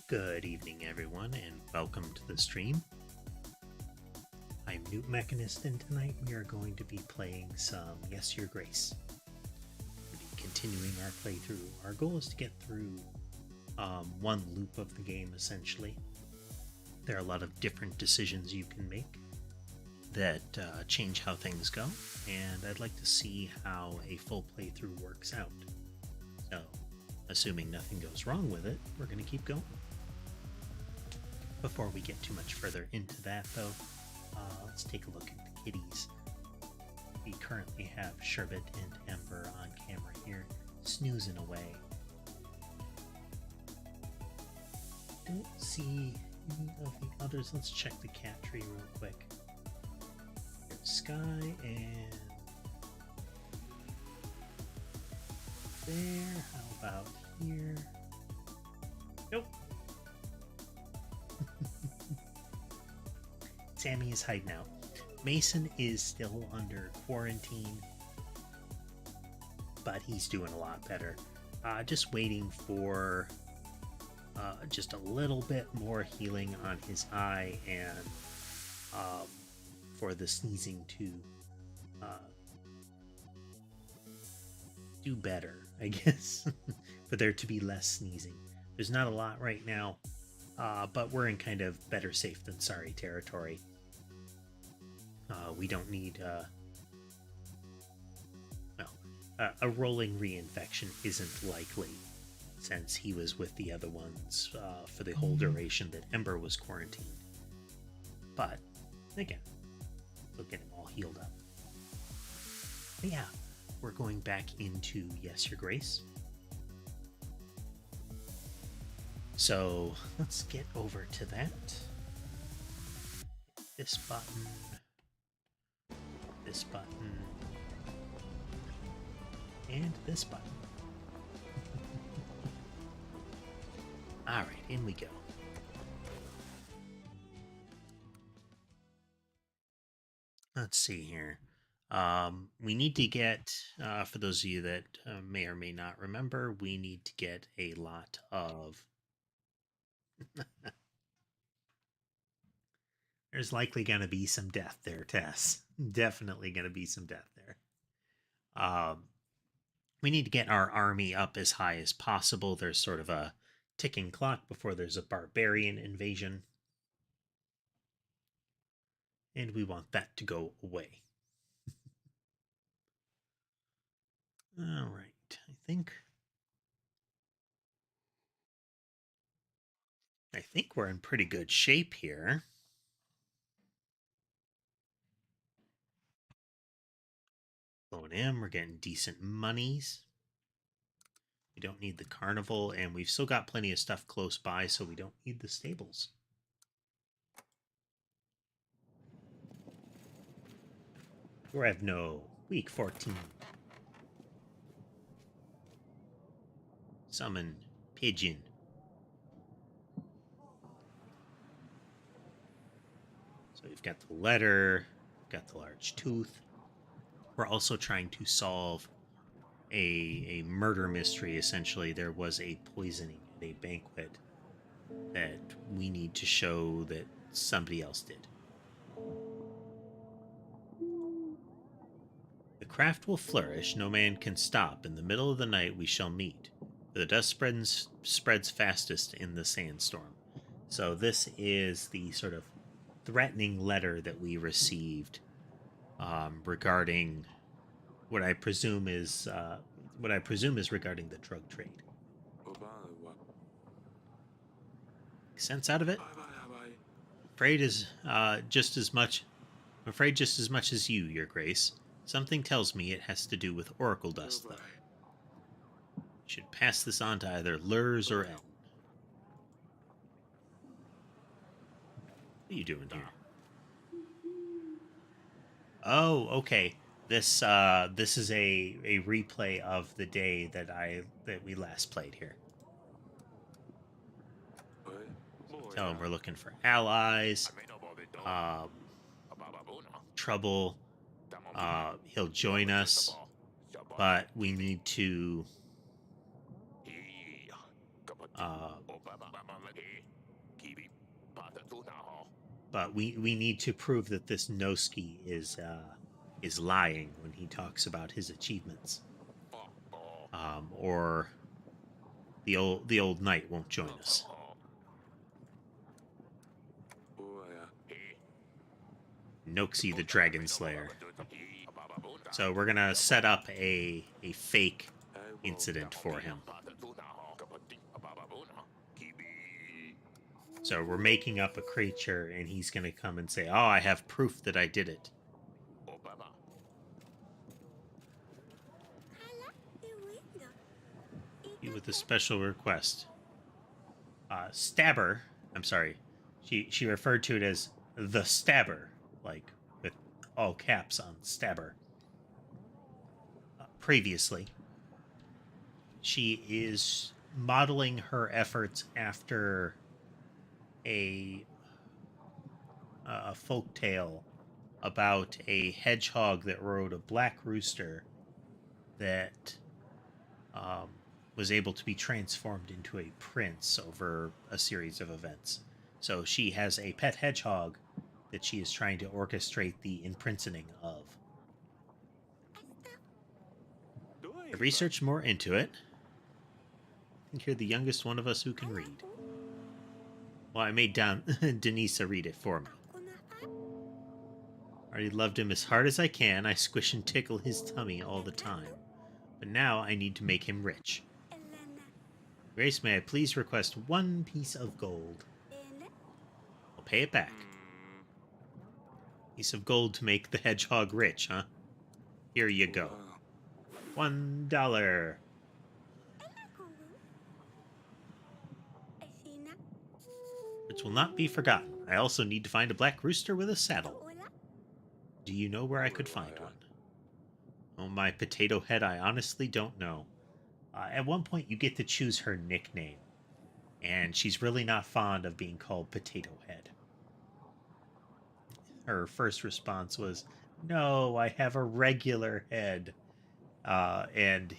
Good evening, everyone, and welcome to the stream. I'm Newt Mechanist, and tonight we are going to be playing some Yes, Your Grace. We'll be continuing our playthrough. Our goal is to get through one loop of the game, essentially. There are a lot of different decisions you can make that change how things go, and I'd like to see how a full playthrough works out. So, assuming nothing goes wrong with it, we're going to keep going. Before we get too much further into that, though, let's take a look at the kitties. We currently have Sherbet and Ember on camera here, snoozing away. Don't see any of the others. Let's check the cat tree real quick. There's Sky and there. How about here? Nope. Sammy is hiding out. Mason is still under quarantine, but he's doing a lot better. Just waiting for just a little bit more healing on his eye and for the sneezing to do better, I guess. For there to be less sneezing. There's not a lot right now, but we're in kind of better safe than sorry territory. We don't need a rolling reinfection isn't likely, since he was with the other ones for the whole duration that Ember was quarantined. But again, look at him all healed up. But yeah, we're going back into Yes, Your Grace. So let's get over to that. This button. This button. And this button. Alright, in we go. Let's see here. We need to get, for those of you that may or may not remember, we need to get a lot of... There's likely going to be some death there, Tess. Definitely going to be some death there. We need to get our army up as high as possible. There's sort of a ticking clock before there's a barbarian invasion. And we want that to go away. All right, I think we're in pretty good shape here. Going in, we're getting decent monies. We don't need the carnival, and we've still got plenty of stuff close by, so we don't need the stables. Gorevno, week 14. Summon pigeon. So we've got the letter, got the large tooth. We're also trying to solve a murder mystery, essentially. There was a poisoning at a banquet that we need to show that somebody else did. The craft will flourish, no man can stop. In the middle of the night we shall meet. The dust spreads fastest in the sandstorm. So this is the sort of threatening letter that we received regarding what I presume is regarding the drug trade. Make sense out of it? I'm afraid just as much as you, Your Grace. Something tells me it has to do with oracle dust, though. Should pass this on to either Lurs or Elm. What are you doing here? Oh, okay. This is a replay of the day that we last played here. Tell him we're looking for allies. Trouble. He'll join us, but we need to But we need to prove that this Noski is lying when he talks about his achievements. Or the old knight won't join us. Noxie the Dragon Slayer. So we're gonna set up a fake incident for him. So we're making up a creature, and he's gonna come and say, "Oh, I have proof that I did it." You with a special request. Stabber. I'm sorry. She referred to it as the Stabber, like with all caps on Stabber. Previously, she is modeling her efforts after a folk tale about a hedgehog that rode a black rooster that was able to be transformed into a prince over a series of events. So she has a pet hedgehog that she is trying to orchestrate the imprincening of. I researched more into it. I think you're the youngest one of us who can read. Well, I made Denisa read it for me. I already loved him as hard as I can. I squish and tickle his tummy all the time. But now I need to make him rich. Grace, may I please request 1 piece of gold? I'll pay it back. Piece of gold to make the hedgehog rich, huh? Here you go. $1. Which will not be forgotten. I also need to find a black rooster with a saddle. Do you know where I could find one? Oh, my potato head, I honestly don't know. At one point, you get to choose her nickname, and she's really not fond of being called Potato Head. Her first response was, "No, I have a regular head." And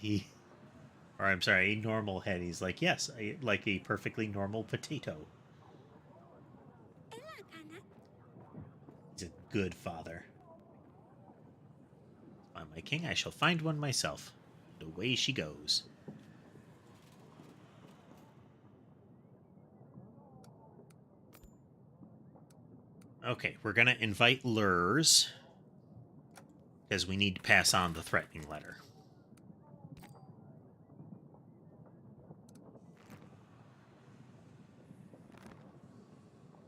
I'm sorry, a normal head. He's like, "Yes, like a perfectly normal potato." He's a good father. My king, I shall find one myself. And away she goes. Okay, we're going to invite lures, because we need to pass on the threatening letter.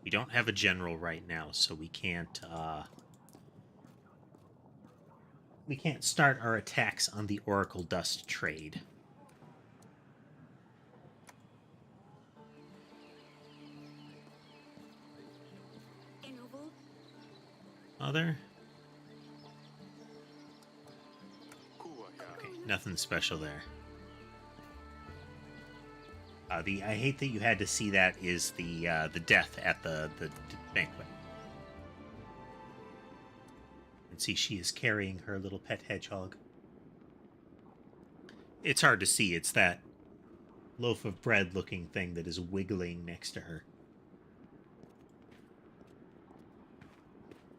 We don't have a general right now, so we can't start our attacks on the Oracle Dust trade. Other? Okay, nothing special there. I hate that you had to see that is the death at the banquet. And see, she is carrying her little pet hedgehog. It's hard to see. It's that loaf of bread looking thing that is wiggling next to her.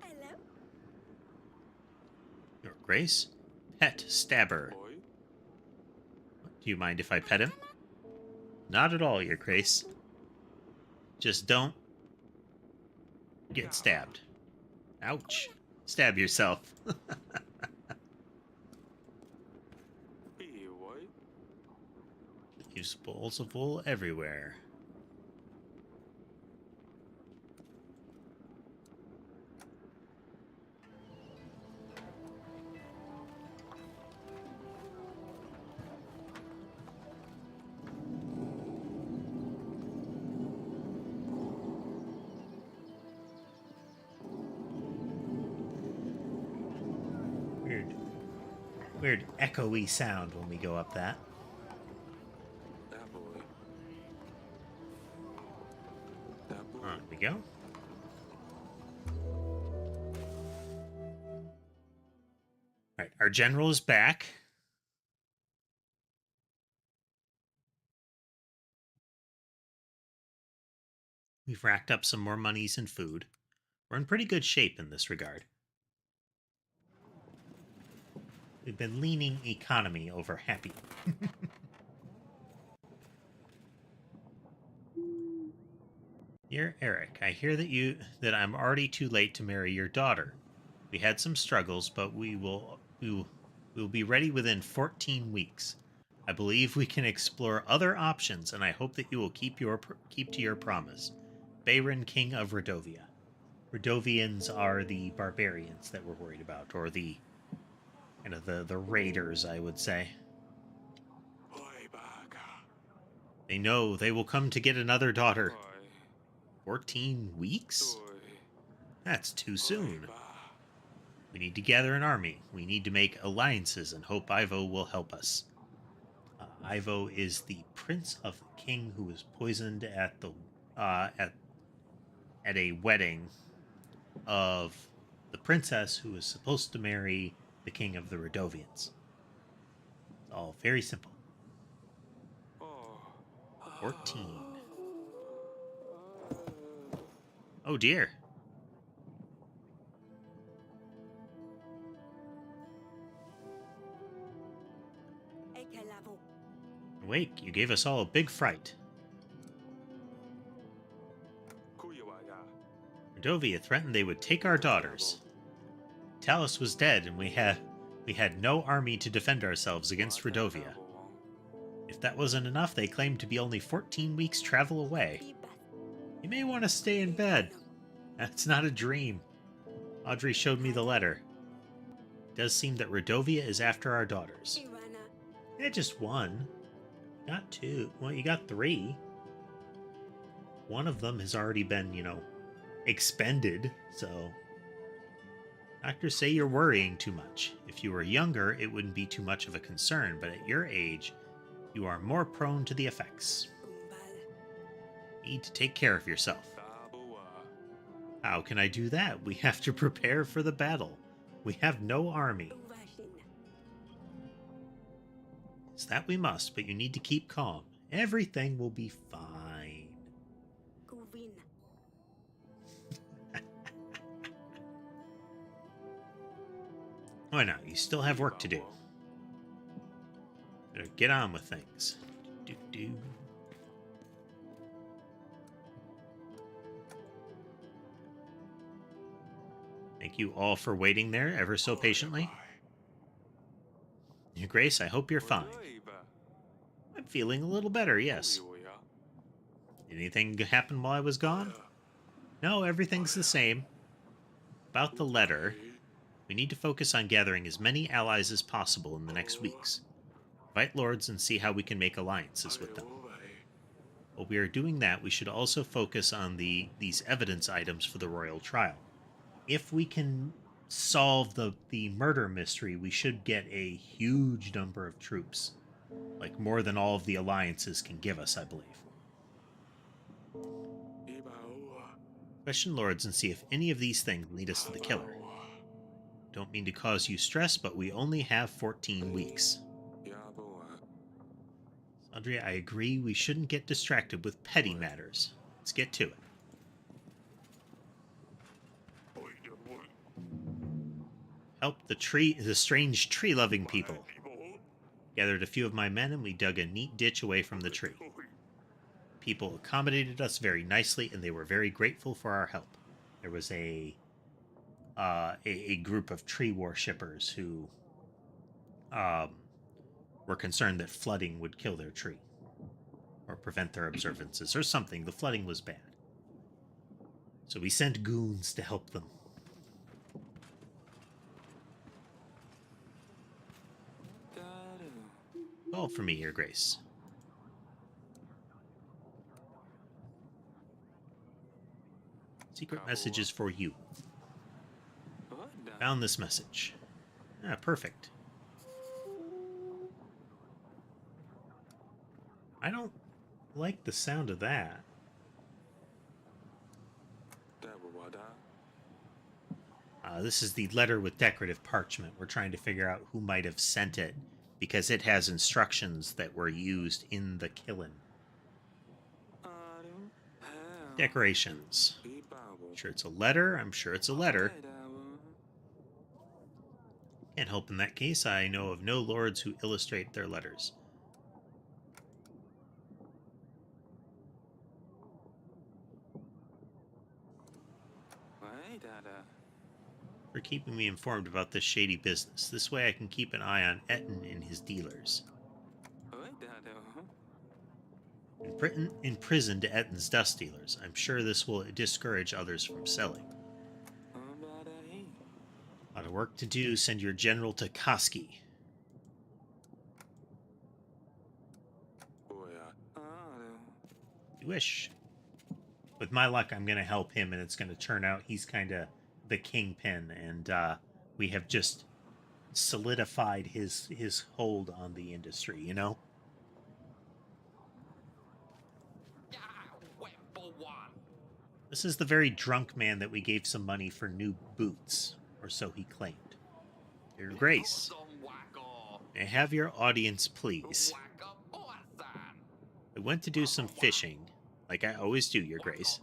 Hello? Your Grace? Pet Stabber. Do you mind if I pet him? Not at all, Your Grace. Just don't get stabbed. Ouch. Stab yourself. Leaves bowls of wool everywhere. Weird echoey sound when we go up that. On we go. Alright, our general is back. We've racked up some more monies and food. We're in pretty good shape in this regard. We've been leaning economy over happy. Dear Eric, I hear that I'm already too late to marry your daughter. We had some struggles, but we will be ready within 14 weeks. I believe we can explore other options, and I hope that you will keep to your promise. Bayron, King of Redovia. Redovians are the barbarians that we're worried about, or the kind of the raiders, I would say. They know they will come to get another daughter. 14 weeks? That's too soon. We need to gather an army. We need to make alliances and hope Ivo will help us. Ivo is the prince of the king who was poisoned at the at a wedding of the princess who was supposed to marry the king of the Redovians. It's all very simple. 14. Oh dear. Wake, you gave us all a big fright. Redovia threatened they would take our daughters. Talus was dead, and we had no army to defend ourselves against Redovia. If that wasn't enough, they claimed to be only 14 weeks' travel away. You may want to stay in bed. That's not a dream. Audrey showed me the letter. It does seem that Redovia is after our daughters. Yeah, just one. Got two. Well, you got three. One of them has already been, expended, so... Doctors say you're worrying too much. If you were younger, it wouldn't be too much of a concern, but at your age, you are more prone to the effects. You need to take care of yourself. How can I do that? We have to prepare for the battle. We have no army. It's that we must, but you need to keep calm. Everything will be fine. Why not? You still have work to do. Better get on with things. Thank you all for waiting there ever so patiently. Your Grace, I hope you're fine. I'm feeling a little better, yes. Did anything happen while I was gone? No, everything's the same. About the letter, we need to focus on gathering as many allies as possible in the next weeks. Invite lords and see how we can make alliances with them. While we are doing that, we should also focus on these evidence items for the royal trial. If we can solve the murder mystery, we should get a huge number of troops. Like more than all of the alliances can give us, I believe. Question lords and see if any of these things lead us to the killer. Don't mean to cause you stress, but we only have 14 weeks. Andrea, I agree we shouldn't get distracted with petty matters. Let's get to it. Help the strange tree-loving people. Gathered a few of my men and we dug a neat ditch away from the tree. People accommodated us very nicely and they were very grateful for our help. There was a group of tree worshippers who were concerned that flooding would kill their tree or prevent their observances or something. The flooding was bad. So we sent goons to help them. Call for me, Your Grace. Secret messages for you. Found this message. Ah, perfect. I don't like the sound of that. This is the letter with decorative parchment. We're trying to figure out who might have sent it, because it has instructions that were used in the killing. Decorations. Sure it's a letter? I'm sure it's a letter. Can't help in that case. I know of no lords who illustrate their letters. For keeping me informed about this shady business. This way I can keep an eye on Etten and his dealers. Imprisoned to Etten's dust dealers. I'm sure this will discourage others from selling. A lot of work to do. Send your general to Koski. You wish. With my luck, I'm going to help him, and it's going to turn out he's kind of the kingpin, and we have just solidified his hold on the industry, you know? This is the very drunk man that we gave some money for new boots, or so he claimed. Your Grace, may I have your audience, please? I went to do some fishing, like I always do, Your Grace.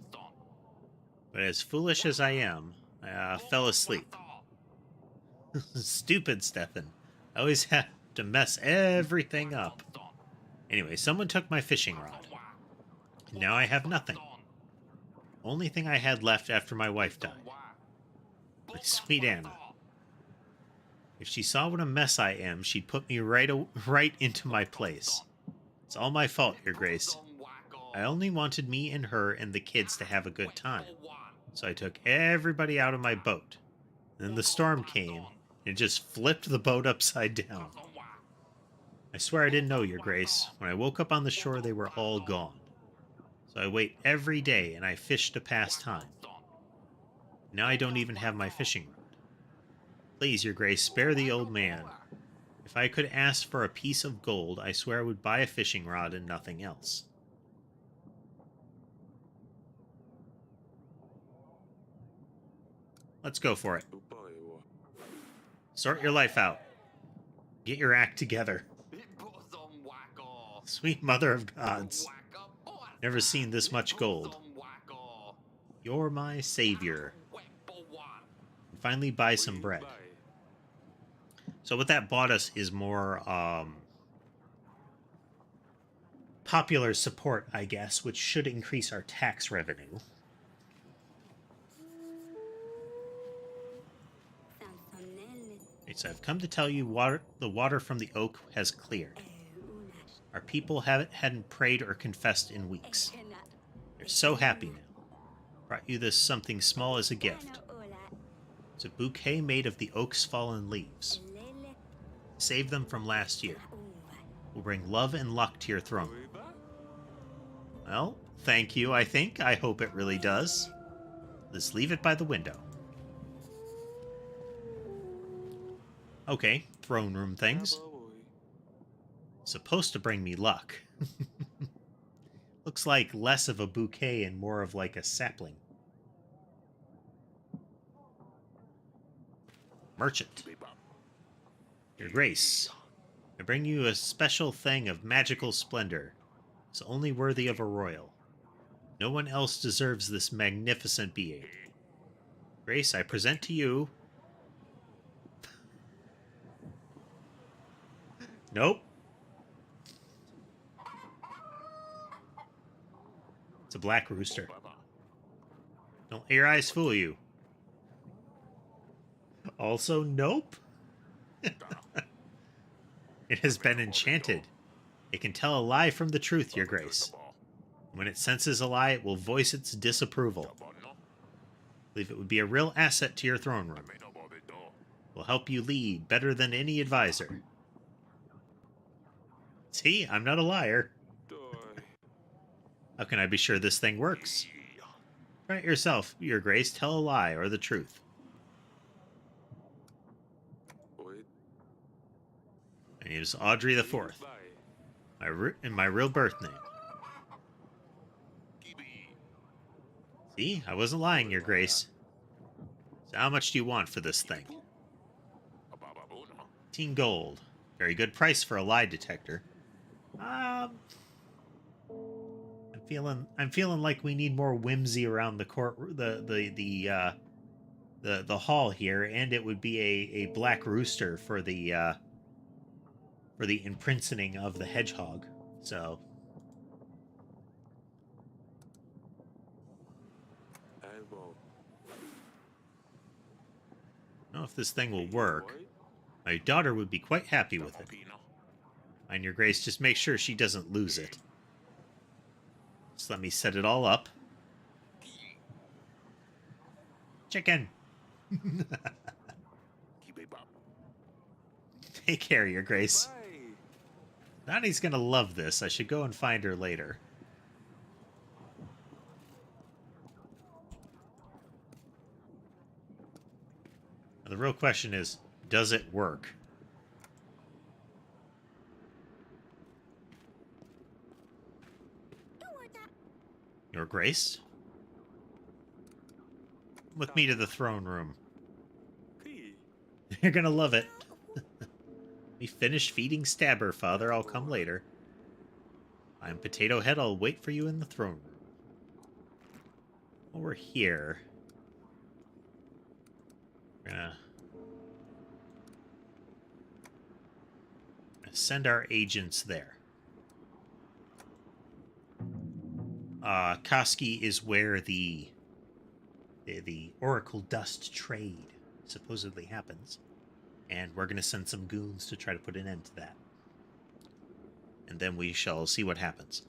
But as foolish as I am, I fell asleep. Stupid Stefan. I always have to mess everything up. Anyway, someone took my fishing rod. And now I have nothing. Only thing I had left after my wife died. My sweet Anna. If she saw what a mess I am, she'd put me right into my place. It's all my fault, Your Grace. I only wanted me and her and the kids to have a good time. So I took everybody out of my boat. Then the storm came and just flipped the boat upside down. I swear I didn't know, Your Grace. When I woke up on the shore, they were all gone. So I wait every day and I fish to pass time. Now I don't even have my fishing rod. Please, Your Grace, spare the old man. If I could ask for a piece of gold, I swear I would buy a fishing rod and nothing else. Let's go for it. Sort your life out. Get your act together. Sweet mother of gods. Never seen this much gold. You're my savior. And finally buy some bread. So what that bought us is more popular support, I guess, which should increase our tax revenue. Okay, so I've come to tell you the water from the oak has cleared. Our people hadn't prayed or confessed in weeks. They're so happy now. Brought you this something small as a gift. It's a bouquet made of the oak's fallen leaves. Saved them from last year. Will bring love and luck to your throne. Well, thank you, I think. I hope it really does. Let's leave it by the window. Okay, throne room things. Supposed to bring me luck. Looks like less of a bouquet and more of like a sapling. Merchant. Your Grace, I bring you a special thing of magical splendor. It's only worthy of a royal. No one else deserves this magnificent being. Grace, I present to you... Nope. It's a black rooster. Don't let your eyes fool you. Also, nope. It has been enchanted. It can tell a lie from the truth, Your Grace. When it senses a lie, it will voice its disapproval. I believe it would be a real asset to your throne room. It will help you lead better than any advisor. See, I'm not a liar. How can I be sure this thing works? Try it yourself, Your Grace. Tell a lie or the truth. My name is Audrey the Fourth. My real birth name. See, I wasn't lying, Your Grace. So how much do you want for this thing? 15 gold. Very good price for a lie detector. I'm I'm feeling like we need more whimsy around the court, the hall here, and it would be a black rooster for the imprinting of the hedgehog. So I don't know if this thing will work. My daughter would be quite happy with it. Mind your grace, just make sure she doesn't lose it. Just let me set it all up. Chicken! Take care, your grace. Nani's gonna love this. I should go and find her later. Now, the real question is, does it work? Your grace? With me to the throne room. You're gonna love it. We finished feeding Stabber, Father. I'll come later. I'm Potato Head. I'll wait for you in the throne room. While we're here, we're gonna send our agents there. Koski is where the Oracle Dust trade supposedly happens. And we're going to send some goons to try to put an end to that. And then we shall see what happens.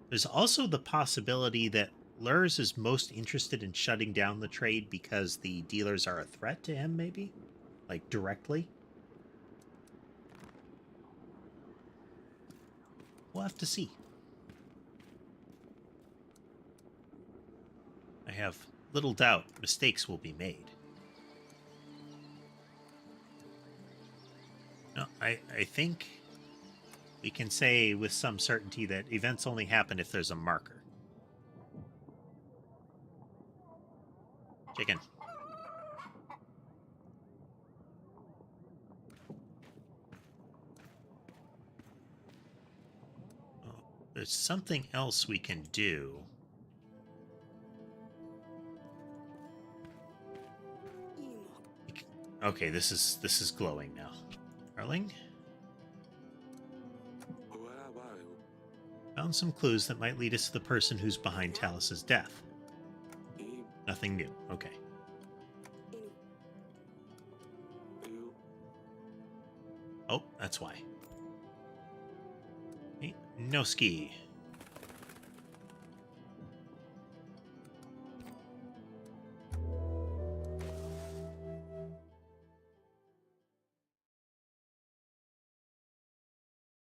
There's also the possibility that Lurs is most interested in shutting down the trade because the dealers are a threat to him, maybe? Like, directly? We'll have to see. I have little doubt mistakes will be made. No, I think we can say with some certainty that events only happen if there's a marker. Chicken. Oh, there's something else we can do. Okay, this is glowing now. Darling? Found some clues that might lead us to the person who's behind Talus's death. Nothing new. Okay. Oh, that's why. Hey, no ski.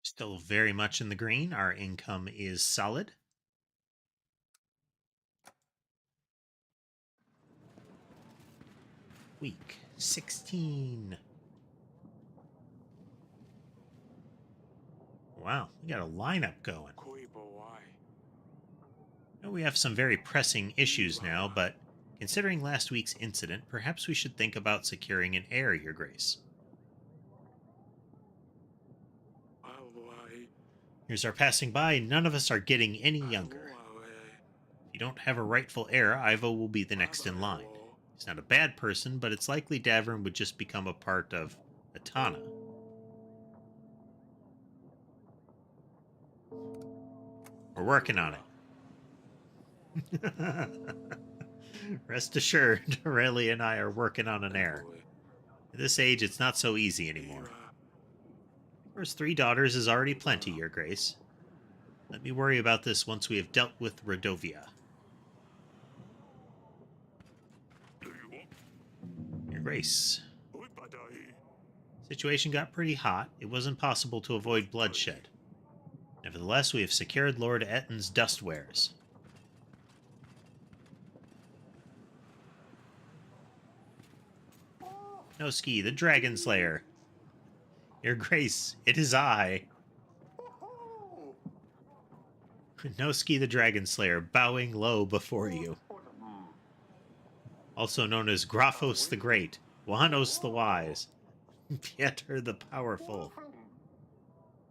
Still very much in the green. Our income is solid. Week 16. Wow, we got a lineup going. Now we have some very pressing issues now, but considering last week's incident, perhaps we should think about securing an heir, Your Grace. Years are passing by, none of us are getting any younger. If you don't have a rightful heir, Ivo will be the next in line. He's not a bad person, but it's likely Davern would just become a part of Atana. We're working on it. Rest assured, Aurelia and I are working on an heir. At this age, it's not so easy anymore. First 3 daughters is already plenty, Your Grace. Let me worry about this once we have dealt with Rodovia. Your Grace. Situation got pretty hot. It wasn't possible to avoid bloodshed. Nevertheless, we have secured Lord Etton's dust wares. Noski, the Dragon Slayer. Your Grace, it is I. Noski, the Dragon Slayer, bowing low before you. Also known as Graphos the Great, Juanos the Wise, Pieter the Powerful.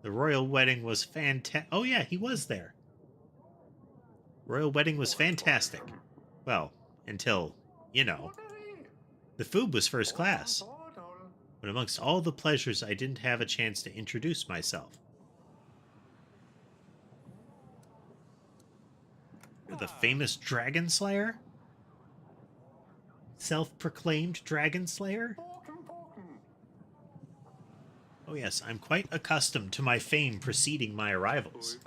The royal wedding was fantastic. Oh yeah, he was there. Royal wedding was fantastic. Well, until, you know, the food was first class. But amongst all the pleasures, I didn't have a chance to introduce myself. You're the famous dragon slayer? Self-proclaimed dragon slayer? Oh yes, I'm quite accustomed to my fame preceding my arrivals.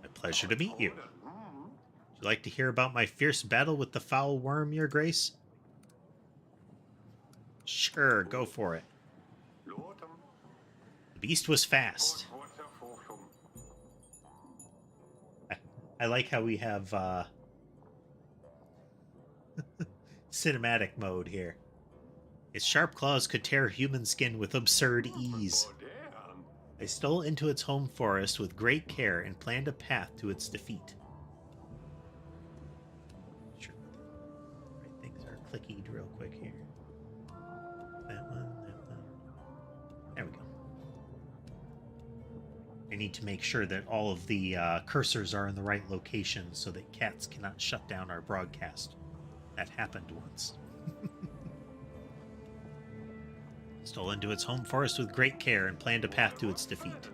My pleasure to meet you. Would you like to hear about my fierce battle with the foul worm, Your Grace? Sure, go for it. The beast was fast. I like how we have cinematic mode here. Its sharp claws could tear human skin with absurd ease. I stole into its home forest with great care and planned a path to its defeat. Sure, the right things are clicky real quick here. That one, that one. There we go. I need to make sure that all of the cursors are in the right location so that cats cannot shut down our broadcast. That happened once. Stole into its home forest with great care and planned a path to its defeat.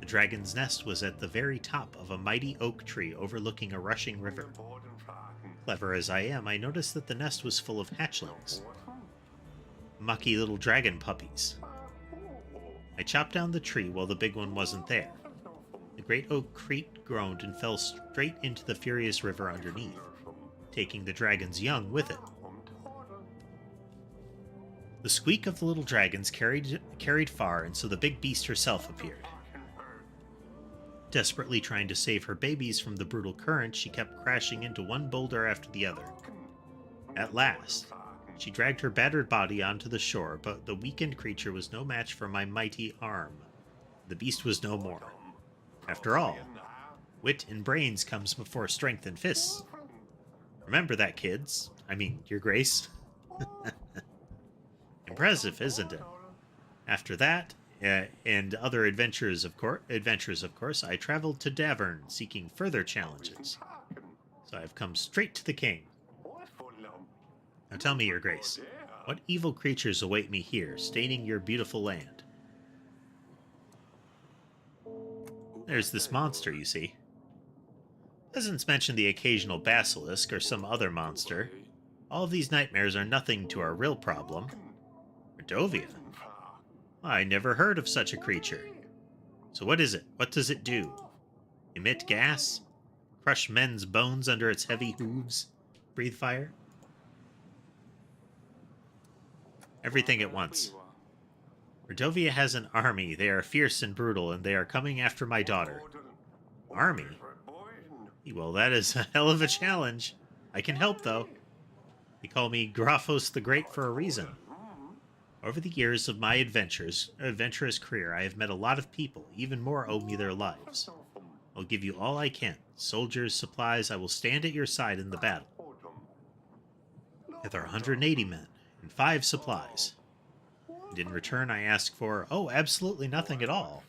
The dragon's nest was at the very top of a mighty oak tree overlooking a rushing river. Clever as I am, I noticed that the nest was full of hatchlings. Mucky little dragon puppies. I chopped down the tree while the big one wasn't there. The great oak creaked, groaned, and fell straight into the furious river underneath, taking the dragon's young with it. The squeak of the little dragons carried far, and so the big beast herself appeared. Desperately trying to save her babies from the brutal current, she kept crashing into one boulder after the other. At last, she dragged her battered body onto the shore, but the weakened creature was no match for my mighty arm. The beast was no more. After all, wit and brains comes before strength and fists. Remember that, kids. I mean, Your Grace. Impressive, isn't it? After that, and other adventures, of course, I traveled to Davern, seeking further challenges. So I've come straight to the king. Now tell me, Your Grace, what evil creatures await me here, staining your beautiful land? There's this monster, you see. Peasants mention the occasional basilisk or some other monster. All of these nightmares are nothing to our real problem. Redovia? I never heard of such a creature. So what is it? What does it do? Emit gas? Crush men's bones under its heavy hooves? Breathe fire? Everything at once. Redovia has an army. They are fierce and brutal, and they are coming after my daughter. Army? Well, that is a hell of a challenge. I can help, though. They call me Graphos the Great for a reason. Over the years of my adventurous career, I have met a lot of people. Even more owe me their lives. I'll give you all I can. Soldiers, supplies, I will stand at your side in the battle. There are 180 men, and 5 supplies. And in return, I ask for, absolutely nothing at all.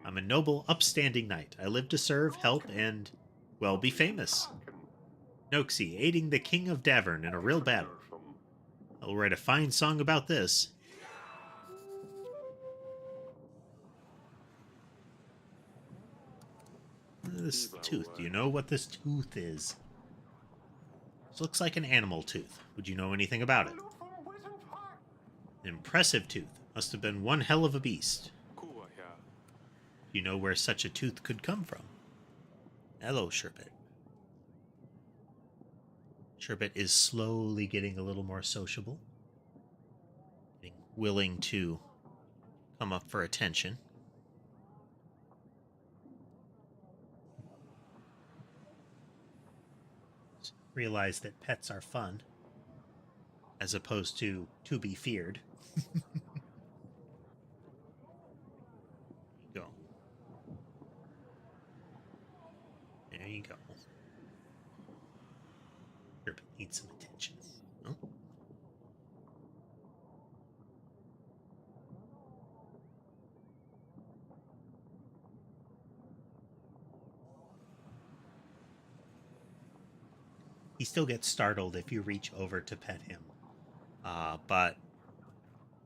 I'm a noble, upstanding knight. I live to serve, help, and, well, be famous. Noxie, aiding the King of Davern in a real battle. I'll write a fine song about this. This tooth. Do you know what this tooth is? This looks like an animal tooth. Would you know anything about it? An impressive tooth. Must have been one hell of a beast. Do you know where such a tooth could come from? Hello, Sherbet. Sherbet is slowly getting a little more sociable. Getting willing to come up for attention. Realize that pets are fun, as opposed to be feared. Go. There you go. Sherbet needs some attention. Oh. He still gets startled if you reach over to pet him. But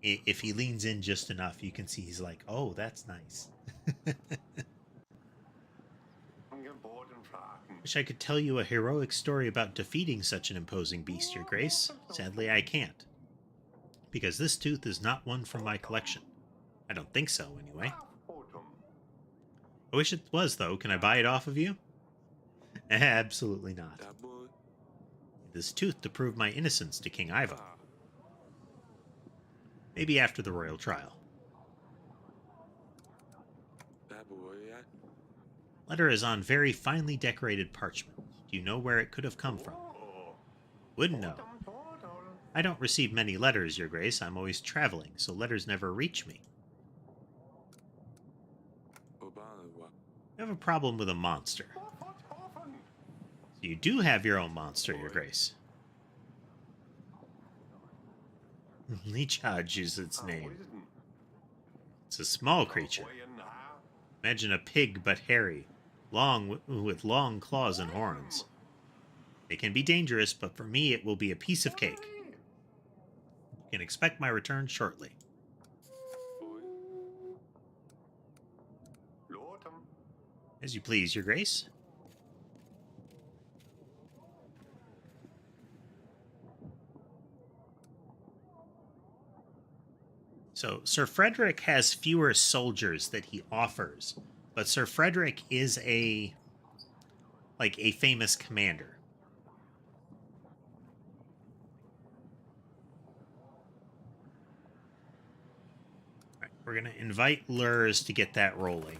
if he leans in just enough, you can see he's like, oh, that's nice. Wish I could tell you a heroic story about defeating such an imposing beast, Your Grace. Sadly, I can't. Because this tooth is not one from my collection. I don't think so, anyway. I wish it was, though. Can I buy it off of you? Absolutely not. This tooth to prove my innocence to King Ivo. Maybe after the royal trial. Letter is on very finely decorated parchment. Do you know where it could have come from? Wouldn't know. I don't receive many letters, Your Grace. I'm always traveling, so letters never reach me. I have a problem with a monster. So you do have your own monster, Your Grace. Leechhodge is its name. It's a small creature. Imagine a pig but hairy, with long claws and horns. They can be dangerous, but for me it will be a piece of cake. You can expect my return shortly. As you please, Your Grace. So, Sir Frederick has fewer soldiers that he offers, but Sir Frederick is a famous commander. All right, we're going to invite lures to get that rolling.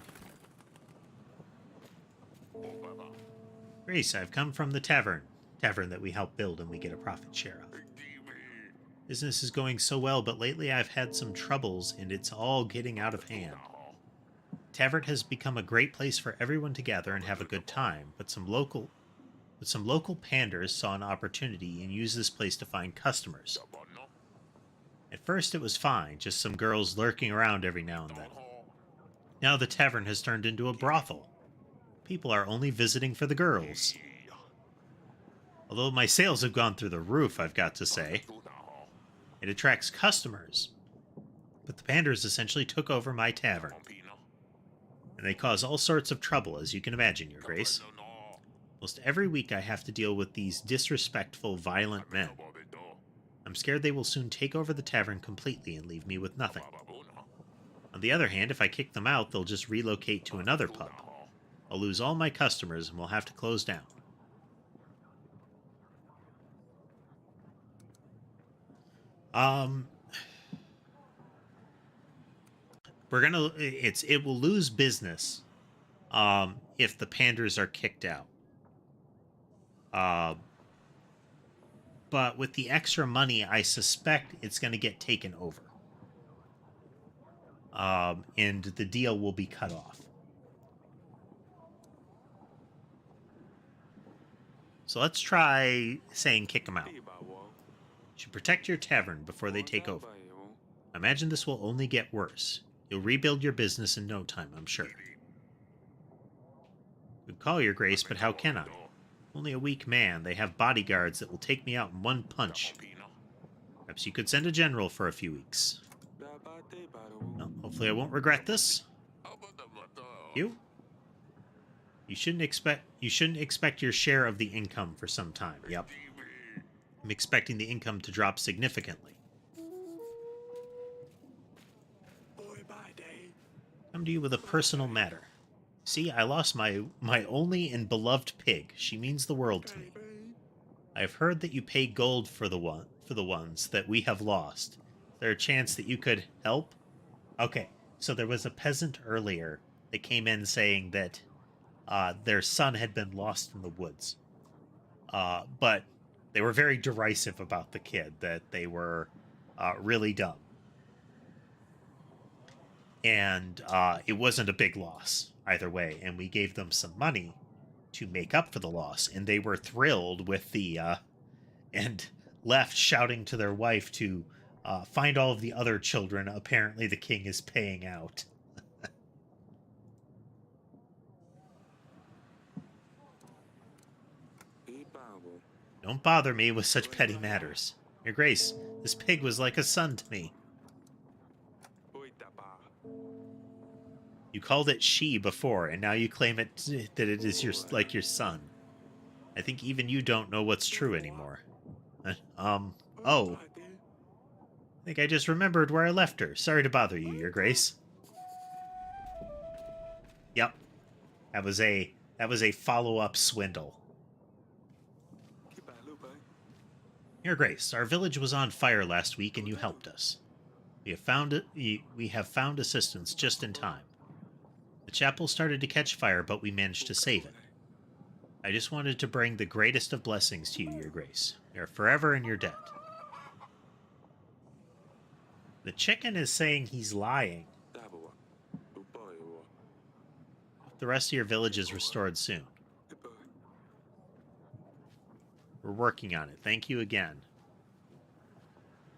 Grace, I've come from the tavern that we help build and we get a profit share of. Business is going so well, but lately I've had some troubles and it's all getting out of hand. Tavern has become a great place for everyone to gather and have a good time, but some local panders saw an opportunity and used this place to find customers. At first it was fine, just some girls lurking around every now and then. Now the tavern has turned into a brothel. People are only visiting for the girls. Although my sales have gone through the roof, I've got to say. It attracts customers. But the panders essentially took over my tavern. And they cause all sorts of trouble, as you can imagine, Your Grace. Most every week I have to deal with these disrespectful, violent men. I'm scared they will soon take over the tavern completely and leave me with nothing. On the other hand, if I kick them out, they'll just relocate to another pub. I'll lose all my customers and we'll have to close down. It will lose business if the panders are kicked out. But with the extra money, I suspect it's going to get taken over. And the deal will be cut off. So let's try saying kick them out. You should protect your tavern before they take over. I imagine this will only get worse. You'll rebuild your business in no time, I'm sure. Good call, Your Grace, but how can I? Only a weak man. They have bodyguards that will take me out in one punch. Perhaps you could send a general for a few weeks. Well, hopefully I won't regret this. You shouldn't expect your share of the income for some time. Yep. I'm expecting the income to drop significantly. Come to you with a personal matter. See, I lost my only and beloved pig. She means the world to me. I have heard that you pay gold for the ones that we have lost. Is there a chance that you could help? Okay, so there was a peasant earlier that came in saying that their son had been lost in the woods. But they were very derisive about the kid, that they were really dumb. And it wasn't a big loss either way, and we gave them some money to make up for the loss, and they were thrilled with the and left shouting to their wife to find all of the other children. Apparently the king is paying out. Don't bother me with such petty matters. Your Grace, this pig was like a son to me. You called it she before, and now you claim that it is like your son. I think even you don't know what's true anymore. Oh. I think I just remembered where I left her. Sorry to bother you, Your Grace. Yep. That was a follow-up swindle. Your Grace, our village was on fire last week and you helped us. We have found assistance just in time. The chapel started to catch fire, but we managed to save it. I just wanted to bring the greatest of blessings to you, Your Grace. We are forever in your debt. The chicken is saying he's lying. The rest of your village is restored soon. We're working on it. Thank you again.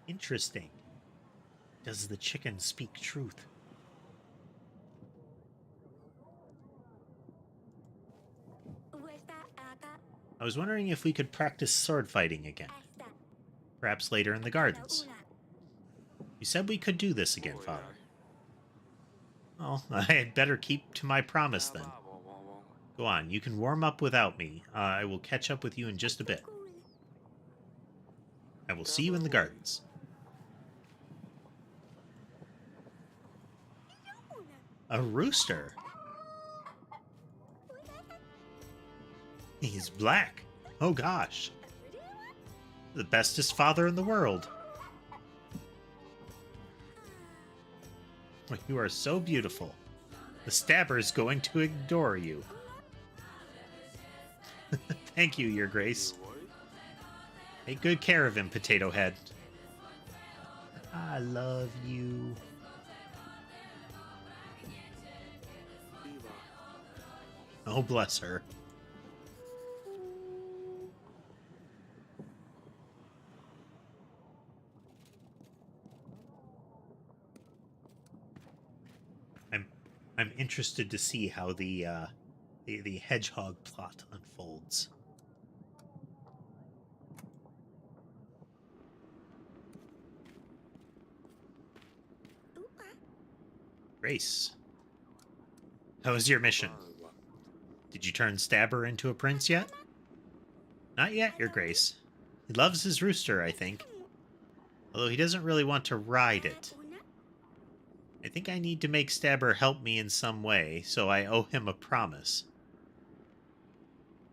Interesting. Does the chicken speak truth? I was wondering if we could practice sword fighting again. Perhaps later in the gardens. You said we could do this again, Father. Well, I had better keep to my promise then. Go on, you can warm up without me. I will catch up with you in just a bit. I will see you in the gardens. A rooster? He's black. Oh gosh. The bestest father in the world. You are so beautiful. The stabber is going to adore you. Thank you, Your Grace. Take good care of him, Potato Head. I love you. Oh, bless her. I'm interested to see how the hedgehog plot unfolds. Grace, how was your mission? Did you turn Stabber into a prince yet? Not yet, Your Grace. He loves his rooster, I think. Although he doesn't really want to ride it. I think I need to make Stabber help me in some way, so I owe him a promise.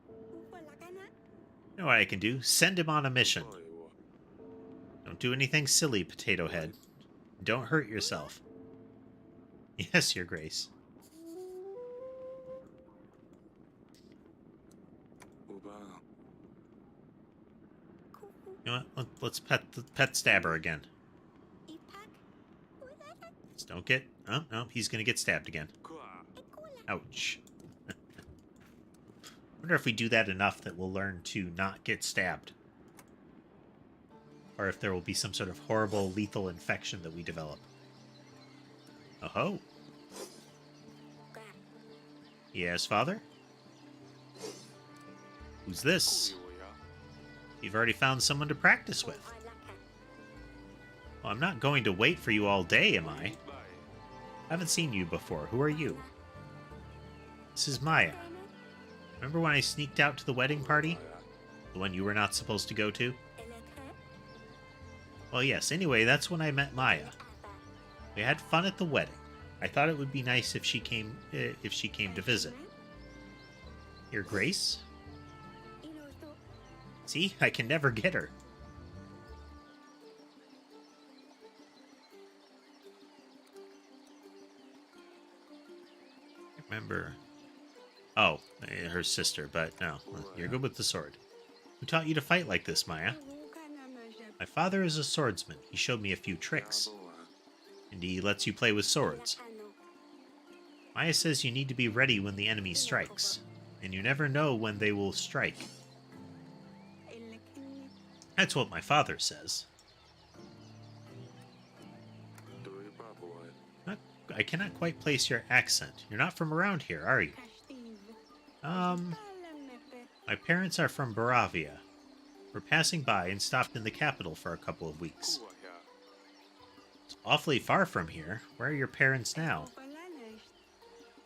You know what I can do? Send him on a mission. Don't do anything silly, Potato Head. Don't hurt yourself. Yes, Your Grace. You know what? Let's pet Stabber again. Just don't get... Oh, no, he's going to get stabbed again. Ouch. Wonder if we do that enough that we'll learn to not get stabbed. Or if there will be some sort of horrible, lethal infection that we develop. Oh-ho. Yes, Father? Who's this? You've already found someone to practice with. Well, I'm not going to wait for you all day, am I? I haven't seen you before. Who are you? This is Maya. Remember when I sneaked out to the wedding party? The one you were not supposed to go to? Well, yes. Anyway, that's when I met Maya. We had fun at the wedding. I thought it would be nice if she came to visit. Your Grace? See? I can never get her. Remember... Oh, her sister, but no. You're good with the sword. Who taught you to fight like this, Maya? My father is a swordsman. He showed me a few tricks. And he lets you play with swords. Maya says you need to be ready when the enemy strikes. And you never know when they will strike. That's what my father says. I cannot quite place your accent. You're not from around here, are you? My parents are from Baravia. We're passing by and stopped in the capital for a couple of weeks. It's awfully far from here. Where are your parents now?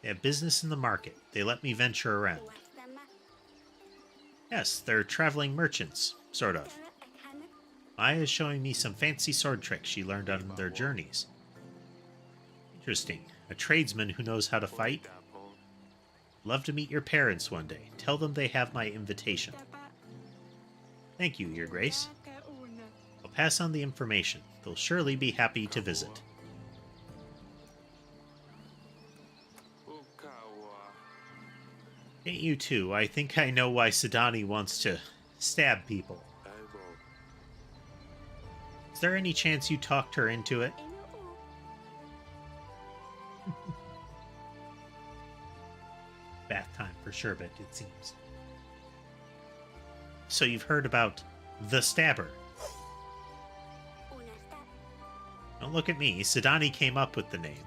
They have business in the market. They let me venture around. Yes, they're traveling merchants, sort of. Maya is showing me some fancy sword tricks she learned on their journeys. Interesting. A tradesman who knows how to fight? Love to meet your parents one day. Tell them they have my invitation. Thank you, Your Grace. I'll pass on the information. They'll surely be happy to visit. Ain't you too? I think I know why Sidani wants to stab people. Is there any chance you talked her into it? Bath time for sure, but it seems. So you've heard about the Stabber. Don't look at me. Sidani came up with the name.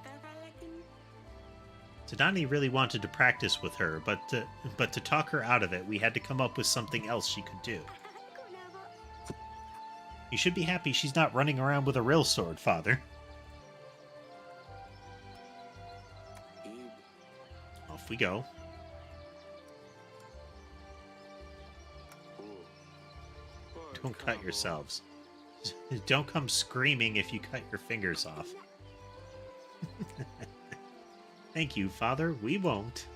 Sidani really wanted to practice with her, but to talk her out of it, we had to come up with something else she could do. You should be happy she's not running around with a real sword, Father. Off we go. Don't cut yourselves. Don't come screaming if you cut your fingers off. Thank you, Father. We won't.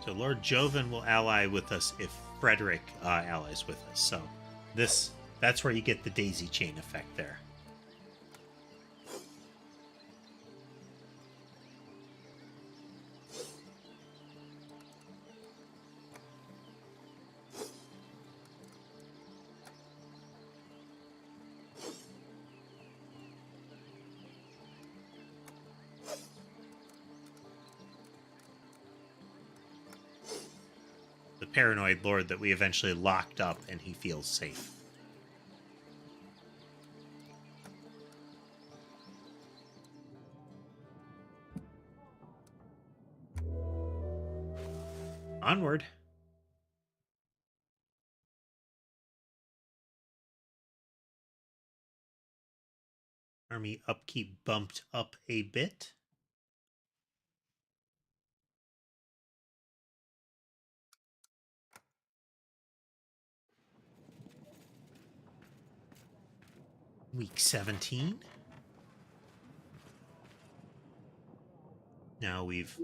So Lord Joven will ally with us if Frederick allies with us. So that's where you get the daisy chain effect there. Paranoid lord that we eventually locked up and he feels safe. Onward. Army upkeep bumped up a bit. Week 17. Now we've...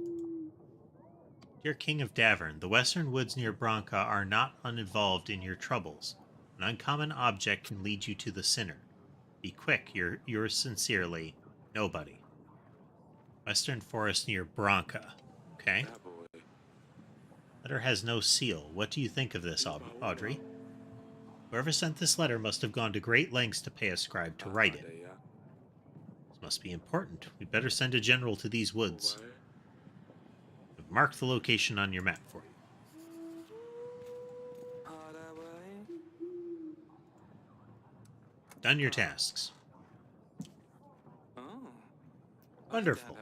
Dear King of Davern, the western woods near Branca are not uninvolved in your troubles. An uncommon object can lead you to the sinner. Be quick, yours sincerely, Nobody. Western forest near Branca. Okay. Letter has no seal. What do you think of this, Audrey? Whoever sent this letter must have gone to great lengths to pay a scribe to write it. This must be important. We'd better send a general to these woods. I've marked the location on your map for you. Done your tasks. Wonderful.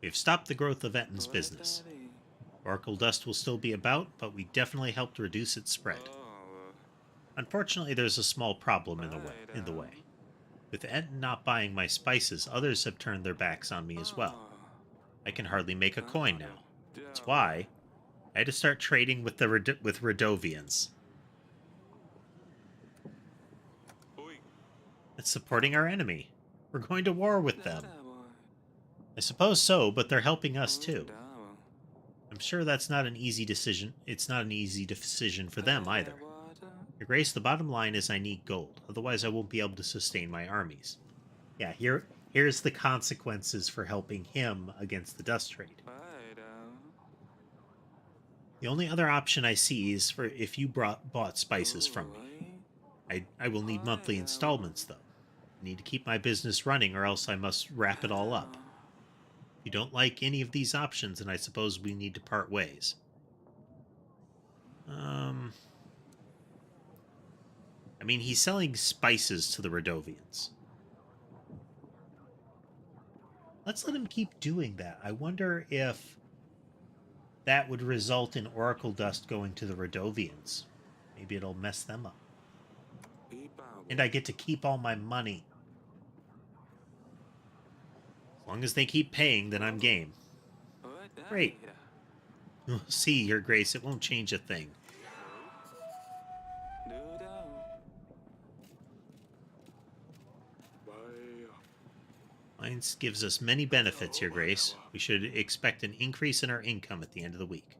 We've stopped the growth of Etten's business. Oracle dust will still be about, but we definitely helped reduce its spread. Unfortunately, there's a small problem in the way. With Etten not buying my spices, others have turned their backs on me as well. I can hardly make a coin now. That's why I had to start trading with Radovians. It's supporting our enemy. We're going to war with them. I suppose so, but they're helping us too. I'm sure that's not an easy decision. It's not an easy decision for them either. Your Grace, the bottom line is I need gold. Otherwise, I won't be able to sustain my armies. Yeah, here's the consequences for helping him against the dust trade. The only other option I see is for if you bought spices from me. I will need monthly installments, though. I need to keep my business running, or else I must wrap it all up. If you don't like any of these options, then I suppose we need to part ways. I mean, he's selling spices to the Rodovians. Let's let him keep doing that. I wonder if that would result in Oracle Dust going to the Rodovians. Maybe it'll mess them up. And I get to keep all my money. As long as they keep paying, then I'm game. Great. We'll see, Your Grace. It won't change a thing. Mines gives us many benefits, Your Grace. We should expect an increase in our income at the end of the week.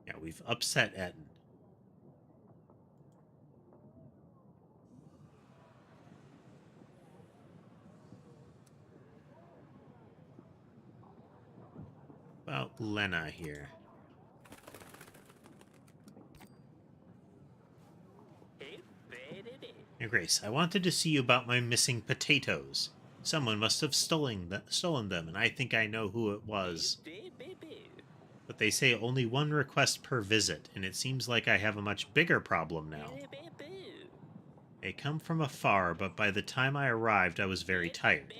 Yeah, we've upset Etten. About Lena here. Your Grace, I wanted to see you about my missing potatoes. Someone must have stolen them, and I think I know who it was. But they say only one request per visit, and it seems like I have a much bigger problem now. They come from afar, but by the time I arrived, I was very tired.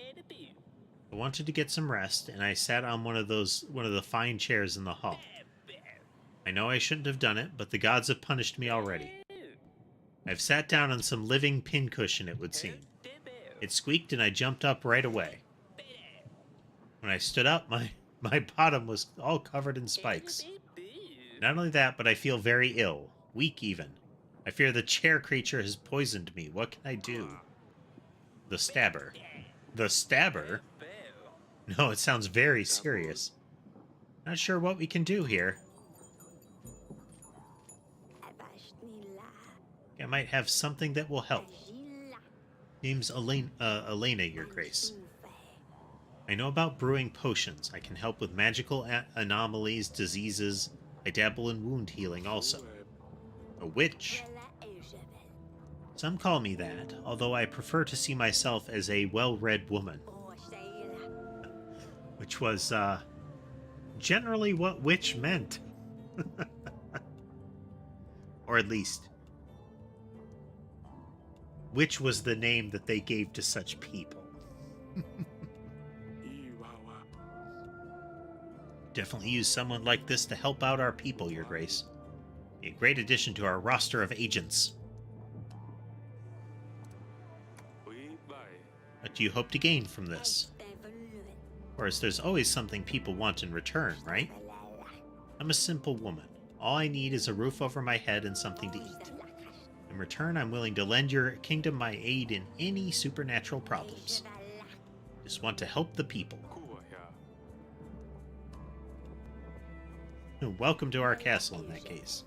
I wanted to get some rest, and I sat on one of the fine chairs in the hall. I know I shouldn't have done it, but the gods have punished me already. I've sat down on some living pincushion, it would seem. It squeaked, and I jumped up right away. When I stood up, my bottom was all covered in spikes. Not only that, but I feel very ill, weak even. I fear the chair creature has poisoned me. What can I do? The stabber. The stabber? No, it sounds very serious. Not sure what we can do here. I might have something that will help. Name's Elena, Your Grace. I know about brewing potions. I can help with magical anomalies, diseases. I dabble in wound healing also. A witch. Some call me that, although I prefer to see myself as a well-read woman. Which was, generally what witch meant. Or at least, which was the name that they gave to such people. Definitely use someone like this to help out our people, Your Grace. Be a great addition to our roster of agents. What do you hope to gain from this? Of course, there's always something people want in return, right? I'm a simple woman. All I need is a roof over my head and something to eat. In return, I'm willing to lend your kingdom my aid in any supernatural problems. Just want to help the people. Welcome to our castle in that case.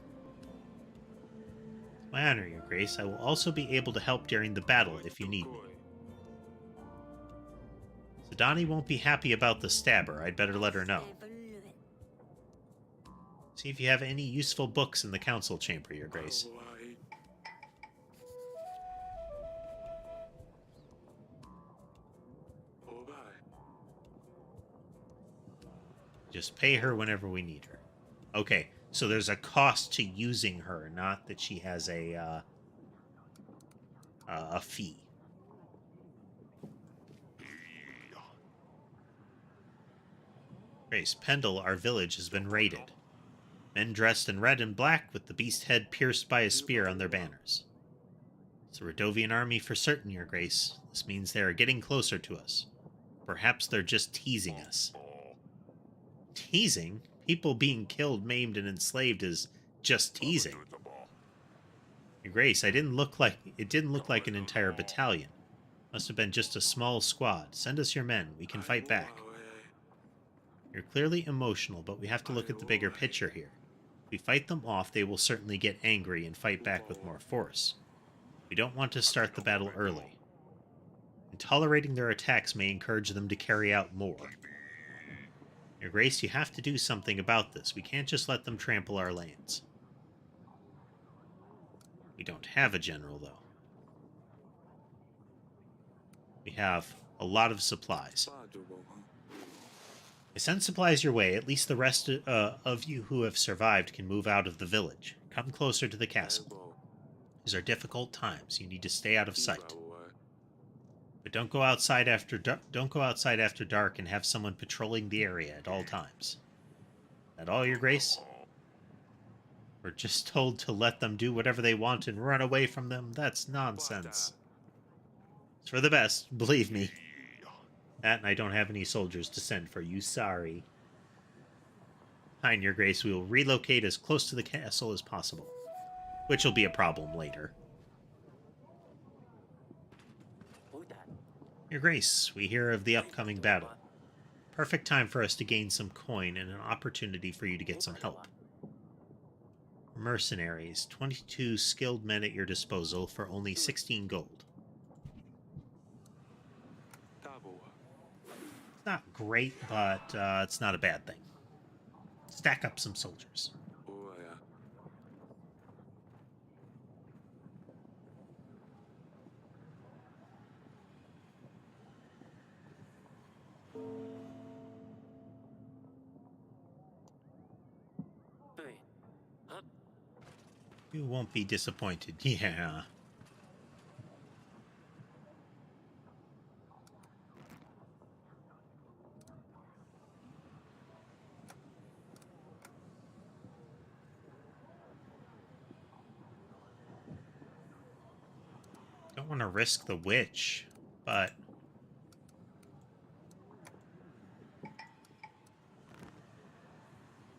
My honor, Your Grace. I will also be able to help during the battle if you need me. Sidani won't be happy about the stabber. I'd better let her know. See if you have any useful books in the council chamber, Your Grace. Just pay her whenever we need her. Okay, so there's a cost to using her, not that she has a fee. Grace, Pendle, our village, has been raided. Men dressed in red and black with the beast head pierced by a spear on their banners. It's a Rodovian army for certain, Your Grace. This means they are getting closer to us. Perhaps they're just teasing us. Teasing? People being killed, maimed, and enslaved is just teasing. Your Grace, it didn't look like an entire battalion. Must have been just a small squad. Send us your men. We can fight back. You're clearly emotional, but we have to look at the bigger picture here. If we fight them off, they will certainly get angry and fight back with more force. We don't want to start the battle early. And tolerating their attacks may encourage them to carry out more. Your Grace, you have to do something about this. We can't just let them trample our lands. We don't have a general, though. We have a lot of supplies. I send supplies your way. At least the rest of you who have survived can move out of the village. Come closer to the castle. These are difficult times. You need to stay out of sight. But don't go outside after dark and have someone patrolling the area at all times. That all, Your Grace? We're just told to let them do whatever they want and run away from them. That's nonsense. It's for the best, believe me. That, and I don't have any soldiers to send for you. Sorry. Fine, Your Grace. We will relocate as close to the castle as possible, which will be a problem later. Your Grace, we hear of the upcoming battle. Perfect time for us to gain some coin and an opportunity for you to get some help. Mercenaries, 22 skilled men at your disposal for only 16 gold. It's not great, but it's not a bad thing. Stack up some soldiers. You won't be disappointed. Yeah. Don't want to risk the witch, but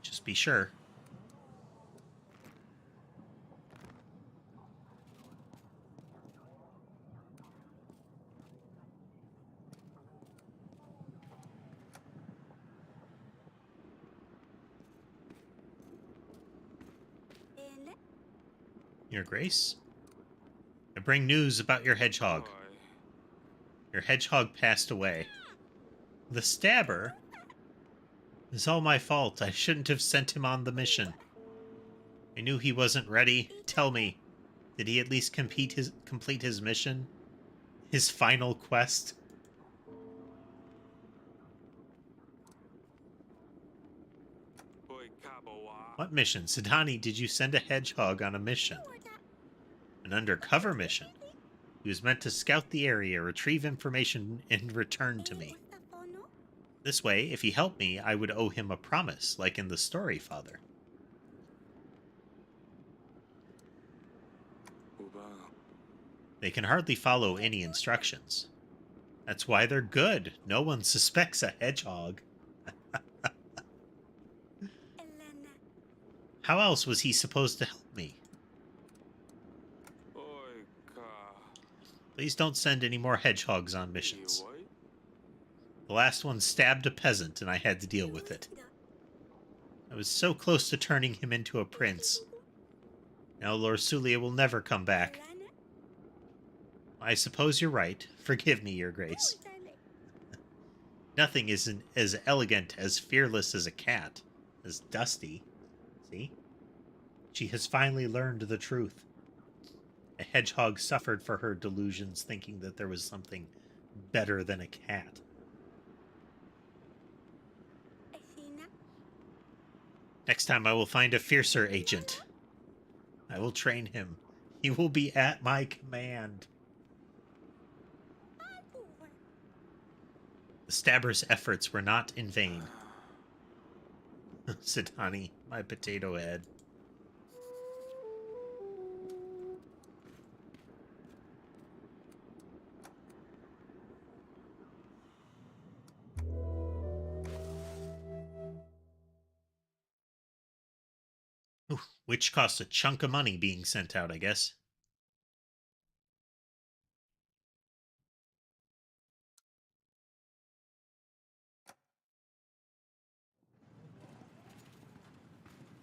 just be sure. Your Grace? I bring news about your hedgehog. Your hedgehog passed away. The stabber? It's all my fault. I shouldn't have sent him on the mission. I knew he wasn't ready. Tell me, did he at least complete his mission? His final quest? What mission? Sidani, did you send a hedgehog on a mission? An undercover mission? He was meant to scout the area, retrieve information, and return to me. This way, if he helped me, I would owe him a promise, like in the story, Father. They can hardly follow any instructions. That's why they're good. No one suspects a hedgehog. How else was he supposed to help me? Please don't send any more hedgehogs on missions. The last one stabbed a peasant, and I had to deal with it. I was so close to turning him into a prince. Now Lord Sulia will never come back. I suppose you're right. Forgive me, Your Grace. Nothing is as elegant, as fearless as a cat, as Dusty. See? She has finally learned the truth. A hedgehog suffered for her delusions, thinking that there was something better than a cat. Next time I will find a fiercer agent. I will train him. He will be at my command. The stabber's efforts were not in vain. Sidani, my potato head. Ooh, which costs a chunk of money being sent out, I guess.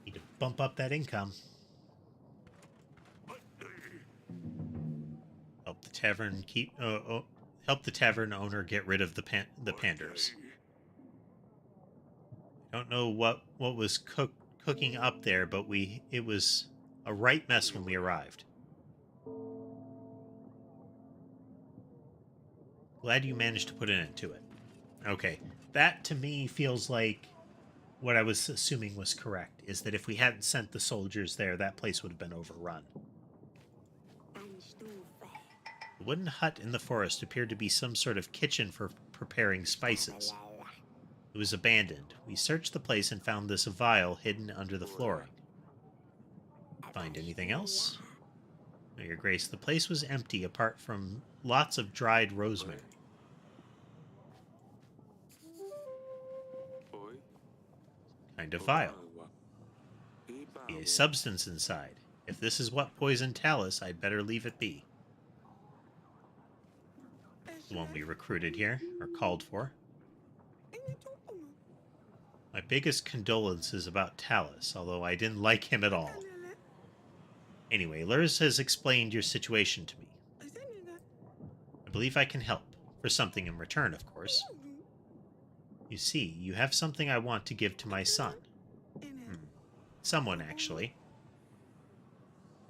Need to bump up that income. Help the tavern help the tavern owner get rid of the panders. Don't know what was cooking up there, but it was a right mess when we arrived. Glad you managed to put an end to it. Okay, that to me feels like what I was assuming was correct, is that if we hadn't sent the soldiers there, that place would have been overrun. The wooden hut in the forest appeared to be some sort of kitchen for preparing spices. It was abandoned. We searched the place and found this vial hidden under the flooring. Find anything else? No, Your Grace, the place was empty apart from lots of dried rosemary. Kind of vial. Be a substance inside. If this is what poisoned Talus, I'd better leave it be. The one we recruited here, or called for. My biggest condolences about Talus, although I didn't like him at all. Anyway, Lurs has explained your situation to me. I believe I can help, for something in return, of course. You see, you have something I want to give to my son. Someone, actually.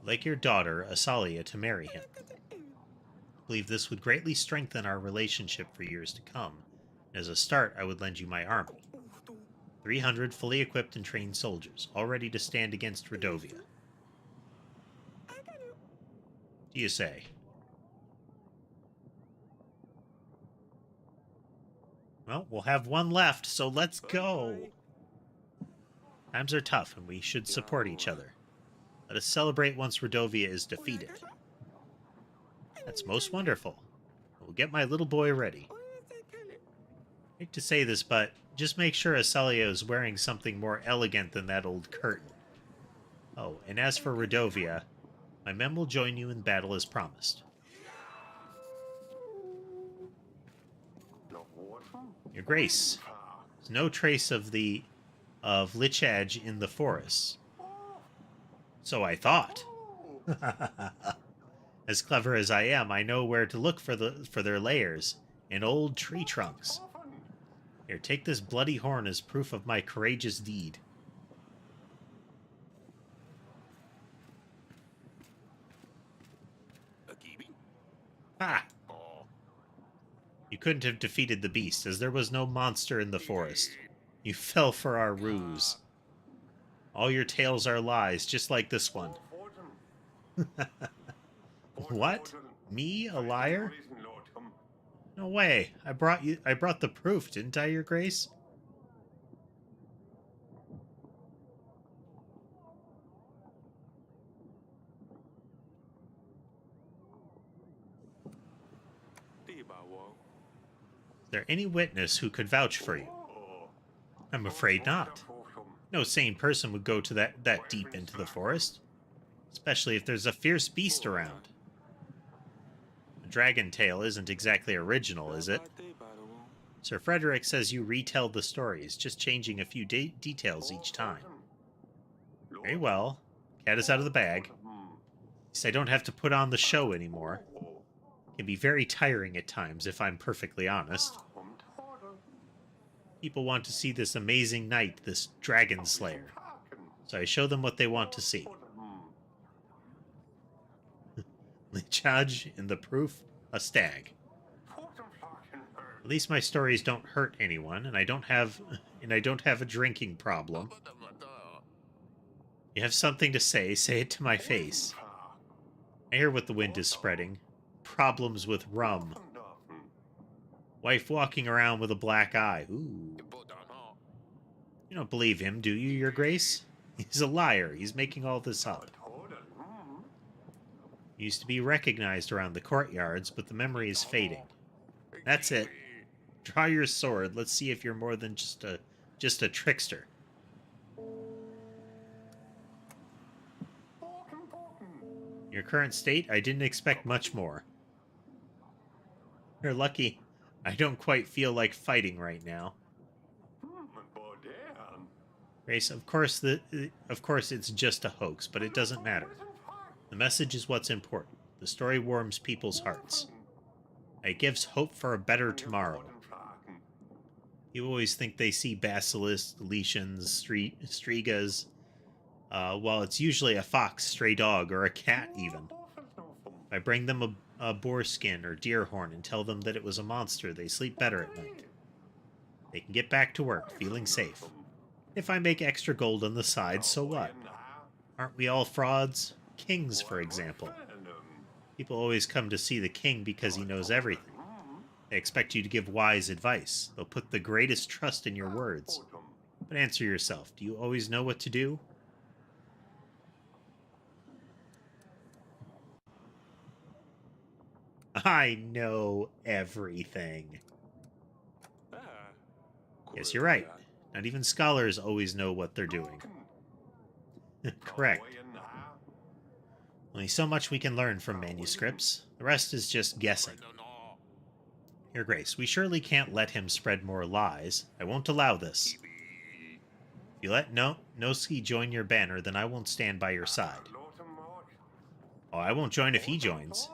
Like your daughter, Asalia, to marry him. I believe this would greatly strengthen our relationship for years to come. As a start, I would lend you my army. 300 fully equipped and trained soldiers, all ready to stand against Redovia. Do you say? Well, we'll have one left, so let's go! Times are tough, and we should support each other. Let us celebrate once Redovia is defeated. That's most wonderful. We'll get my little boy ready. I hate to say this, but just make sure Asalia is wearing something more elegant than that old curtain. Oh, and as for Redovia, my men will join you in battle as promised. Your Grace, there's no trace of Lich Edge in the forest. So I thought. As clever as I am, I know where to look for their lairs in old tree trunks. Here, take this bloody horn as proof of my courageous deed. Ha! You couldn't have defeated the beast, as there was no monster in the forest. You fell for our ruse. All your tales are lies, just like this one. What? Me, a liar? No way. I brought the proof, didn't I, Your Grace? Is there any witness who could vouch for you? I'm afraid not. No sane person would go to that deep into the forest. Especially if there's a fierce beast around. The dragon tale isn't exactly original, is it? Sir Frederick says you retell the stories, just changing a few details each time. Very well. Cat is out of the bag. At least I don't have to put on the show anymore. It can be very tiring at times, if I'm perfectly honest. People want to see this amazing knight, this dragon slayer. So I show them what they want to see. Lichaj in the proof, a stag. At least my stories don't hurt anyone, and I don't have a drinking problem. You have something to say it to my face. I hear what the wind is spreading. Problems with rum. Wife walking around with a black eye. Ooh. You don't believe him, do you, Your Grace? He's a liar. He's making all this up. He used to be recognized around the courtyards, but the memory is fading. That's it. Draw your sword. Let's see if you're more than just a trickster. Your current state, I didn't expect much more. You're lucky. I don't quite feel like fighting right now. Grace, of course it's just a hoax, but it doesn't matter. The message is what's important. The story warms people's hearts. It gives hope for a better tomorrow. You always think they see basilisks, leishans, strigas, while it's usually a fox, stray dog, or a cat even. If I bring them a boar skin or deer horn and tell them that it was a monster, they sleep better at night. They can get back to work, feeling safe. If I make extra gold on the side, so what? Aren't we all frauds? Kings, for example. People always come to see the king because he knows everything. They expect you to give wise advice. They'll put the greatest trust in your words. But answer yourself, do you always know what to do? I know everything. Yes, you're right. Not even scholars always know what they're doing. Correct. Only so much we can learn from manuscripts. The rest is just guessing. Your Grace, we surely can't let him spread more lies. I won't allow this. If you let Noski join your banner, then I won't stand by your side. Oh, I won't join if he joins.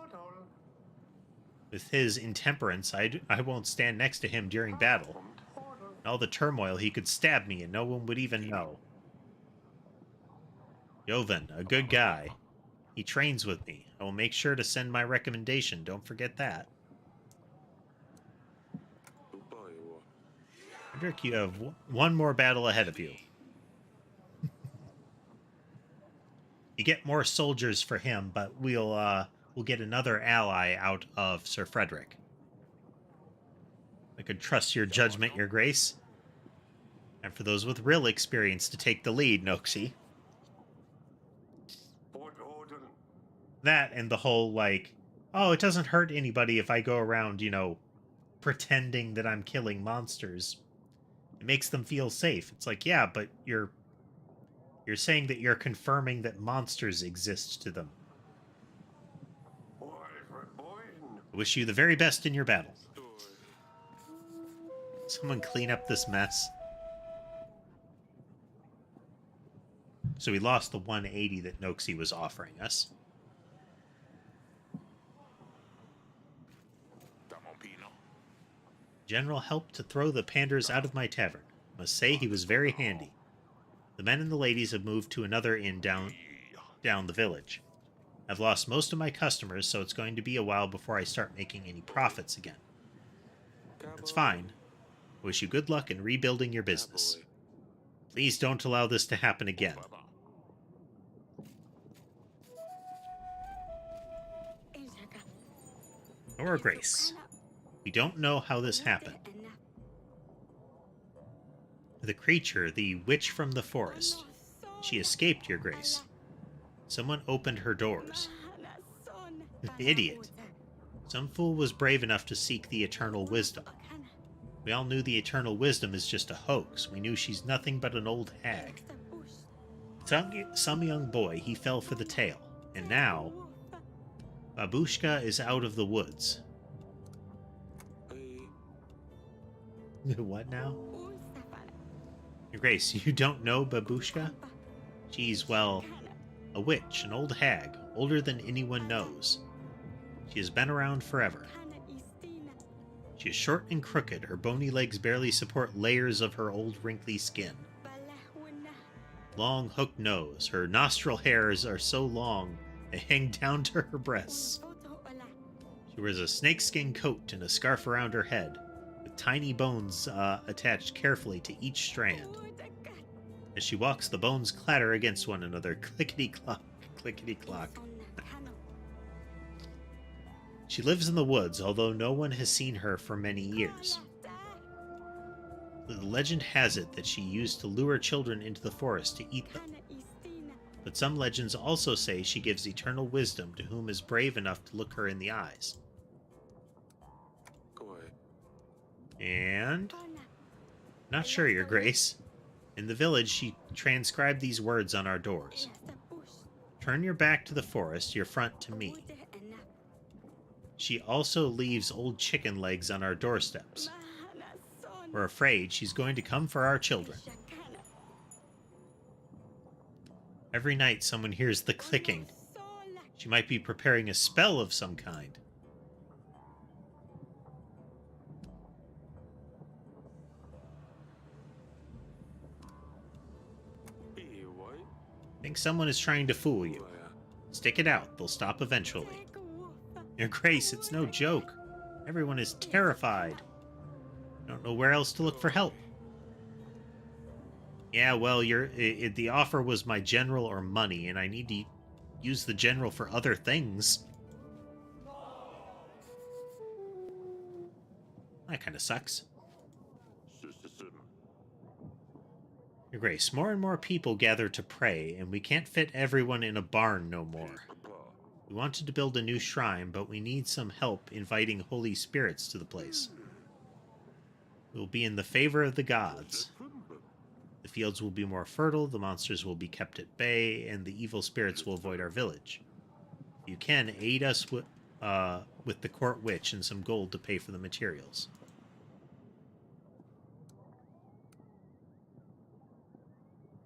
With his intemperance, I won't stand next to him during battle. In all the turmoil, he could stab me and no one would even know. Joven, a good guy. He trains with me. I will make sure to send my recommendation. Don't forget that. Hendrik, you have one more battle ahead of you. You get more soldiers for him, but we'll get another ally out of Sir Frederick. I could trust your judgment, Your Grace. And for those with real experience to take the lead, Noxie. That and the whole, like, oh, it doesn't hurt anybody if I go around, you know, pretending that I'm killing monsters. It makes them feel safe. It's like, yeah, but you're saying that you're confirming that monsters exist to them. I wish you the very best in your battle. Someone clean up this mess. So we lost the 180 that Noxie was offering us. General helped to throw the panders out of my tavern. Must say he was very handy. The men and the ladies have moved to another inn down the village. I've lost most of my customers, so it's going to be a while before I start making any profits again. That's fine. I wish you good luck in rebuilding your business. Please don't allow this to happen again. Your Grace, we don't know how this happened. The creature, the witch from the forest, she escaped, Your Grace. Someone opened her doors. Idiot. Some fool was brave enough to seek the eternal wisdom. We all knew the eternal wisdom is just a hoax. We knew she's nothing but an old hag. Some young boy, he fell for the tale. And now, Babushka is out of the woods. What now? Your Grace, you don't know Babushka? She's, well, a witch, an old hag, older than anyone knows. She has been around forever. She is short and crooked. Her bony legs barely support layers of her old wrinkly skin. Long hooked nose. Her nostril hairs are so long they hang down to her breasts. She wears a snakeskin coat and a scarf around her head, with tiny bones attached carefully to each strand. As she walks, the bones clatter against one another. Clickety-clock, clickety-clock. She lives in the woods, although no one has seen her for many years. The legend has it that she used to lure children into the forest to eat them. But some legends also say she gives eternal wisdom to whom is brave enough to look her in the eyes. And... not sure, Your Grace. In the village, she transcribed these words on our doors. Turn your back to the forest, your front to me. She also leaves old chicken legs on our doorsteps. We're afraid she's going to come for our children. Every night someone hears the clicking. She might be preparing a spell of some kind. Think someone is trying to fool you. Stick it out. They'll stop eventually. Your Grace, it's no joke. Everyone is terrified. I don't know where else to look for help. Yeah, well, the offer was my general or money, and I need to use the general for other things. That kind of sucks. Your Grace, more and more people gather to pray, and we can't fit everyone in a barn no more. We wanted to build a new shrine, but we need some help inviting holy spirits to the place. We will be in the favor of the gods. The fields will be more fertile, the monsters will be kept at bay, and the evil spirits will avoid our village. If you can, aid us with the court witch and some gold to pay for the materials.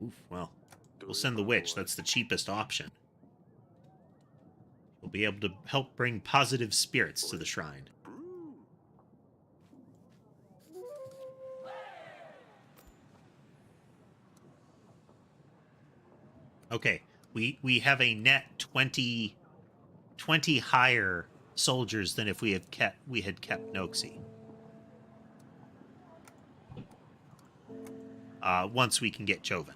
Oof, well, we'll send the witch. That's the cheapest option. We'll be able to help bring positive spirits to the shrine. Okay, we have a net 20 higher soldiers than if we had kept Noxie. Once we can get Joven.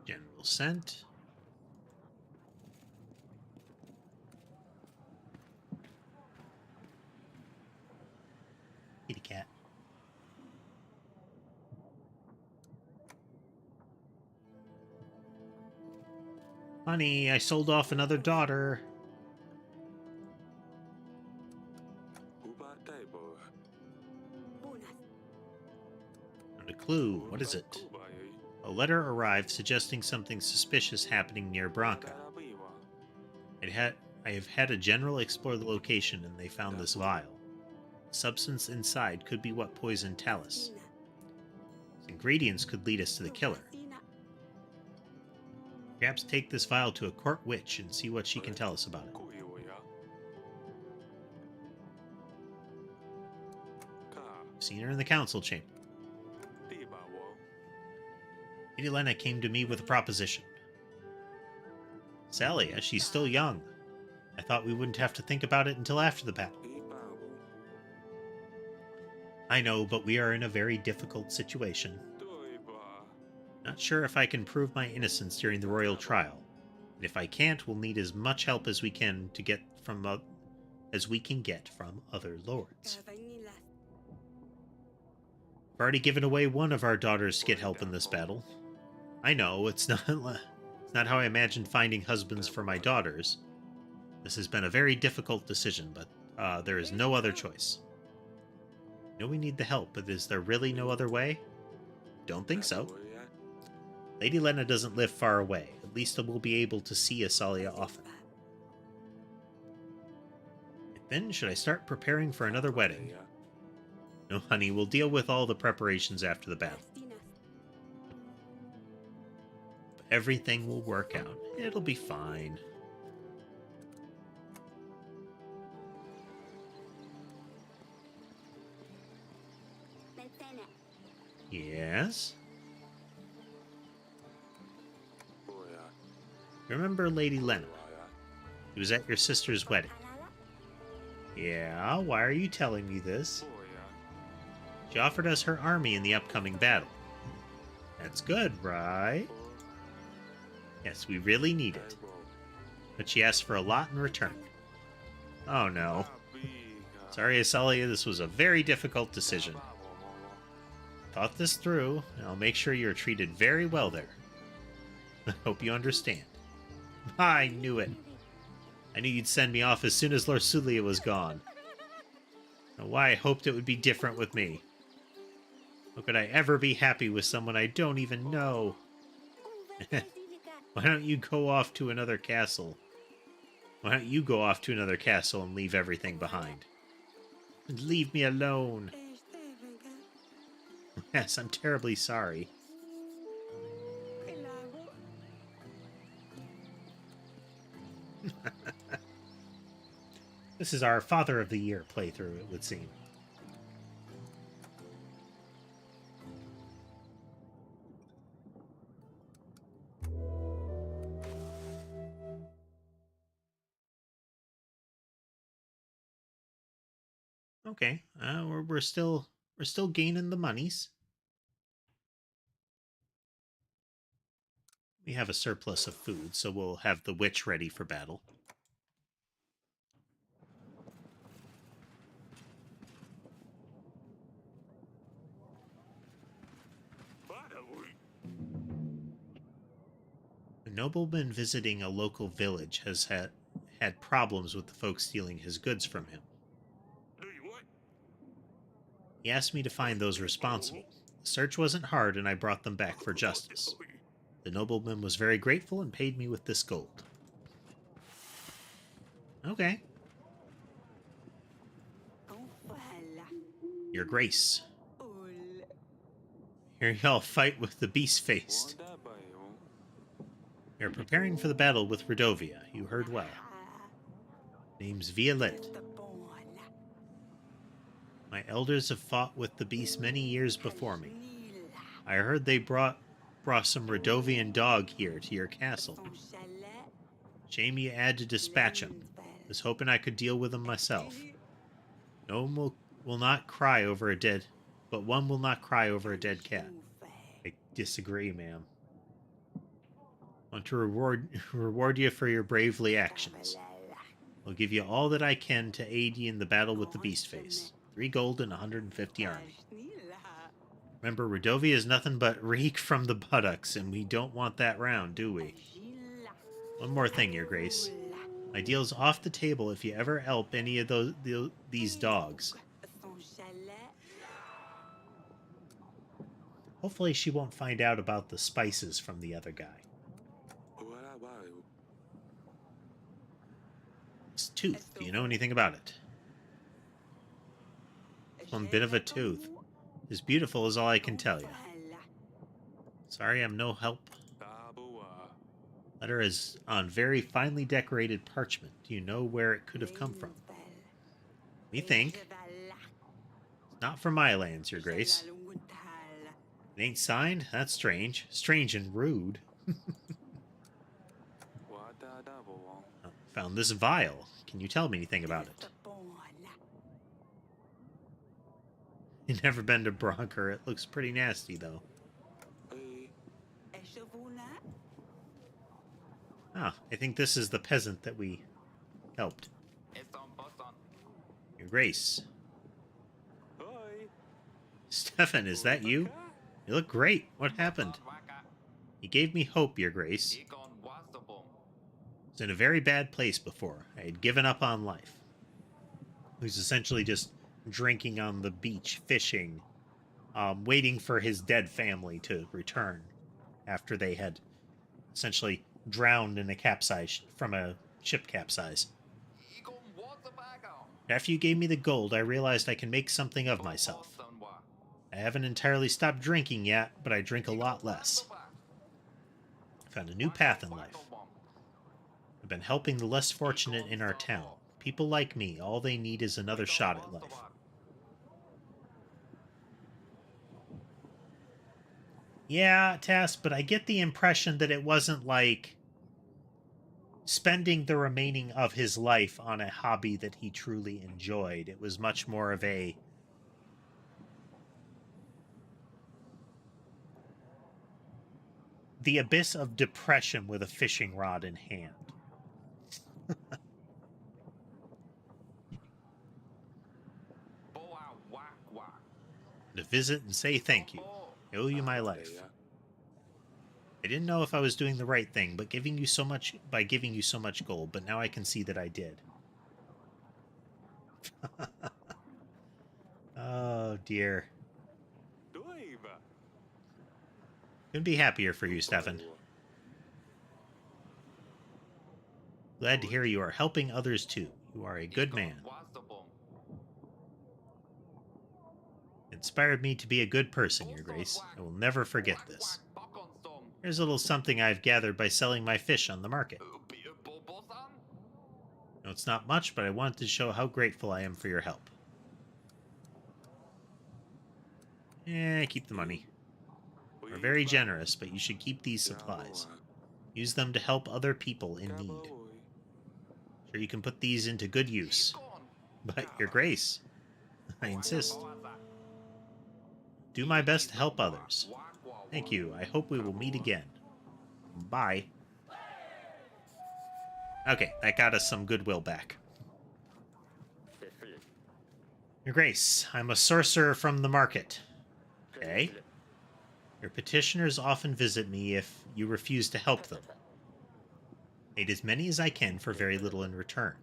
General sent. Kitty cat. Honey, I sold off another daughter. Not a clue. What is it? A letter arrived suggesting something suspicious happening near Branca. I have had a general explore the location, and they found this vial. The substance inside could be what poisoned Talus. Its ingredients could lead us to the killer. Perhaps take this vial to a court witch and see what she can tell us about it. Seen her in the council chamber. Lady Lena came to me with a proposition. Sally, she's still young. I thought we wouldn't have to think about it until after the battle. I know, but we are in a very difficult situation. Not sure if I can prove my innocence during the royal trial. And if I can't, we'll need as much help as we can get from other lords. We've already given away one of our daughters to get help in this battle. I know, it's not how I imagined finding husbands for my daughters. This has been a very difficult decision, but there is no other choice. I know we need the help, but is there really no other way? Don't think so. Lady Lena doesn't live far away. At least we'll be able to see Asalia often. Then, should I start preparing for another wedding? No, honey, we'll deal with all the preparations after the battle. But everything will work out. It'll be fine. Yes? Remember Lady Lena? She was at your sister's wedding. Yeah, why are you telling me this? She offered us her army in the upcoming battle. That's good, right? Yes, we really need it. But she asked for a lot in return. Oh no. Sorry, Asalia, this was a very difficult decision. Thought this through, and I'll make sure you're treated very well there. I hope you understand. I knew it. I knew you'd send me off as soon as Lorsulia was gone. Now, why I hoped it would be different with me. How could I ever be happy with someone I don't even know? Why don't you go off to another castle? Why don't you go off to another castle and leave everything behind? And leave me alone. Yes, I'm terribly sorry. This is our Father of the Year playthrough, it would seem. Okay, we're still gaining the monies. We have a surplus of food, so we'll have the witch ready for battle. A nobleman visiting a local village has had problems with the folks stealing his goods from him. He asked me to find those responsible. The search wasn't hard, and I brought them back for justice. The nobleman was very grateful and paid me with this gold. Okay. Your Grace. Here y'all fight with the beast-faced. We are preparing for the battle with Redovia. You heard well. Name's Violette. My elders have fought with the beast many years before me. I heard they brought some Redovian dog here to your castle. Shame you had to dispatch him. Was hoping I could deal with him myself. No one will not cry over a dead, but one will not cry over a dead cat. I disagree, ma'am. Want to reward you for your bravely actions. I'll give you all that I can to aid you in the battle with the Beastface. 3 gold and 150 army. Remember, Redovia is nothing but reek from the buttocks, and we don't want that round, do we? One more thing, Your Grace. My deal's off the table if you ever help any of these dogs. Hopefully she won't find out about the spices from the other guy. This tooth, do you know anything about it? One bit of a tooth. As beautiful as all I can tell you. Sorry I'm no help. Letter is on very finely decorated parchment. Do you know where it could have come from? We think. It's not from my lands, Your Grace. It ain't signed? That's strange. Strange and rude. Found this vial. Can you tell me anything about it? You've never been to Bronker. It looks pretty nasty, though. Ah, I think this is the peasant that we helped. Your Grace. Stefan, is that you? You look great. What happened? You gave me hope, Your Grace. I was in a very bad place before. I had given up on life. He was essentially just drinking on the beach, fishing, waiting for his dead family to return after they had essentially drowned in a capsize from a ship capsize. After you gave me the gold, I realized I can make something of myself. I haven't entirely stopped drinking yet, but I drink a lot less. I found a new path in life. I've been helping the less fortunate in our town. People like me, all they need is another shot at life. Yeah, Tass, but I get the impression that it wasn't like spending the remaining of his life on a hobby that he truly enjoyed. It was much more of the abyss of depression with a fishing rod in hand. To visit and say thank you. I owe you my life. I didn't know if I was doing the right thing, but giving you so much gold, but now I can see that I did. Oh dear. Couldn't be happier for you, Stefan. Glad to hear you are helping others too. You are a good man. Inspired me to be a good person, Your Grace. I will never forget this. Here's a little something I've gathered by selling my fish on the market. No, it's not much, but I wanted to show how grateful I am for your help. Keep the money. You are very generous, but you should keep these supplies. Use them to help other people in need. Sure, you can put these into good use. But, Your Grace, I insist. Do my best to help others. Thank you. I hope we will meet again. Bye. Okay, that got us some goodwill back. Your Grace, I'm a sorcerer from the market. Okay. Your petitioners often visit me if you refuse to help them. I eat as many as I can for very little in return.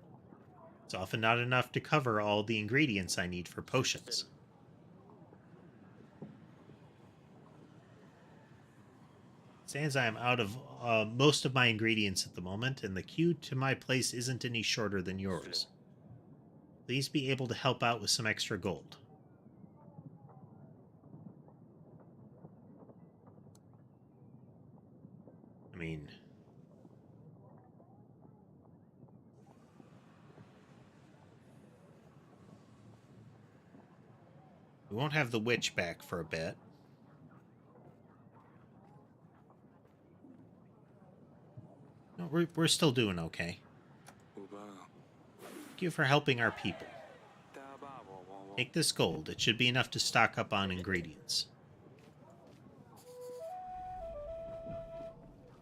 It's often not enough to cover all the ingredients I need for potions. Sans I am out of most of my ingredients at the moment, and the queue to my place isn't any shorter than yours. Please be able to help out with some extra gold. I mean... we won't have the witch back for a bit. No, we're still doing okay. Thank you for helping our people. Take this gold. It should be enough to stock up on ingredients.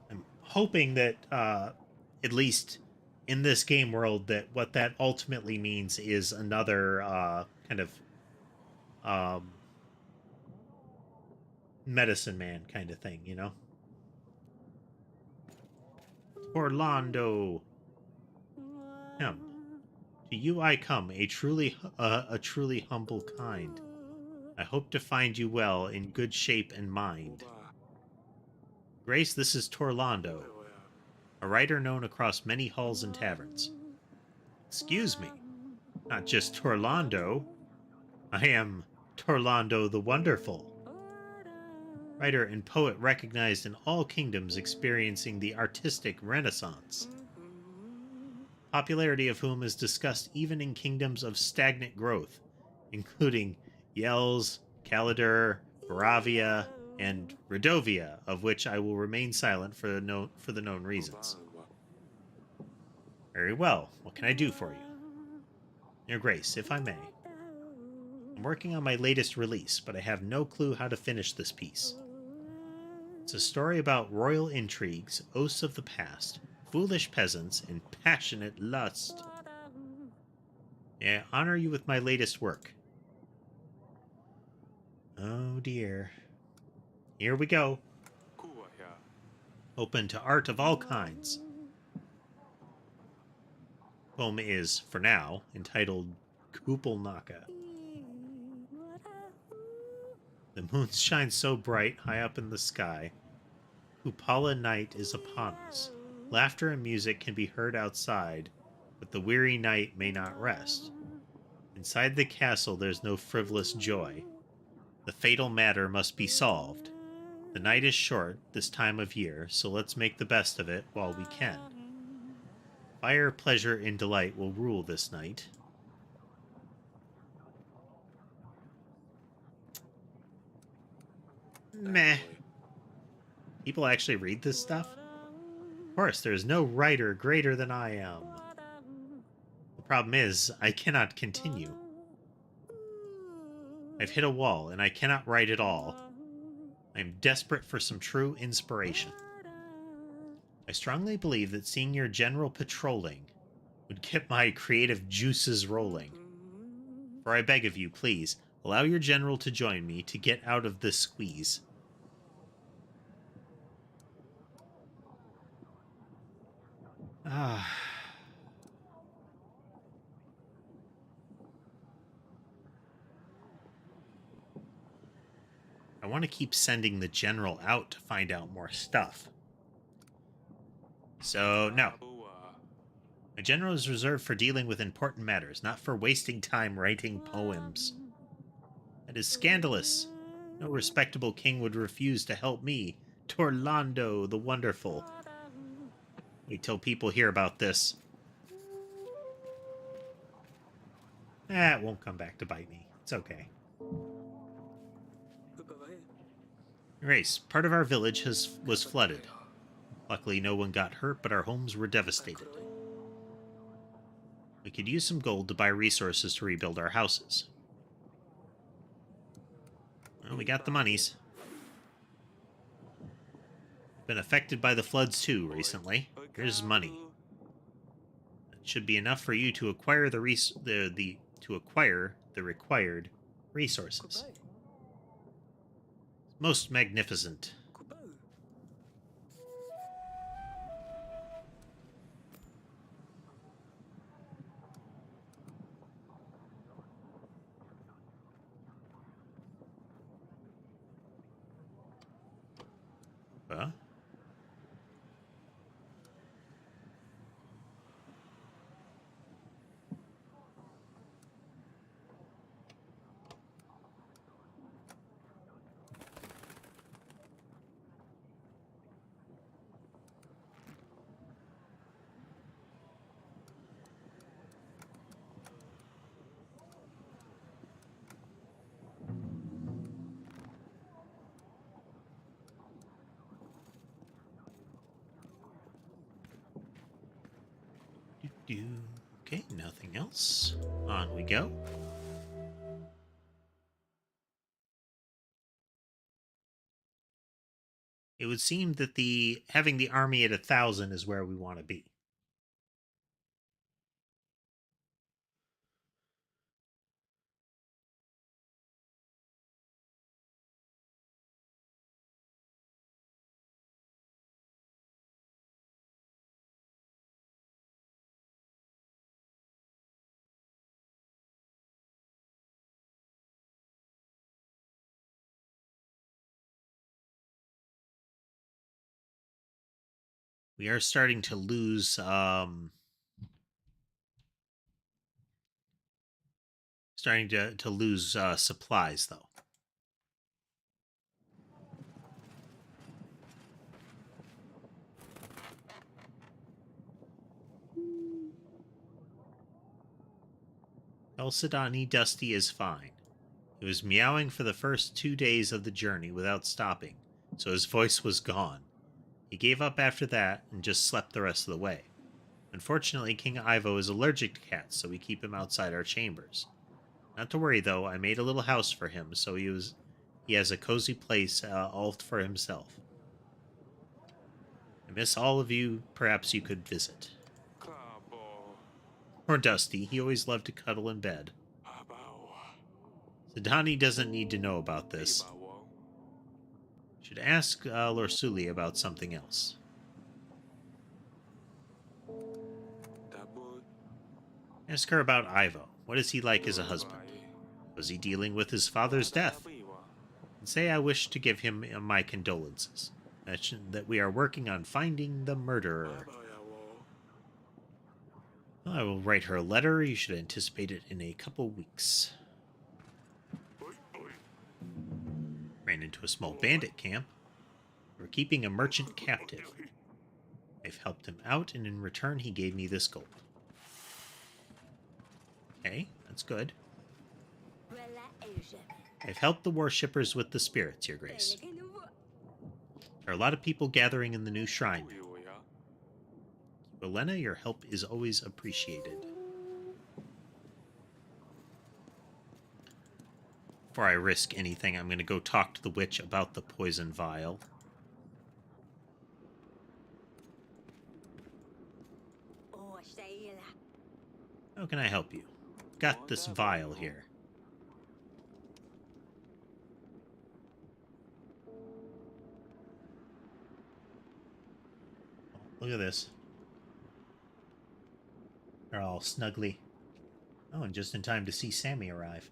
I'm hoping that, at least in this game world, that what that ultimately means is another kind of medicine man kind of thing, you know? Orlando. Him. To you I come, a truly humble kind. I hope to find you well, in good shape and mind. Grace, this is Torlando, a writer known across many halls and taverns. Excuse me, not just Torlando. I am Torlando the Wonderful. Writer and poet recognized in all kingdoms experiencing the artistic renaissance. Popularity of whom is discussed even in kingdoms of stagnant growth, including Yells, Caladur, Baravia, and Redovia, of which I will remain silent for the known reasons. Very well. What can I do for you? Your Grace, if I may. I'm working on my latest release, but I have no clue how to finish this piece. It's a story about royal intrigues, oaths of the past, foolish peasants, and passionate lust. May I honor you with my latest work? Oh dear. Here we go. Open to art of all kinds. Poem is, for now, entitled Kupelnaka. The moon shines so bright high up in the sky. Kupala night is upon us. Laughter and music can be heard outside, but the weary night may not rest. Inside the castle there's no frivolous joy. The fatal matter must be solved. The night is short this time of year, so let's make the best of it while we can. Fire, pleasure, and delight will rule this night. Meh. People actually read this stuff? Of course, there is no writer greater than I am. The problem is, I cannot continue. I've hit a wall, and I cannot write at all. I am desperate for some true inspiration. I strongly believe that seeing your general patrolling would get my creative juices rolling. For I beg of you, please, allow your general to join me to get out of this squeeze. Ah. I want to keep sending the general out to find out more stuff. So, no. My general is reserved for dealing with important matters, not for wasting time writing poems. That is scandalous. No respectable king would refuse to help me, Torlando the Wonderful. Wait till people hear about this. It won't come back to bite me. It's okay. Grace, part of our village was flooded. Luckily, no one got hurt, but our homes were devastated. We could use some gold to buy resources to rebuild our houses. Well, we got the monies. Been affected by the floods too recently. Here's money. That should be enough for you to acquire the required resources. Most magnificent. Huh? Okay, nothing else. On we go. It would seem that having the army at 1,000 is where we want to be. We are starting to lose supplies though. El Sidani Dusty is fine. He was meowing for the first 2 days of the journey without stopping, so his voice was gone. He gave up after that and just slept the rest of the way. Unfortunately, King Ivo is allergic to cats, so we keep him outside our chambers. Not to worry, though, I made a little house for him, so he has a cozy place all for himself. I miss all of you. Perhaps you could visit. Poor Dusty, he always loved to cuddle in bed. Sidani doesn't need to know about this. Should ask Lorsuli about something else. Ask her about Ivo. What is he like as a husband? Was he dealing with his father's death? And say I wish to give him my condolences. Mention that we are working on finding the murderer. Well, I will write her a letter. You should anticipate it in a couple weeks. Ran into a small bandit camp. We're keeping a merchant captive. I've helped him out, and in return he gave me this gold. Okay, that's good. I've helped the worshippers with the spirits, Your Grace. There are a lot of people gathering in the new shrine now. Elena, your help is always appreciated. Before I risk anything, I'm going to go talk to the witch about the poison vial. How can I help you? Got this vial here. Look at this. They're all snuggly. Oh, and just in time to see Sammy arrive.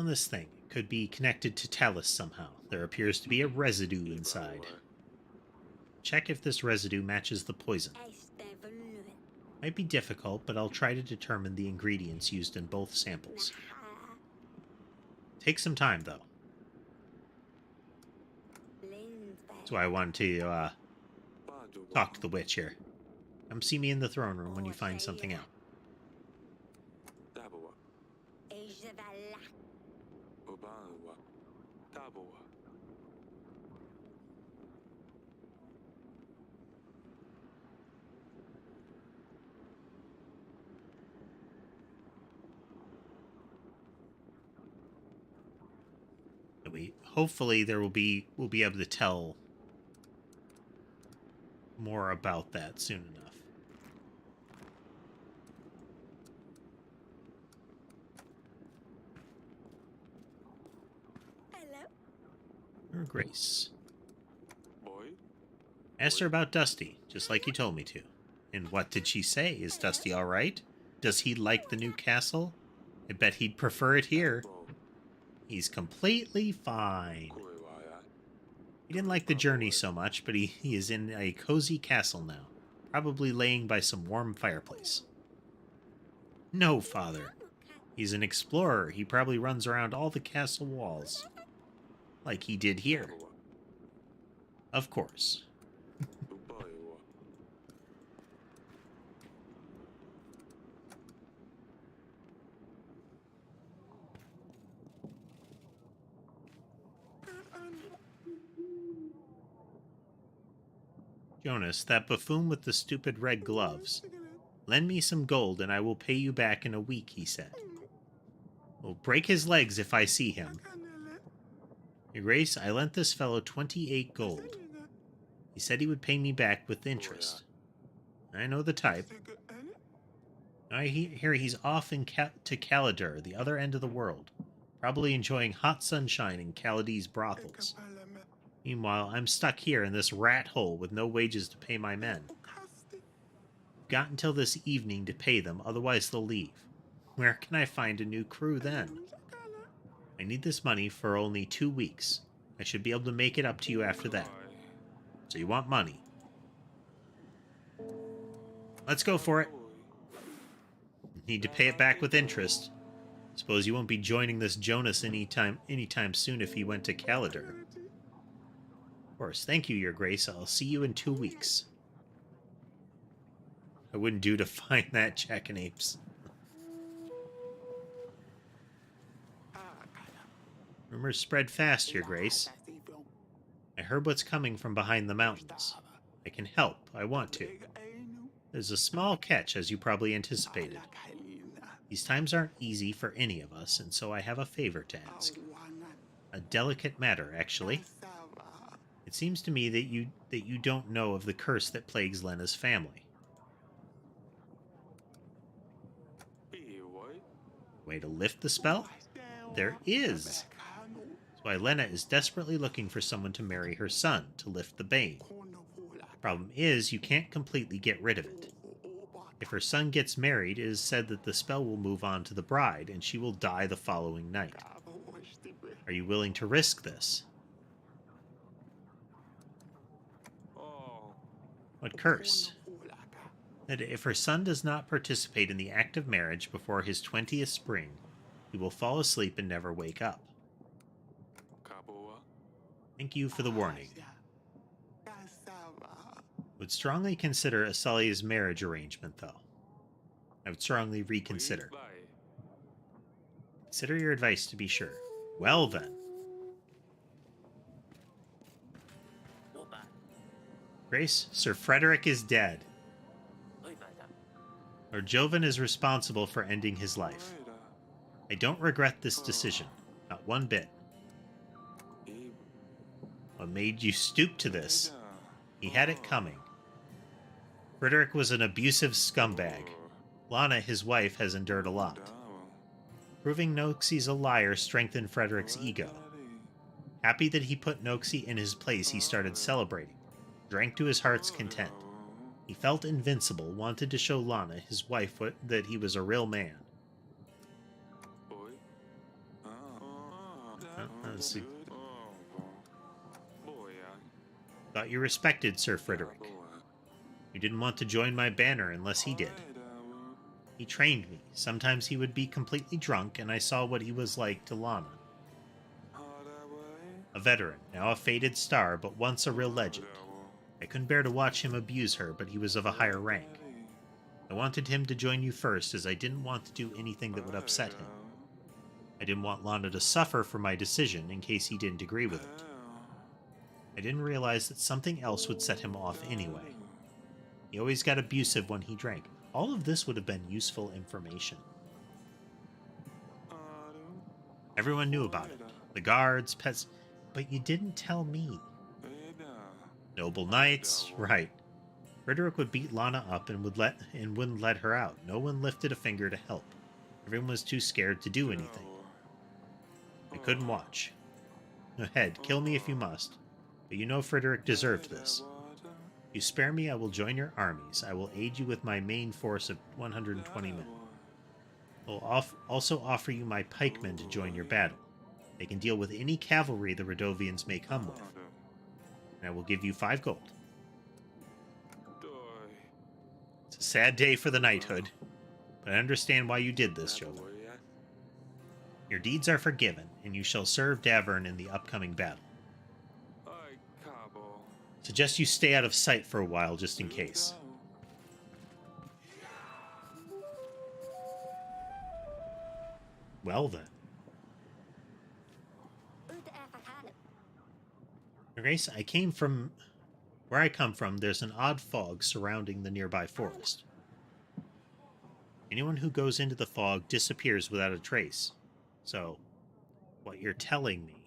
On this thing. It could be connected to Talus somehow. There appears to be a residue inside. Check if this residue matches the poison. Might be difficult, but I'll try to determine the ingredients used in both samples. Take some time, though. That's why I wanted to talk to the witch here. Come see me in the throne room when you find something out. Hopefully we'll be able to tell more about that soon enough. Hello. Grace. Asked her about Dusty, just like you told me to. And what did she say? Is Dusty all right? Does he like the new castle? I bet he'd prefer it here. He's completely fine. He didn't like the journey so much, but he is in a cozy castle now, probably laying by some warm fireplace. No, Father. He's an explorer. He probably runs around all the castle walls. Like he did here. Of course. Jonas, that buffoon with the stupid red gloves. Lend me some gold and I will pay you back in a week, he said. I'll break his legs if I see him. Your Grace, I lent this fellow 28 gold. He said he would pay me back with interest. I know the type. I hear he's off to Caladur, the other end of the world, probably enjoying hot sunshine in Caladi's brothels. Meanwhile, I'm stuck here in this rat hole with no wages to pay my men. I've got until this evening to pay them, otherwise they'll leave. Where can I find a new crew then? I need this money for only 2 weeks. I should be able to make it up to you after that. So you want money. Let's go for it. Need to pay it back with interest. Suppose you won't be joining this Jonas anytime soon if he went to Caladur. Of course, thank you, Your Grace. I'll see you in 2 weeks. I wouldn't do to find that jackanapes. Rumors spread fast, Your Grace. I heard what's coming from behind the mountains. I can help. I want to. There's a small catch, as you probably anticipated. These times aren't easy for any of us, and so I have a favor to ask. A delicate matter, actually. It seems to me that you don't know of the curse that plagues Lena's family. Way to lift the spell? There is. That's why Lena is desperately looking for someone to marry her son, to lift the bane. Problem is, you can't completely get rid of it. If her son gets married, it is said that the spell will move on to the bride, and she will die the following night. Are you willing to risk this? What curse? That if her son does not participate in the act of marriage before his 20th spring, he will fall asleep and never wake up. Thank you for the warning. Would strongly consider Asalia's marriage arrangement, though. I would strongly reconsider. Consider your advice to be sure. Well, then. Grace, Sir Frederick is dead. Lord Jovan is responsible for ending his life. I don't regret this decision. Not one bit. What made you stoop to this? He had it coming. Frederick was an abusive scumbag. Lana, his wife, has endured a lot. Proving Noxie's a liar strengthened Frederick's ego. Happy that he put Noxie in his place, he started celebrating. Drank to his heart's content. He felt invincible, wanted to show Lana, his wife, that he was a real man. was. Thought you respected Sir Frederick. You didn't want to join my banner unless he did. He trained me. Sometimes he would be completely drunk, and I saw what he was like to Lana. A veteran, now a faded star, but once a real legend. I couldn't bear to watch him abuse her, but he was of a higher rank. I wanted him to join you first, as I didn't want to do anything that would upset him. I didn't want Lana to suffer for my decision in case he didn't agree with it. I didn't realize that something else would set him off anyway. He always got abusive when he drank. All of this would have been useful information. Everyone knew about it. The guards, pets, but you didn't tell me. Noble knights, right. Frederick would beat Lana up and wouldn't let her out. No one lifted a finger to help. Everyone was too scared to do anything. I couldn't watch. Ahead, kill me if you must. But you know Frederick deserved this. If you spare me, I will join your armies. I will aid you with my main force of 120 men. I will also offer you my pikemen to join your battle. They can deal with any cavalry the Radovians may come with. And I will give you 5 gold. It's a sad day for the knighthood, but I understand why you did this, Jovan. Your deeds are forgiven, and you shall serve Davern in the upcoming battle. Suggest you stay out of sight for a while, just in case. Well then. Grace, where I come from, there's an odd fog surrounding the nearby forest. Anyone who goes into the fog disappears without a trace. So, what you're telling me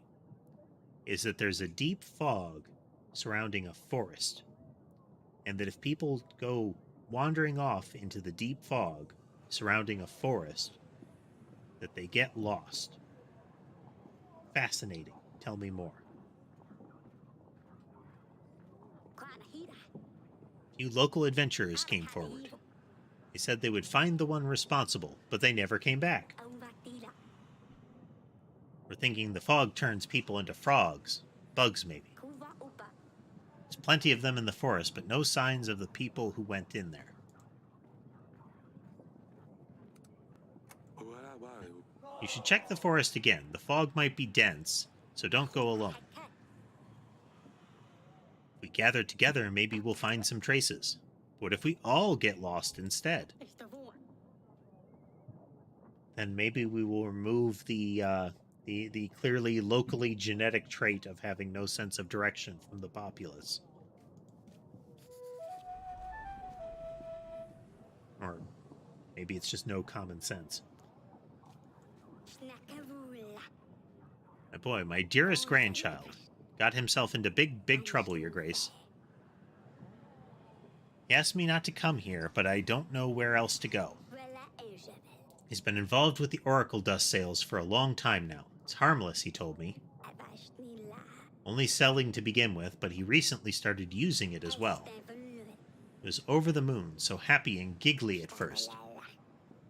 is that there's a deep fog surrounding a forest, and that if people go wandering off into the deep fog surrounding a forest, that they get lost. Fascinating. Tell me more. Few local adventurers came forward. They said they would find the one responsible, but they never came back. We're thinking the fog turns people into frogs. Bugs, maybe. There's plenty of them in the forest, but no signs of the people who went in there. You should check the forest again. The fog might be dense, so don't go alone. If we gather together, maybe we'll find some traces. What if we all get lost instead? Then maybe we will remove the clearly locally genetic trait of having no sense of direction from the populace. Or maybe it's just no common sense. My boy, my dearest grandchild, got himself into big trouble, Your Grace. He asked me not to come here, but I don't know where else to go. He's been involved with the Oracle dust sales for a long time now. It's harmless, he told me. Only selling to begin with, but he recently started using it as well. He was over the moon, so happy and giggly at first.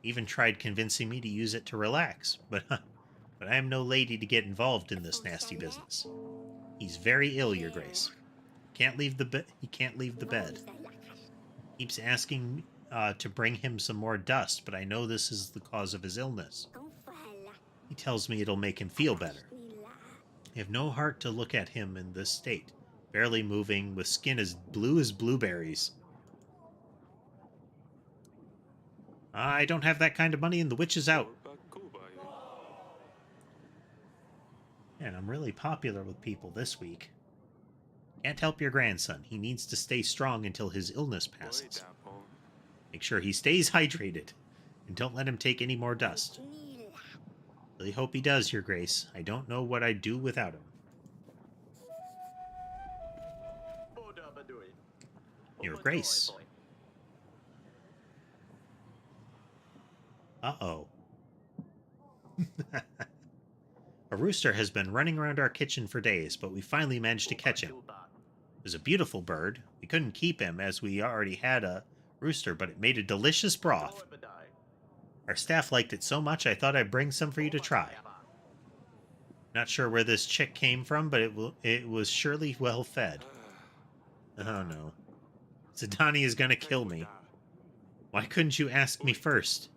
He even tried convincing me to use it to relax, but I am no lady to get involved in this nasty business. He's very ill, Your Grace. He can't leave the bed. Keeps asking to bring him some more dust, but I know this is the cause of his illness. He tells me it'll make him feel better. I have no heart to look at him in this state, barely moving, with skin as blue as blueberries. I don't have that kind of money, and the witch is out. And I'm really popular with people this week. Can't help your grandson. He needs to stay strong until his illness passes. Make sure he stays hydrated, and don't let him take any more dust. Really hope he does, Your Grace. I don't know what I'd do without him. Your Grace. Uh-oh. A rooster has been running around our kitchen for days, but we finally managed to catch him. It was a beautiful bird. We couldn't keep him as we already had a rooster, but it made a delicious broth. Our staff liked it so much I thought I'd bring some for you to try. Not sure where this chick came from, but it was surely well fed. Oh no. Zidani is gonna kill me. Why couldn't you ask me first?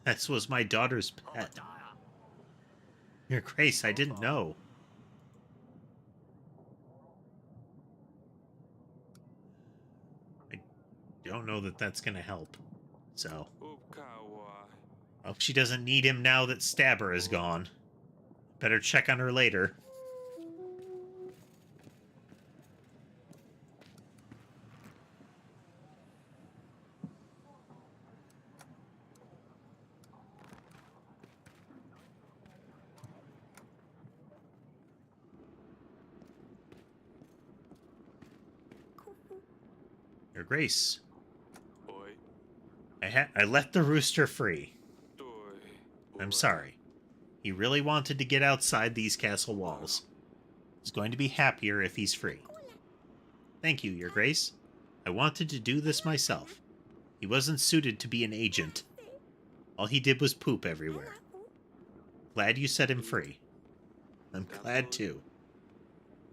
This was my daughter's pet. Your Grace, I didn't know. I don't know that that's gonna help. So. Hope she doesn't need him now that Stabber is gone. Better check on her later. Your Grace. I let the rooster free. I'm sorry. He really wanted to get outside these castle walls. He's going to be happier if he's free. Thank you, Your Grace. I wanted to do this myself. He wasn't suited to be an agent. All he did was poop everywhere. Glad you set him free. I'm glad too.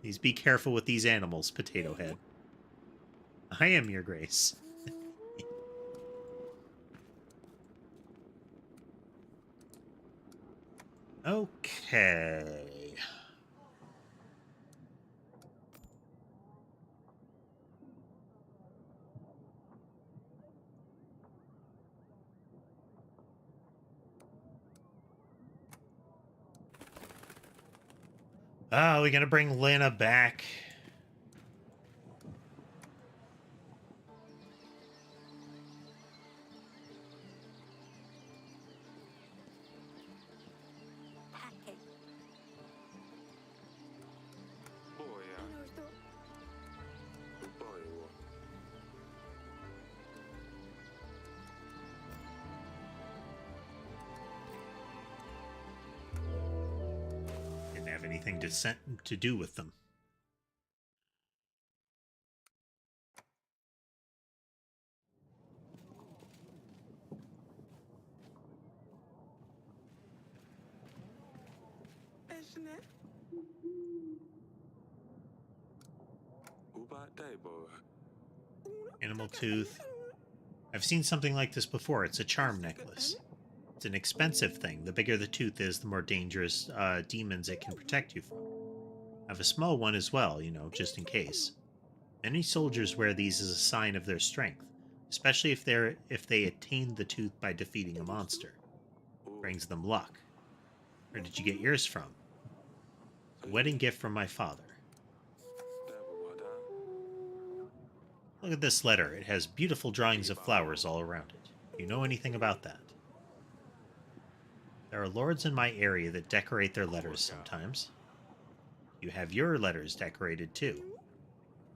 Please be careful with these animals, Potato Head. I am, Your Grace. Okay. Oh, we're gonna bring Lena back. Didn't have anything to do with them. Animal tooth. I've seen something like this before. It's a charm necklace. It's an expensive thing. The bigger the tooth is, the more dangerous demons it can protect you from. I have a small one as well, you know, just in case. Many soldiers wear these as a sign of their strength, especially if they attain the tooth by defeating a monster. It brings them luck. Where did you get yours from? A wedding gift from my father. Look at this letter. It has beautiful drawings of flowers all around it. Do you know anything about that? There are lords in my area that decorate their letters sometimes. You have your letters decorated too.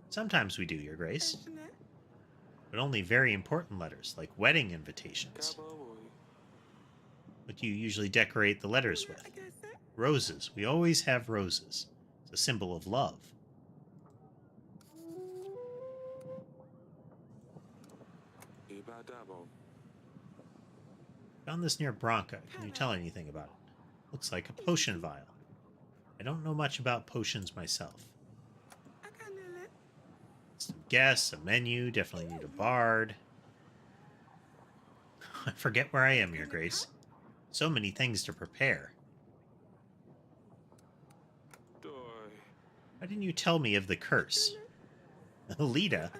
Sometimes we do, Your Grace. But only very important letters, like wedding invitations. What do you usually decorate the letters with? Roses. We always have roses. It's a symbol of love. Found this near Branca. Can you tell anything about it? Looks like a potion vial. I don't know much about potions myself. Some guests, a menu, definitely need a bard. I forget where I am, Your Grace. So many things to prepare. Why didn't you tell me of the curse? Alita?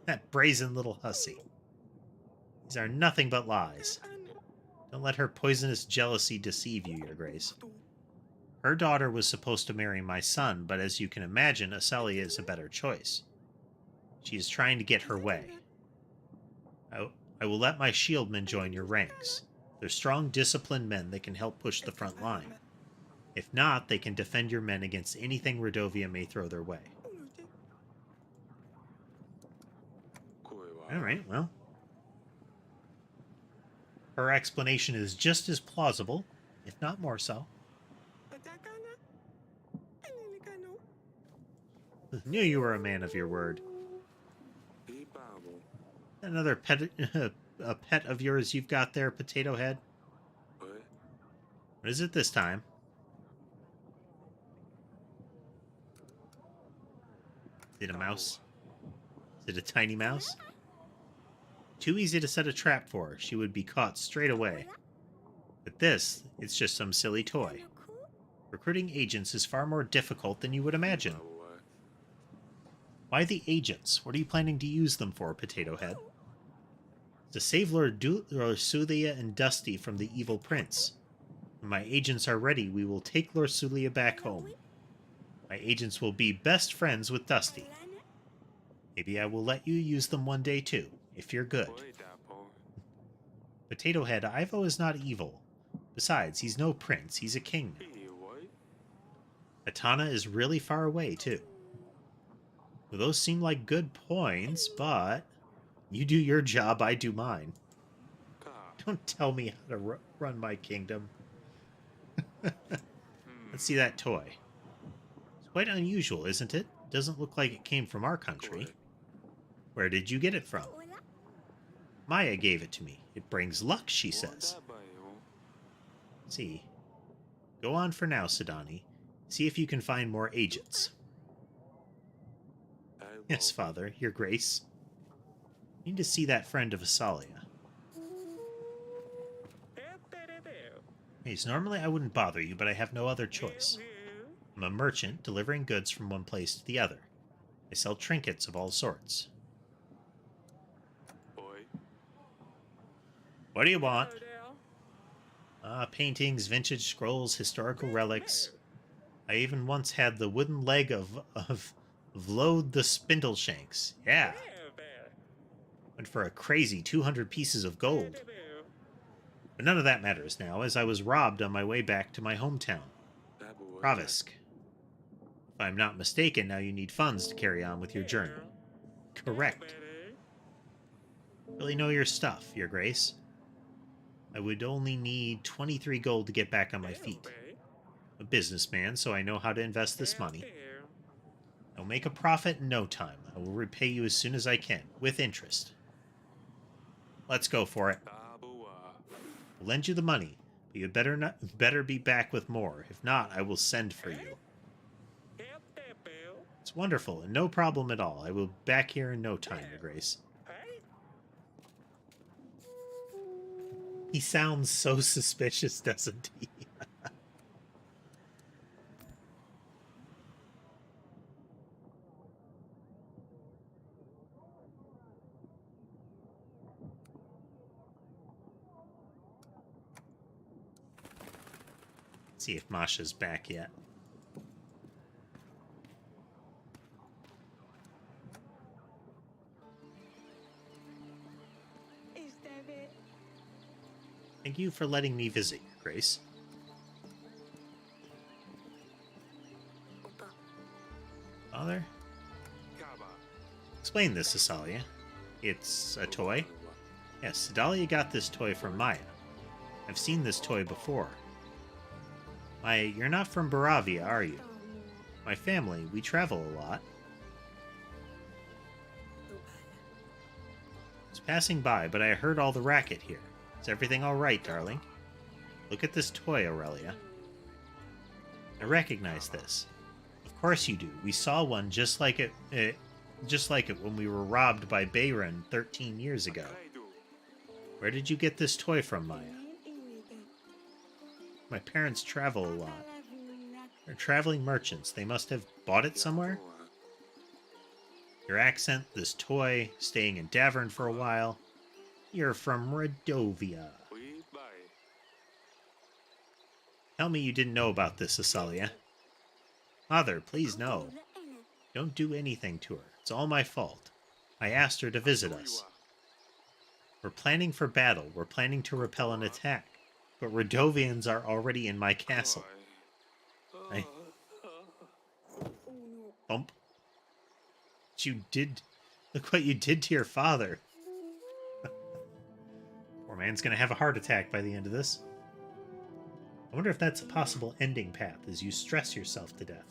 That brazen little hussy. These are nothing but lies. Don't let her poisonous jealousy deceive you, Your Grace. Her daughter was supposed to marry my son, but as you can imagine, Acelia is a better choice. She is trying to get her way. I will let my shieldmen join your ranks. They're strong, disciplined men that can help push the front line. If not, they can defend your men against anything Redovia may throw their way. Alright, well. Her explanation is just as plausible, if not more so. Knew you were a man of your word. Another pet, a pet of yours you've got there, Potato Head? What is it this time? Is it a mouse? Is it a tiny mouse? Too easy to set a trap for her. She would be caught straight away. But this, it's just some silly toy. Recruiting agents is far more difficult than you would imagine. Why the agents? What are you planning to use them for, Potato Head? To save Lord Sulia and Dusty from the evil prince. When my agents are ready, we will take Lord Sulia back home. My agents will be best friends with Dusty. Maybe I will let you use them one day too, if you're good. Potato Head, Ivo is not evil. Besides, he's no prince, he's a king. Atana is really far away too. Well, those seem like good points, but you do your job, I do mine. Don't tell me how to run my kingdom. Let's see that toy. It's quite unusual, isn't it? Doesn't look like it came from our country. Where did you get it from? Maya gave it to me. It brings luck, she says. Let's see. Go on for now, Sidani. See if you can find more agents. Yes, Father, Your Grace. Need to see that friend of Asalia. Hey, so normally I wouldn't bother you, but I have no other choice. I'm a merchant, delivering goods from one place to the other. I sell trinkets of all sorts. What do you want? Paintings, vintage scrolls, historical relics. I even once had the wooden leg of Vlod the Spindleshanks. Yeah. Went for a crazy 200 pieces of gold. But none of that matters now, as I was robbed on my way back to my hometown, Provisk. If I'm not mistaken, now you need funds to carry on with your journey. Correct. Really know your stuff, Your Grace. I would only need 23 gold to get back on my feet. I'm a businessman, so I know how to invest this money. I will make a profit in no time. I will repay you as soon as I can, with interest. Let's go for it. I'll lend you the money, but you better be back with more. If not, I will send for you. It's wonderful, and no problem at all. I will be back here in no time, Your Grace. He sounds so suspicious, doesn't he? See if Masha's back yet. Thank you for letting me visit, Your Grace. Father? Explain this, Asalia. It's a toy? Yes, Dahlia got this toy from Maya. I've seen this toy before. You're not from Baravia, are you? My family, we travel a lot. I was passing by, but I heard all the racket here. Is everything all right, darling? Look at this toy, Aurelia. I recognize this. Of course you do. We saw one just like it when we were robbed by Bayron 13 years ago. Where did you get this toy from, Maya? My parents travel a lot. They're traveling merchants. They must have bought it somewhere? Your accent, this toy, staying in Davern for a while. You're from Redovia. Tell me you didn't know about this, Asalia. Father, please no. Don't do anything to her. It's all my fault. I asked her to visit us. We're planning for battle. We're planning to repel an attack. But Redovians are already in my castle. Bump. You did... Look what you did to your father. Poor man's gonna have a heart attack by the end of this. I wonder if that's a possible ending path as you stress yourself to death.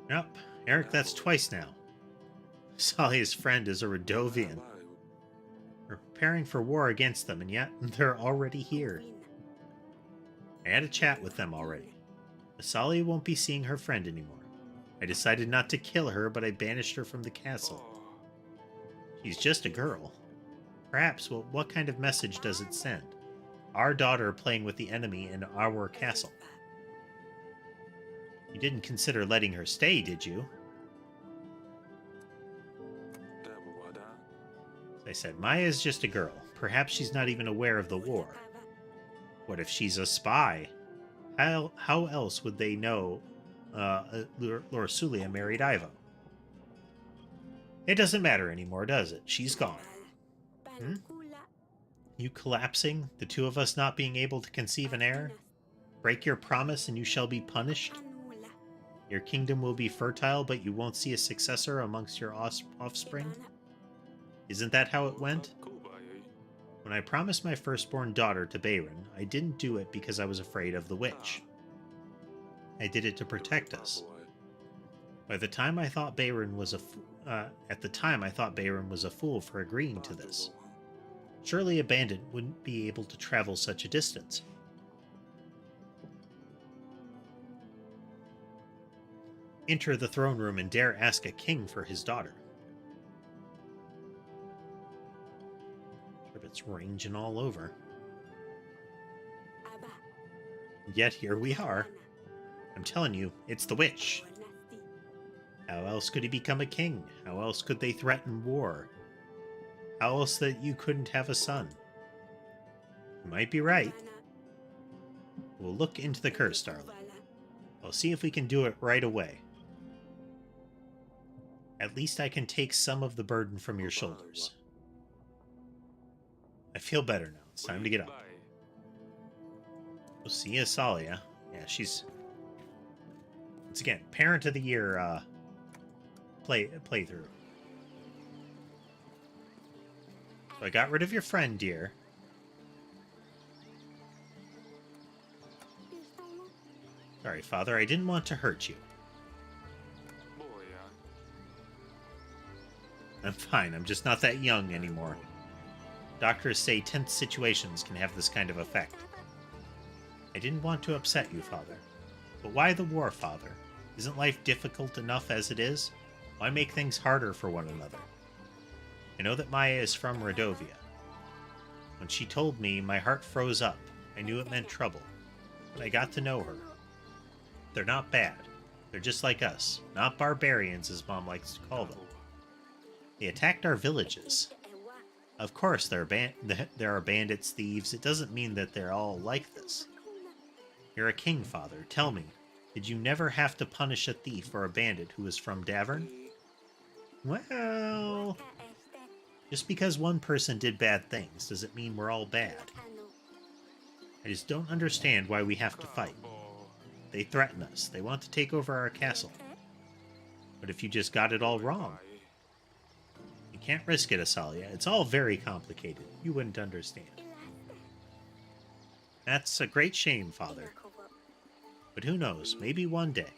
Yep, Eric, that's twice now. Salia's friend is a Redovian. We're preparing for war against them, and yet they're already here. I had a chat with them already. Asali won't be seeing her friend anymore. I decided not to kill her, but I banished her from the castle. She's just a girl. Perhaps, well, what kind of message does it send? Our daughter playing with the enemy in our castle. You didn't consider letting her stay, did you? As I said, Maya is just a girl. Perhaps she's not even aware of the war. What if she's a spy? How else would they know Lord Sulia married Ivo? It doesn't matter anymore, does it? She's gone. Hmm? You collapsing? The two of us not being able to conceive an heir? Break your promise and you shall be punished? Your kingdom will be fertile, but you won't see a successor amongst your offspring? Isn't that how it went? When I promised my firstborn daughter to Bayron, I didn't do it because I was afraid of the witch. I did it to protect us. By the time I thought Bayron was at the time I thought Bayron was a fool for agreeing to this. Surely a bandit wouldn't be able to travel such a distance. Enter the throne room and dare ask a king for his daughter. It's ranging all over. Yet here we are. I'm telling you, it's the witch. How else could he become a king? How else could they threaten war? How else that you couldn't have a son? You might be right. We'll look into the curse, darling. I'll see if we can do it right away. At least I can take some of the burden from your shoulders. I feel better now. It's time to get up. We'll see Asalia. Yeah, she's... Once again, Parent of the Year playthrough. So I got rid of your friend, dear. Sorry, Father. I didn't want to hurt you. I'm fine. I'm just not that young anymore. Doctors say tense situations can have this kind of effect. I didn't want to upset you, Father. But why the war, Father? Isn't life difficult enough as it is? Why make things harder for one another? I know that Maya is from Redovia. When she told me, my heart froze up. I knew it meant trouble. But I got to know her. They're not bad. They're just like us. Not barbarians, as Mom likes to call them. They attacked our villages. Of course, there are bandits, thieves. It doesn't mean that they're all like this. You're a king, Father. Tell me, did you never have to punish a thief or a bandit who was from Davern? Well, just because one person did bad things doesn't mean we're all bad. I just don't understand why we have to fight. They threaten us. They want to take over our castle. But if you just got it all wrong? You can't risk it, Asalia. It's all very complicated. You wouldn't understand. That's a great shame, Father. But who knows? Maybe one day.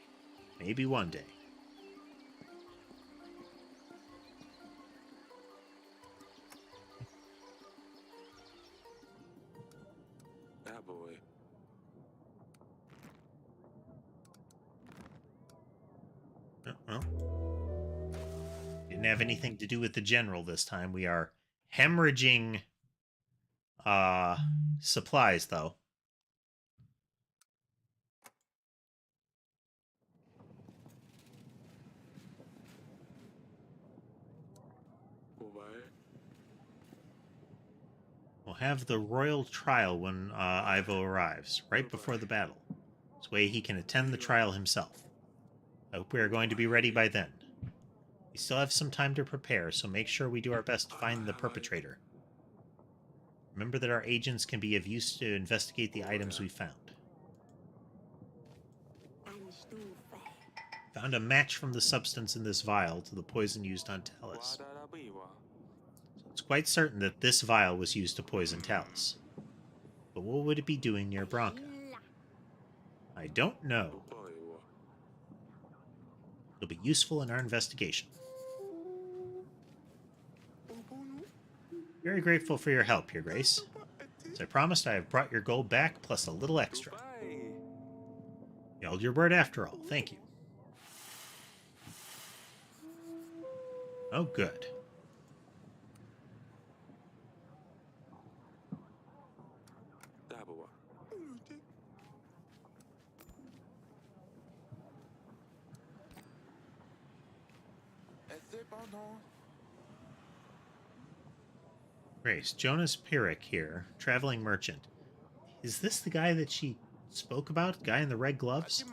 Maybe one day. Ah, boy. Oh, well. Didn't have anything to do with the general this time. We are hemorrhaging supplies, though. We'll have the royal trial when Ivo arrives, right before the battle. This way he can attend the trial himself. I hope we are going to be ready by then. We still have some time to prepare, so make sure we do our best to find the perpetrator. Remember that our agents can be of use to investigate the items we found. Found a match from the substance in this vial to the poison used on Talus. So it's quite certain that this vial was used to poison Talus. But what would it be doing near Branca? I don't know. It'll be useful in our investigation. Very grateful for your help, Your Grace. As I promised, I have brought your gold back, plus a little extra. held your word after all. Thank you. Oh, good. Dabawa. Grace, Jonas Pyrrhic here, traveling merchant. Is this the guy that she spoke about? Guy in the red gloves?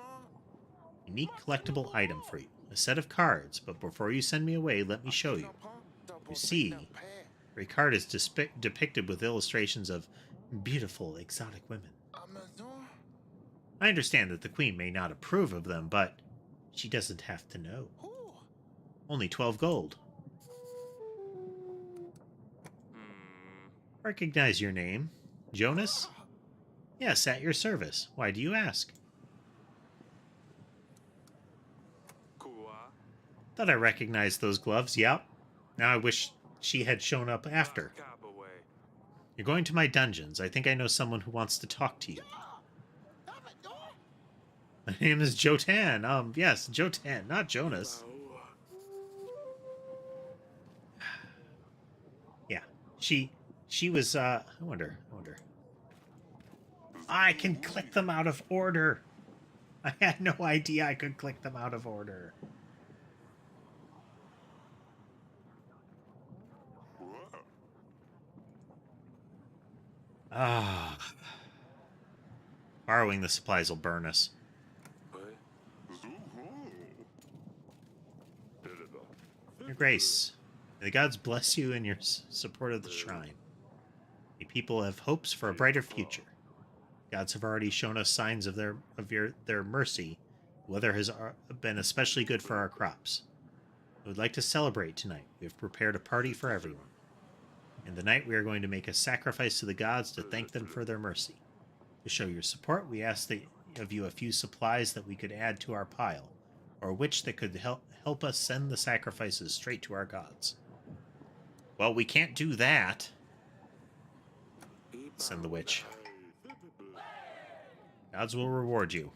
Unique collectible item for you. A set of cards, but before you send me away, let me show you. You see, every card is depicted with illustrations of beautiful, exotic women. I understand that the queen may not approve of them, but she doesn't have to know. Only 12 gold. Recognize your name. Jonas? Yes, at your service. Why do you ask? Thought I recognized those gloves, yep. Now I wish she had shown up after. You're going to my dungeons. I think I know someone who wants to talk to you. My name is Jotan. Yes, Jotan, not Jonas. Yeah, she was, I wonder. I can click them out of order. I had no idea I could click them out of order. Ah. Borrowing the supplies will burn us. Your Grace, may the gods bless you in your support of the shrine. May people have hopes for a brighter future. Gods have already shown us signs of their mercy. The weather has been especially good for our crops. We would like to celebrate tonight. We have prepared a party for everyone. In the night, we are going to make a sacrifice to the gods to thank them for their mercy. To show your support, we ask of you a few supplies that we could add to our pile, or which that could help us send the sacrifices straight to our gods. Well, we can't do that, said the witch. Gods will reward you.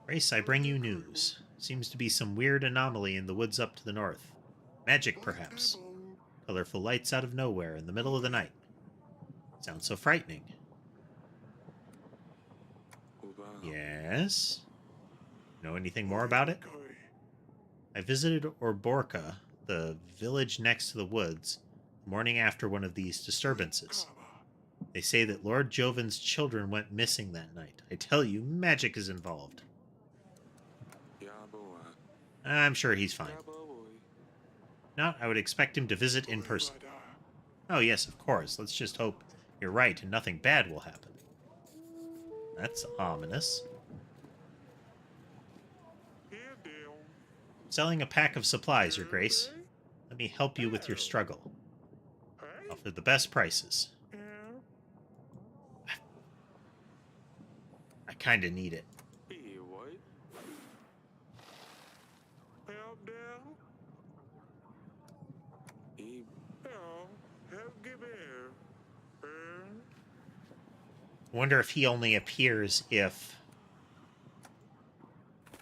Grace, I bring you news. Seems to be some weird anomaly in the woods up to the north. Magic, perhaps. Colorful lights out of nowhere in the middle of the night. Sounds so frightening. Yes? Know anything more about it? I visited Orborca, the village next to the woods, the morning after one of these disturbances. They say that Lord Joven's children went missing that night. I tell you, magic is involved. I'm sure he's fine. Not, I would expect him to visit in person. Oh yes, of course. Let's just hope you're right and nothing bad will happen. That's ominous. Selling a pack of supplies, Your Grace. Let me help you with your struggle. Offer the best prices. I kinda need it. I wonder if he only appears if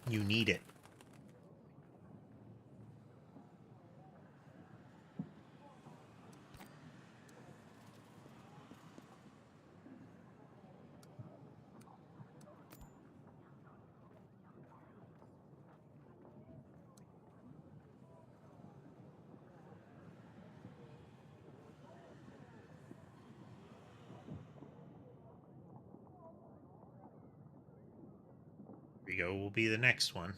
you need it. Rio will be the next one.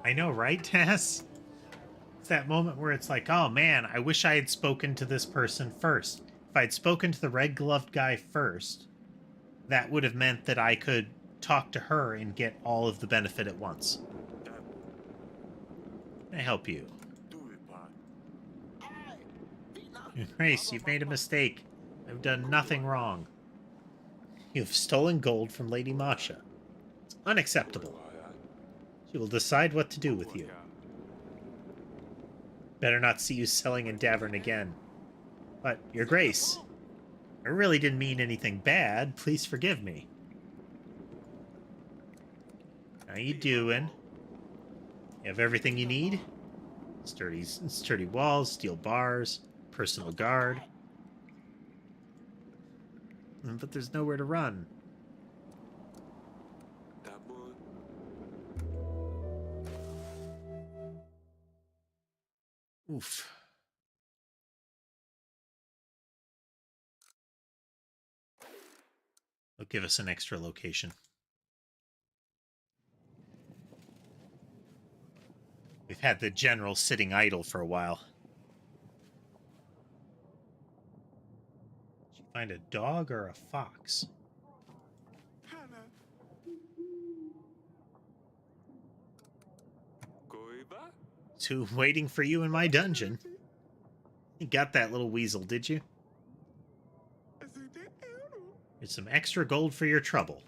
I know, right, Tess? It's that moment where it's like, oh man, I wish I had spoken to this person first. If I'd spoken to the red-gloved guy first, that would have meant that I could talk to her and get all of the benefit at once. Can I help you? Grace, you've made a mistake. I've done nothing wrong. You've stolen gold from Lady Masha. It's unacceptable. She will decide what to do with you. Better not see you selling envtuber again. But, Your Grace, I really didn't mean anything bad. Please forgive me. How you doing? You have everything you need? Sturdy walls, steel bars, personal guard. But there's nowhere to run. Oof. They'll give us an extra location. We've had the general sitting idle for a while. Did you find a dog or a fox? So, waiting for you in my dungeon. You got that little weasel, did you? Here's some extra gold for your trouble.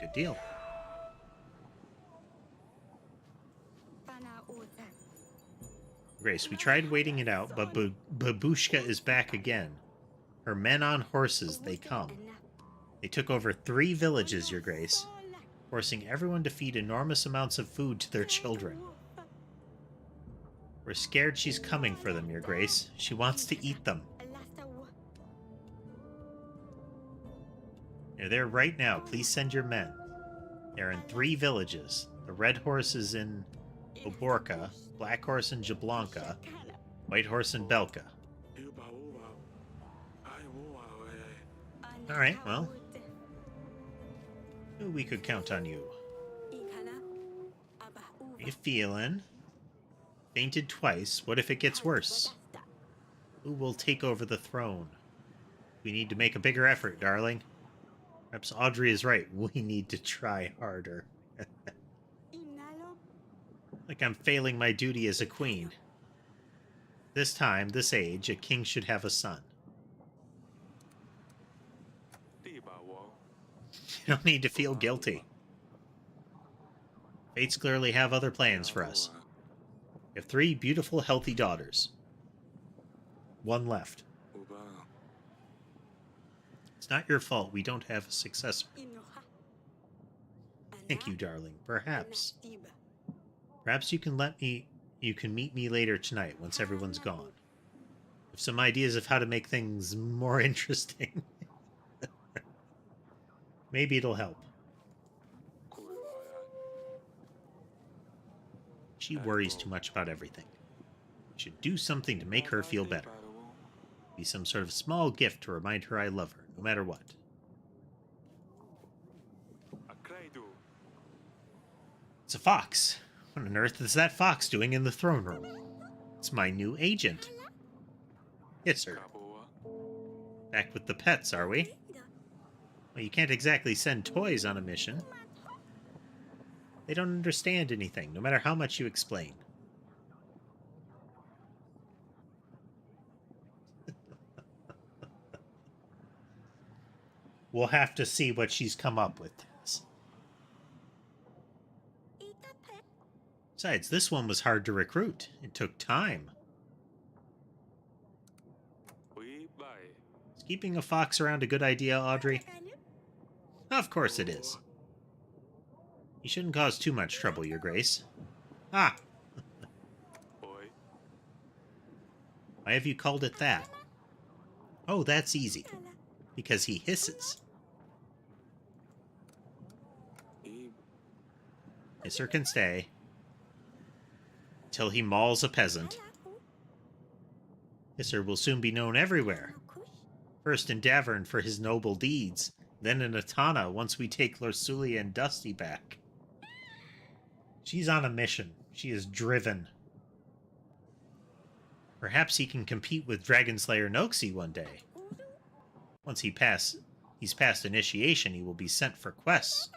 Good deal. Grace, we tried waiting it out, but Babushka is back again. Her men on horses, they come. They took over 3 villages, Your Grace, forcing everyone to feed enormous amounts of food to their children. We're scared she's coming for them, Your Grace. She wants to eat them. They're there right now. Please send your men. They're in 3 villages. The red horse is in Oborka, black horse in Jablanka, white horse in Belka. Alright, well. We could count on you. How you feeling? Fainted twice. What if it gets worse? Who will take over the throne? We need to make a bigger effort, darling. Perhaps Audrey is right. We need to try harder. Like I'm failing my duty as a queen. This time, this age, a king should have a son. You don't need to feel guilty. Fates clearly have other plans for us. We have 3 beautiful, healthy daughters. 1 left. It's not your fault we don't have a successor. Thank you, darling. Perhaps you can meet me later tonight once everyone's gone. With some ideas of how to make things more interesting. Maybe it'll help. She worries too much about everything. We should do something to make her feel better. Be some sort of small gift to remind her I love her, no matter what. It's a fox. What on earth is that fox doing in the throne room? It's my new agent. Yes, sir. Back with the pets, are we? Well, you can't exactly send toys on a mission. They don't understand anything, no matter how much you explain. We'll have to see what she's come up with. Besides, this one was hard to recruit. It took time. Is keeping a fox around a good idea, Audrey? Of course it is. You shouldn't cause too much trouble, Your Grace. Ah! Why have you called it that? Oh, that's easy. Because he hisses. Hisser can stay. Till he mauls a peasant. Hisser will soon be known everywhere. First in Davern for his noble deeds, then in Atana once we take Lorsulia and Dusty back. She's on a mission. She is driven. Perhaps he can compete with Dragon Slayer Noxie one day. Once he's passed initiation, he will be sent for quests.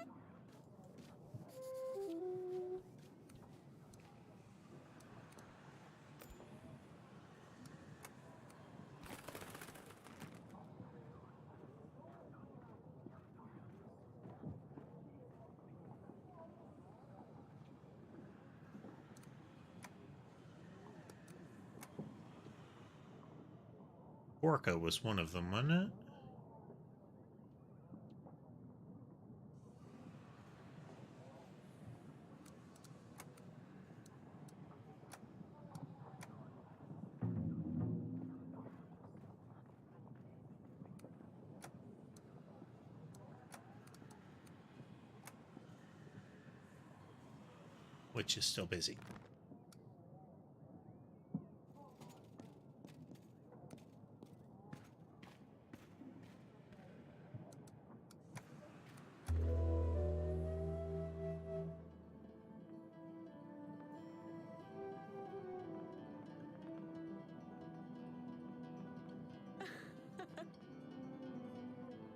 Orca was one of them, wasn't it? Which is still busy.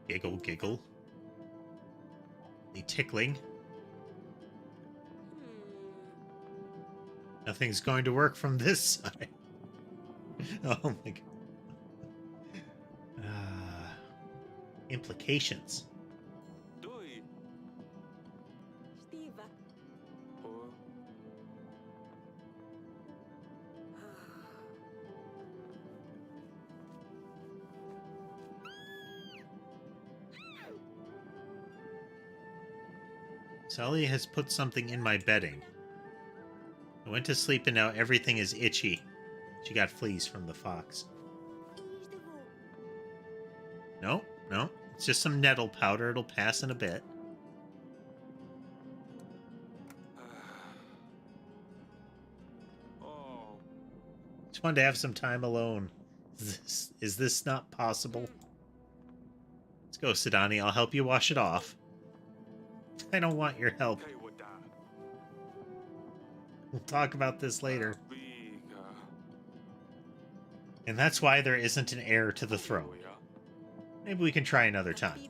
Giggle, giggle. The tickling. Nothing's going to work from this side. Oh my god. Implications. Doi. Stiva. Or Sally has put something in my bedding. I went to sleep and now everything is itchy. She got fleas from the fox. No, no. It's just some nettle powder. It'll pass in a bit. oh, Just wanted to have some time alone. Is this not possible? Let's go, Sidani. I'll help you wash it off. I don't want your help. Kay would die. We'll talk about this later. Big, And that's why there isn't an heir to the throne. Maybe we can try another time.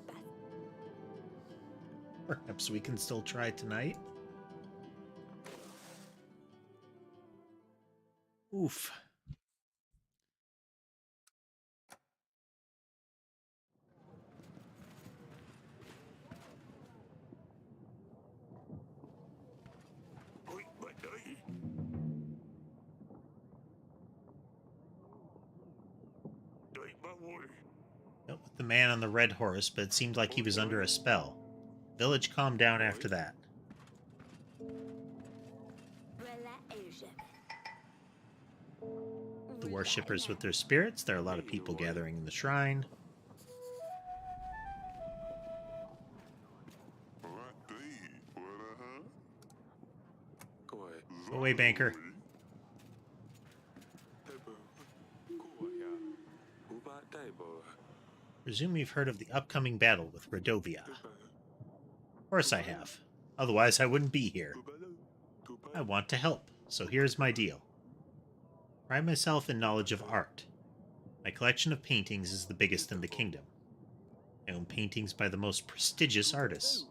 Perhaps we can still try tonight. Oof. Dealt with the man on the red horse, but it seemed like he was under a spell. Village calmed down after that. The worshippers with their spirits. There are a lot of people gathering in the shrine. Go ahead. Go away, banker. Presume you've heard of the upcoming battle with Redovia. Of course I have. Otherwise I wouldn't be here. I want to help, so here's my deal. I pride myself in knowledge of art. My collection of paintings is the biggest in the kingdom. I own paintings by the most prestigious artists.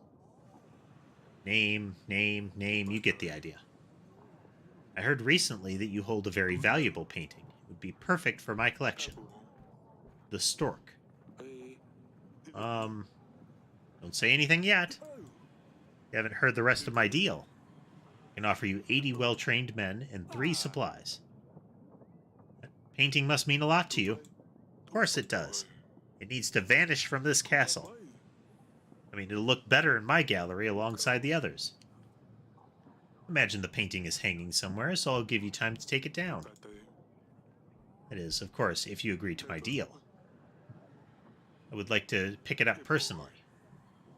Name, you get the idea. I heard recently that you hold a very valuable painting. It would be perfect for my collection. The Stork. Don't say anything yet. You haven't heard the rest of my deal. I can offer you 80 well-trained men and 3 supplies. That painting must mean a lot to you. Of course it does. It needs to vanish from this castle. I mean, it'll look better in my gallery alongside the others. Imagine the painting is hanging somewhere, so I'll give you time to take it down. That is, of course, if you agree to my deal. I would like to pick it up personally.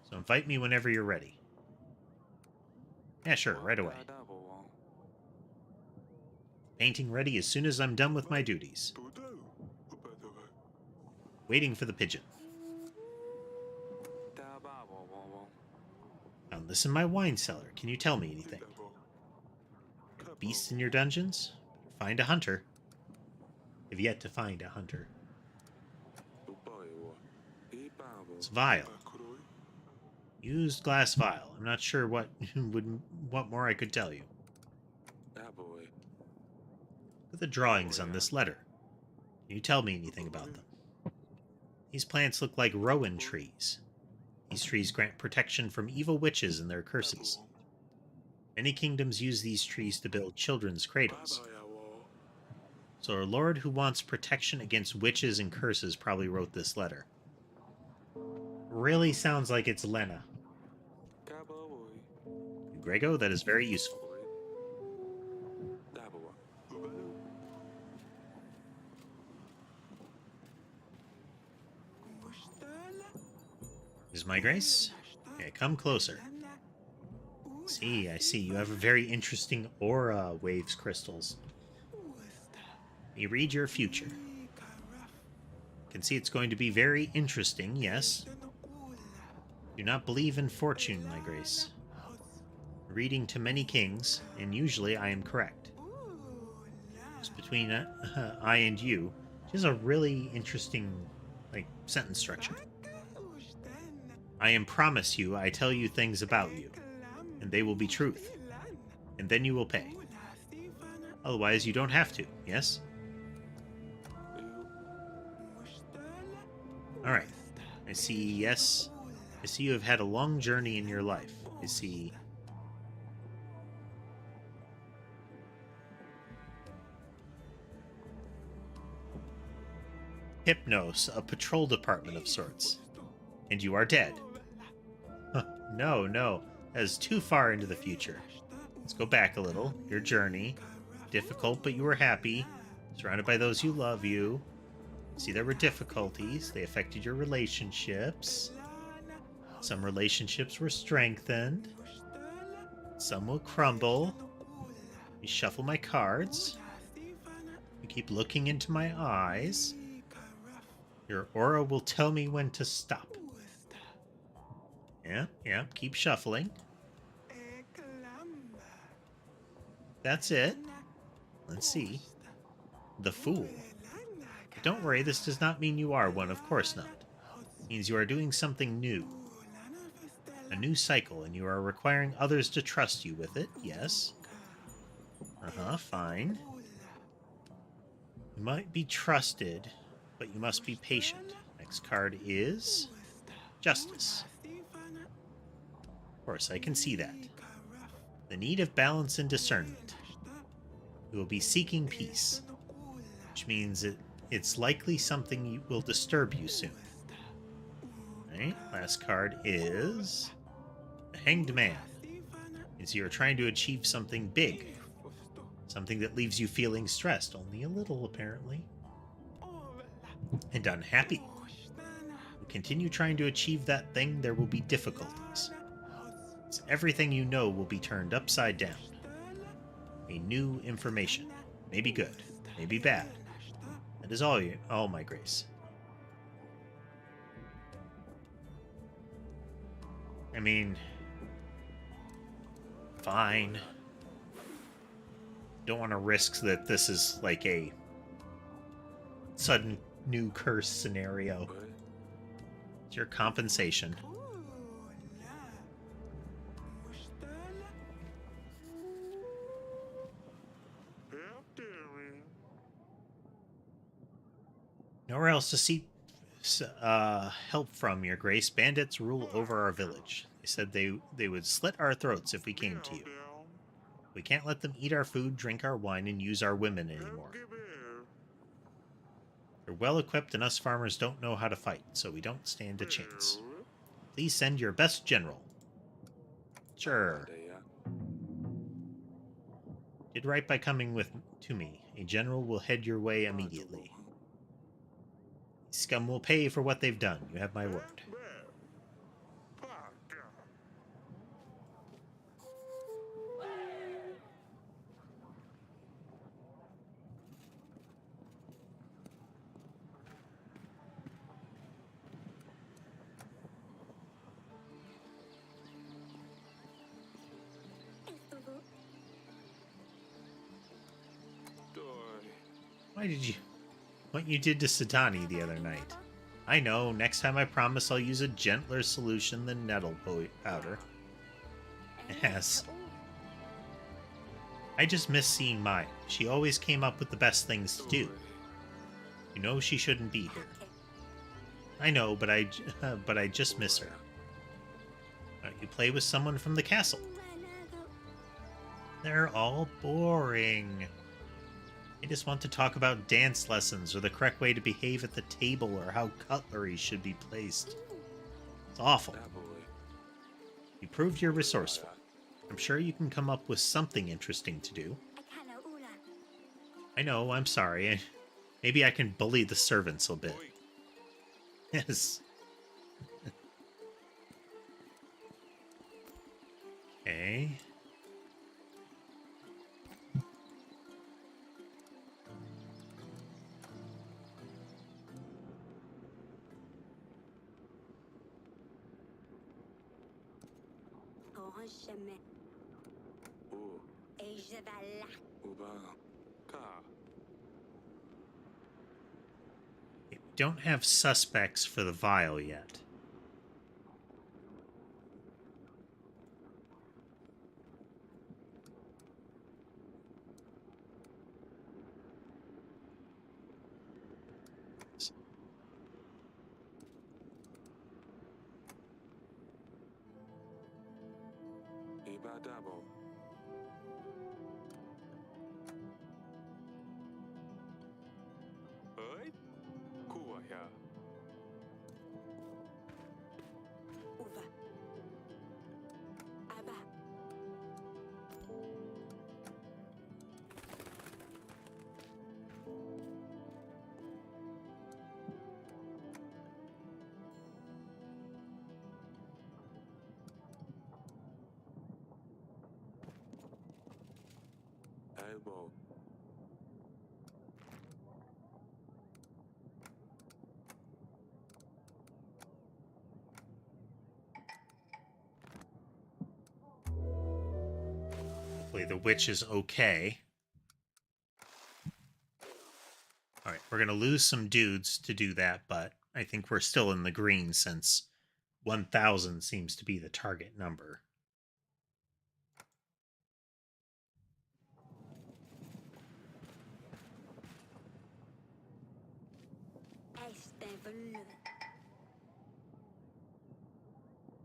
So invite me whenever you're ready. Yeah, sure, right away. Painting ready as soon as I'm done with my duties. Waiting for the pigeon. Found this in my wine cellar. Can you tell me anything? beasts in your dungeons? Find a hunter. I've yet to find a hunter. It's vile. Used glass vial. I'm not sure what what more I could tell you. Look at the drawings on this letter. Can you tell me anything about them? These plants look like rowan trees. These trees grant protection from evil witches and their curses. Many kingdoms use these trees to build children's cradles. So our lord who wants protection against witches and curses probably wrote this letter. Really sounds like it's Lena. Grego, that is very useful. Is my grace? Okay, come closer. I see. You have a very interesting aura, waves crystals. You read your future. Can see it's going to be very interesting, yes. Do not believe in fortune, my grace. Reading to many kings, and usually I am correct. Just between I and you, she has a really interesting, sentence structure. I am promise you, I tell you things about you, and they will be truth, and then you will pay. Otherwise, you don't have to, yes? Alright. I see, yes. I see you have had a long journey in your life. I see. Hypnos, a patrol department of sorts. And you are dead. No. That is too far into the future. Let's go back a little. Your journey. Difficult, but you were happy. Surrounded by those who love you. See, there were difficulties. They affected your relationships. Some relationships were strengthened. Some will crumble. You shuffle my cards. You keep looking into my eyes. Your aura will tell me when to stop. Yeah, keep shuffling. That's it. Let's see. The Fool. But don't worry, this does not mean you are one, of course not. It means you are doing something new. A new cycle, and you are requiring others to trust you with it, yes. Fine. You might be trusted, but you must be patient. Next card is Justice. Of course, I can see that. The need of balance and discernment. You will be seeking peace, which means it's likely something will disturb you soon. Alright, last card is the Hanged Man. Means you are trying to achieve something big. Something that leaves you feeling stressed, only a little apparently. And unhappy. You continue trying to achieve that thing, there will be difficulties. Everything you know will be turned upside down. A new information. Maybe good, maybe bad. That is all my grace. I mean, fine. Don't want to risk that this is like a sudden new curse scenario. It's your compensation. Nowhere else to seek help from, your grace. Bandits rule over our village. They said they would slit our throats if we came to you. We can't let them eat our food, drink our wine, and use our women anymore. They're well equipped and us farmers don't know how to fight, so we don't stand a chance. Please send your best general. Sure. Did right by coming to me. A general will head your way immediately. Scum will pay for what they've done. You have my word. What you did to Satani the other night. I know, next time I promise I'll use a gentler solution than nettle powder. Yes. I just miss seeing Maya. She always came up with the best things to do. You know she shouldn't be here. I know, but I just miss her. You play with someone from the castle. They're all boring. I just want to talk about dance lessons or the correct way to behave at the table or how cutlery should be placed. It's awful. You proved you're resourceful. I'm sure you can come up with something interesting to do. I know, I'm sorry. Maybe I can bully the servants a bit. Yes. Okay. We don't have suspects for the vial yet. Hopefully the witch is okay. Alright, we're going to lose some dudes to do that, but I think we're still in the green since 1,000 seems to be the target number.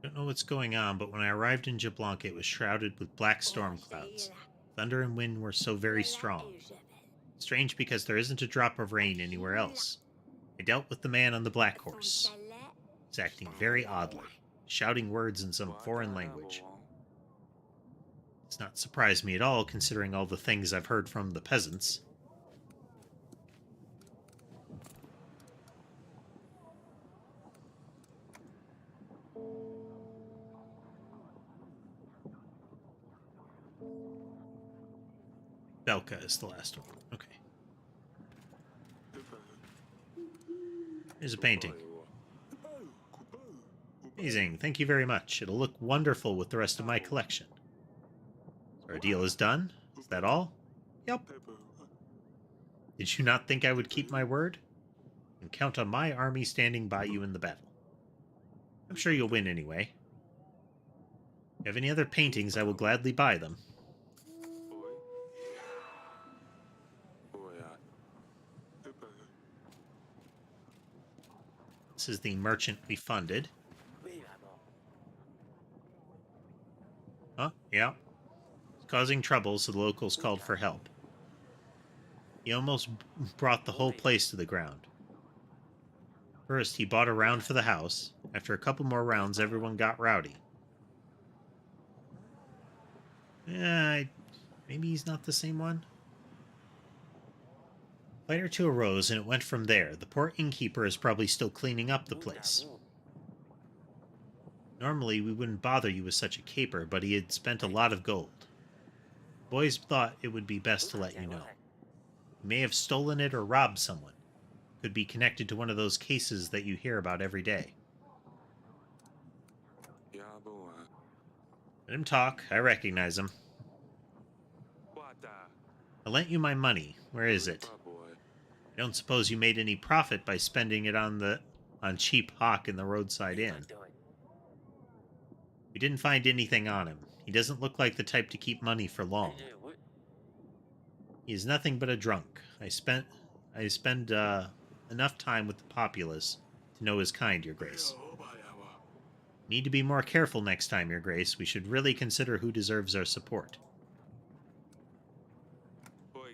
Don't know what's going on, but when I arrived in Jablonka, it was shrouded with black storm clouds. Thunder and wind were so very strong. Strange because there isn't a drop of rain anywhere else. I dealt with the man on the black horse. He's acting very oddly, shouting words in some foreign language. It's not surprised me at all, considering all the things I've heard from the peasants. Belka is the last one. Okay. Here's a painting. Amazing. Thank you very much. It'll look wonderful with the rest of my collection. Our deal is done? Is that all? Yep. Did you not think I would keep my word? And count on my army standing by you in the battle. I'm sure you'll win anyway. If you have any other paintings, I will gladly buy them. This is the merchant we funded. Oh, yeah. He's causing trouble, so the locals called for help. He almost brought the whole place to the ground. First, he bought a round for the house. After a couple more rounds, everyone got rowdy. Maybe he's not the same one? A fight or two arose, and it went from there. The poor innkeeper is probably still cleaning up the place. Normally, we wouldn't bother you with such a caper, but he had spent a lot of gold. The boys thought it would be best to let you know. He may have stolen it or robbed someone. Could be connected to one of those cases that you hear about every day. Let him talk. I recognize him. I lent you my money. Where is it? I don't suppose you made any profit by spending it on cheap hawk in the roadside inn. We didn't find anything on him. He doesn't look like the type to keep money for long. He is nothing but a drunk. I spend enough time with the populace to know his kind, Your Grace. Need to be more careful next time, Your Grace. We should really consider who deserves our support.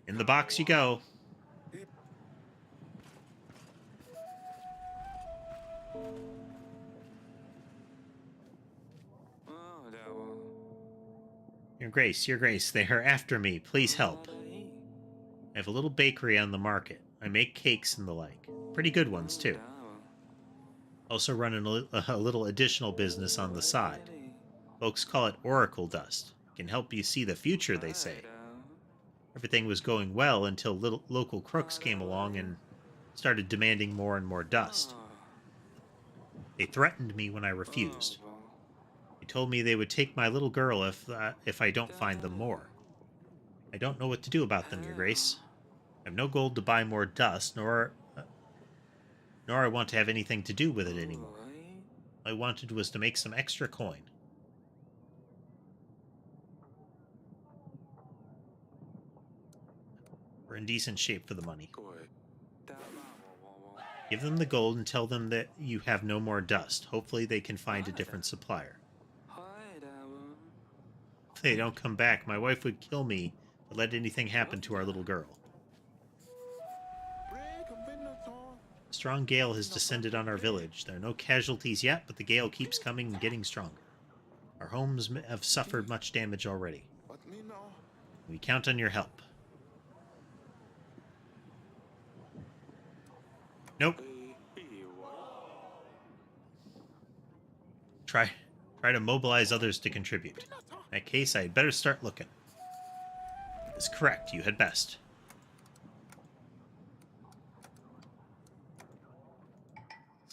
In the box you go. Your Grace, they are after me. Please help. I have a little bakery on the market. I make cakes and the like. Pretty good ones, too. Also run a little additional business on the side. Folks call it oracle dust. It can help you see the future, they say. Everything was going well until local crooks came along and started demanding more and more dust. They threatened me when I refused. They told me they would take my little girl if I don't find them more. I don't know what to do about them, Your Grace. I have no gold to buy more dust, nor I want to have anything to do with it anymore. All I wanted was to make some extra coin. We're in decent shape for the money. Give them the gold and tell them that you have no more dust. Hopefully they can find a different supplier. If they don't come back, my wife would kill me to let anything happen to our little girl. A strong gale has descended on our village. There are no casualties yet, but the gale keeps coming and getting stronger. Our homes have suffered much damage already. We count on your help. Nope. Try to mobilize others to contribute. In that case, I had better start looking. That's correct. You had best.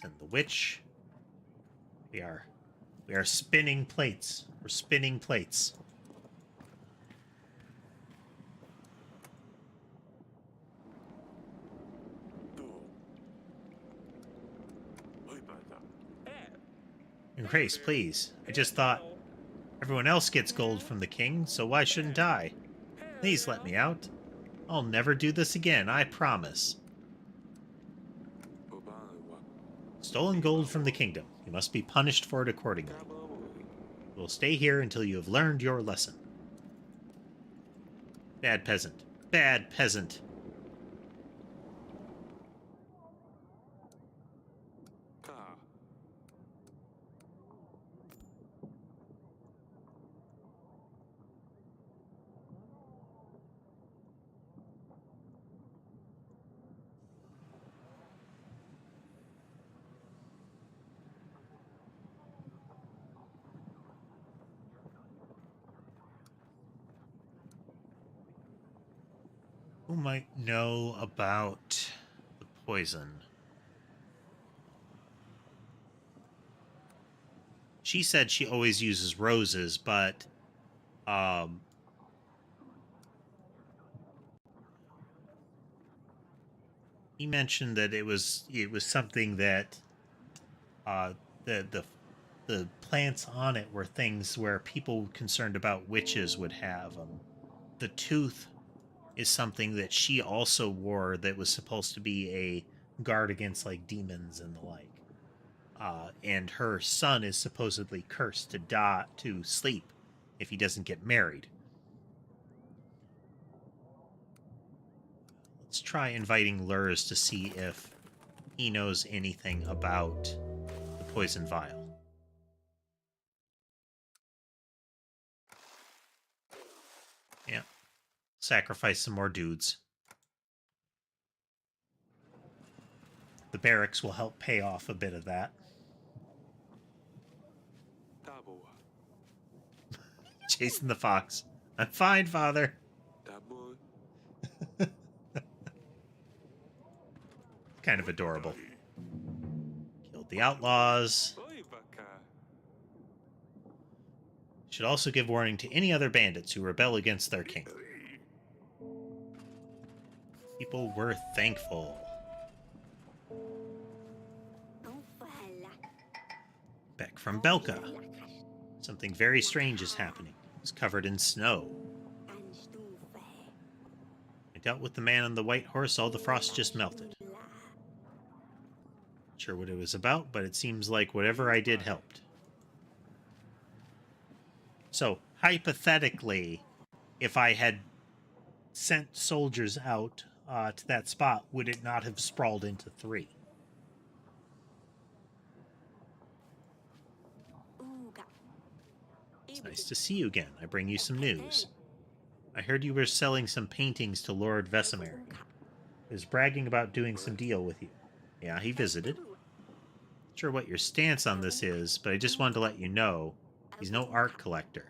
Send the witch. We are spinning plates. We're spinning plates. And Grace, please. I just thought everyone else gets gold from the king, so why shouldn't I? Please let me out. I'll never do this again, I promise. Stolen gold from the kingdom. You must be punished for it accordingly. You will stay here until you have learned your lesson. Bad peasant. Bad peasant. Who might know about the poison? She said she always uses roses, but he mentioned that it was something that the plants on it were things where people concerned about witches would have them. The tooth is something that she also wore that was supposed to be a guard against like demons and the like. And her son is supposedly cursed to sleep if he doesn't get married. Let's try inviting Lurs to see if he knows anything about the poison vial. Yeah. Sacrifice some more dudes. The barracks will help pay off a bit of that. Chasing the fox. I'm fine, father. Kind of adorable. Killed the outlaws. Should also give warning to any other bandits who rebel against their king. People were thankful. Back from Belka. Something very strange is happening. It's covered in snow. I dealt with the man on the white horse, all the frost just melted. Not sure what it was about, but it seems like whatever I did helped. So, hypothetically, if I had sent soldiers out to that spot, would it not have sprawled into 3? It's nice to see you again. I bring you some news. I heard you were selling some paintings to Lord Vesemir. He was bragging about doing some deal with you. Yeah, he visited. Not sure what your stance on this is, but I just wanted to let you know he's no art collector.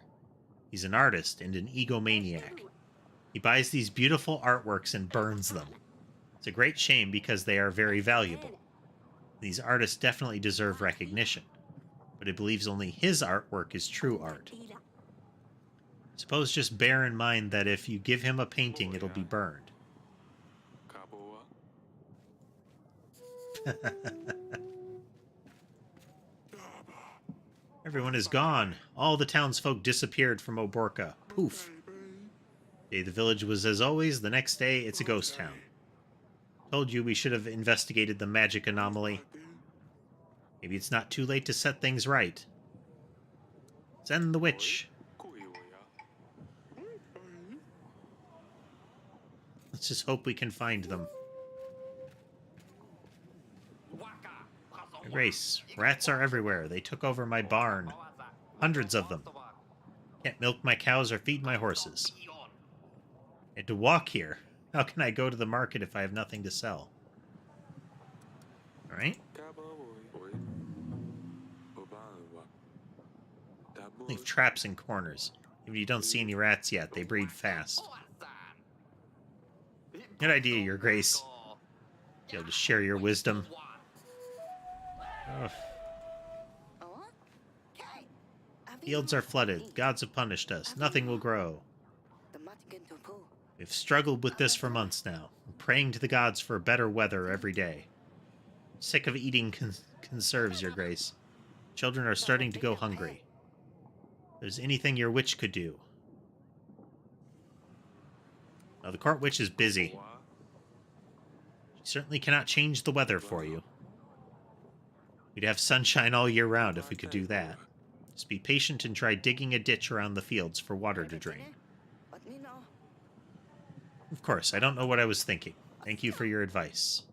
He's an artist and an egomaniac. He buys these beautiful artworks and burns them. It's a great shame because they are very valuable. These artists definitely deserve recognition, but he believes only his artwork is true art. Suppose just bear in mind that if you give him a painting, it'll be burned. Everyone is gone. All the townsfolk disappeared from Oborka. Poof. Day the village was as always. The next day, it's a ghost town. Told you we should have investigated the magic anomaly. Maybe it's not too late to set things right. Send the witch. Let's just hope we can find them. Grace, rats are everywhere. They took over my barn. Hundreds of them. Can't milk my cows or feed my horses. I had to walk here. How can I go to the market if I have nothing to sell? Alright. Leave traps in corners. If you don't see any rats yet, they breed fast. Good idea, Your Grace. Be able to share your wisdom. Ugh. Fields are flooded. Gods have punished us. Nothing will grow. We've struggled with this for months now. I'm praying to the gods for better weather every day. Sick of eating conserves, Your Grace. Children are starting to go hungry. If there's anything your witch could do. Now, the court witch is busy. She certainly cannot change the weather for you. We'd have sunshine all year round if we could do that. Just be patient and try digging a ditch around the fields for water to drain. Of course, I don't know what I was thinking. Thank you for your advice.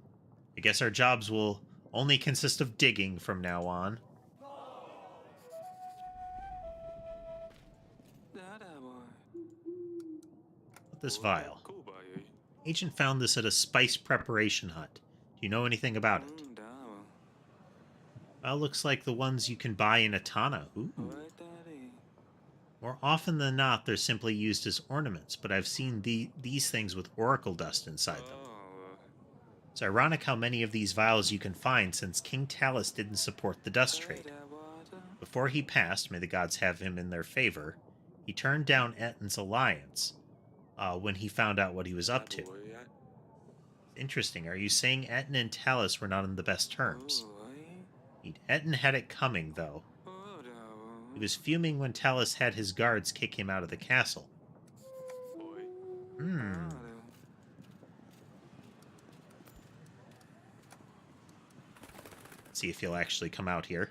I guess our jobs will only consist of digging from now on. This vial. Agent found this at a spice preparation hut. Do you know anything about it? Well, looks like the ones you can buy in Atana. Ooh. More often than not, they're simply used as ornaments, but I've seen these things with oracle dust inside them. It's ironic how many of these vials you can find since King Talus didn't support the dust trade. Before he passed, may the gods have him in their favor, he turned down Ettin's alliance when he found out what he was up to. Interesting. Are you saying Ettin and Talus were not on the best terms? Ettin had it coming, though. He was fuming when Talus had his guards kick him out of the castle. Let's see if he'll actually come out here.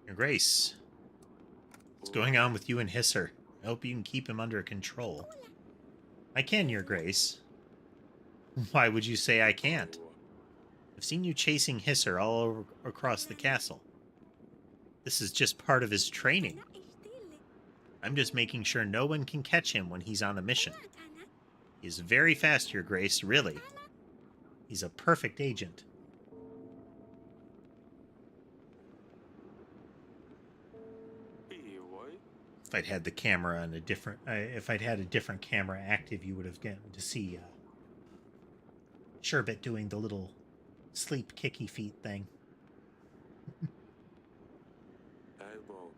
Your Grace. What's going on with you and Hisser? I hope you can keep him under control. I can, Your Grace. Why would you say I can't? I've seen you chasing Hisser all over across the castle. This is just part of his training. I'm just making sure no one can catch him when he's on a mission. He's very fast, Your Grace, really. He's a perfect agent. If I'd had the camera on a different, if I'd had a different camera active, you would have gotten to see Sherbet doing the little sleep kicky feet thing. Elbow.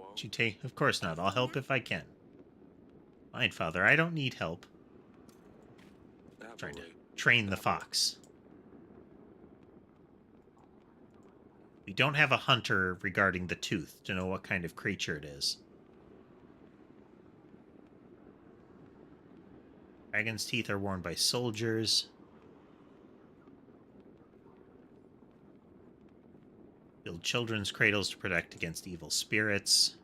Would you take? Of course not. I'll help if I can. Fine, Father. I don't need help. Trying to train the fox. We don't have a hunter regarding the tooth to know what kind of creature it is. Dragon's teeth are worn by soldiers. Build children's cradles to protect against evil spirits.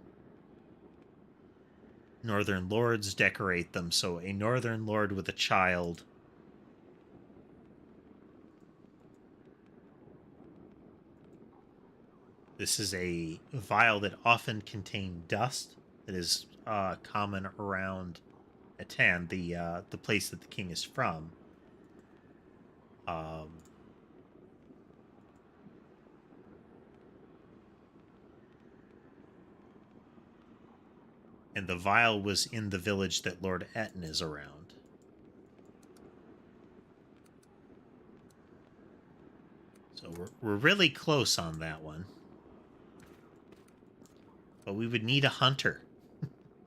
Northern lords decorate them, so a northern lord with a child. This is a vial that often contained dust that is common around Atan, the place that the king is from. And the vial was in the village that Lord Etten is around. So we're really close on that one. But we would need a hunter. I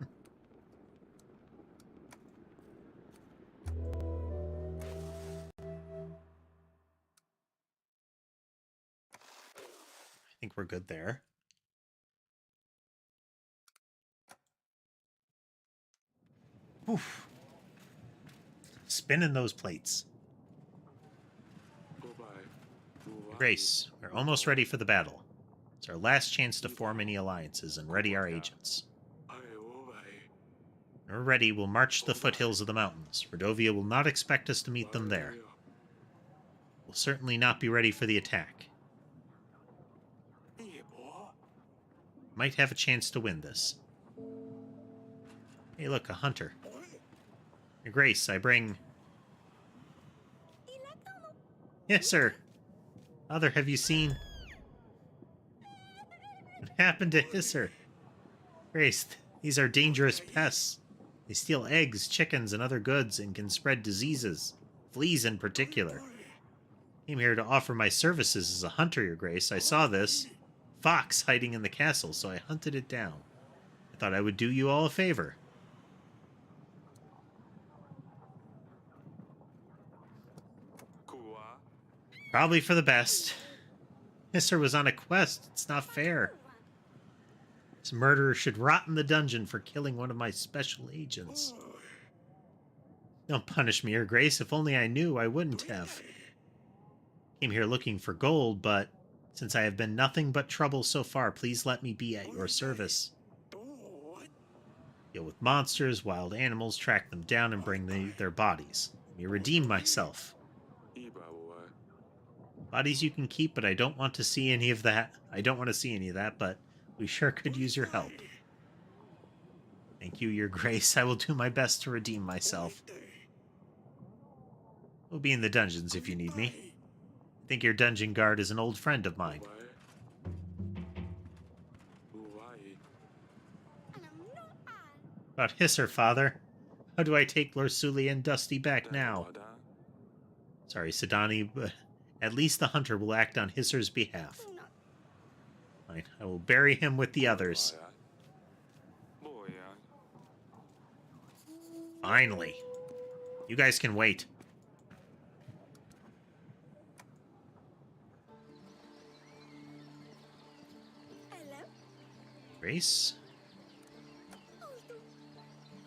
think we're good there. Oof. Spinning those plates. Grace, we're almost ready for the battle. It's our last chance to form any alliances and ready our agents. When we're ready, we'll march to the foothills of the mountains. Rodovia will not expect us to meet them there. We'll certainly not be ready for the attack. Might have a chance to win this. Hey, look, a hunter. Your Grace, I bring... Yes, sir. Father, have you seen... What happened to Hisser? Grace, these are dangerous pests. They steal eggs, chickens, and other goods and can spread diseases. Fleas in particular. Came here to offer my services as a hunter, Your Grace. I saw this fox hiding in the castle, so I hunted it down. I thought I would do you all a favor. Probably for the best. Hisser was on a quest. It's not fair. This murderer should rot in the dungeon for killing one of my special agents. Don't punish me, Your Grace. If only I knew, I wouldn't have. Came here looking for gold, but since I have been nothing but trouble so far, please let me be at your service. Deal with monsters, wild animals, track them down, and bring their bodies. Let me redeem myself. Bodies you can keep, but I don't want to see any of that. But we sure could use your help. Thank you, Your Grace. I will do my best to redeem myself. We'll be in the dungeons if you need me. I think your dungeon guard is an old friend of mine. About Hisser, Father. How do I take Lorsuli and Dusty back now? Sorry, Sidani, but at least the hunter will act on Hisser's behalf. Fine, I will bury him with the others. Finally. You guys can wait. Grace?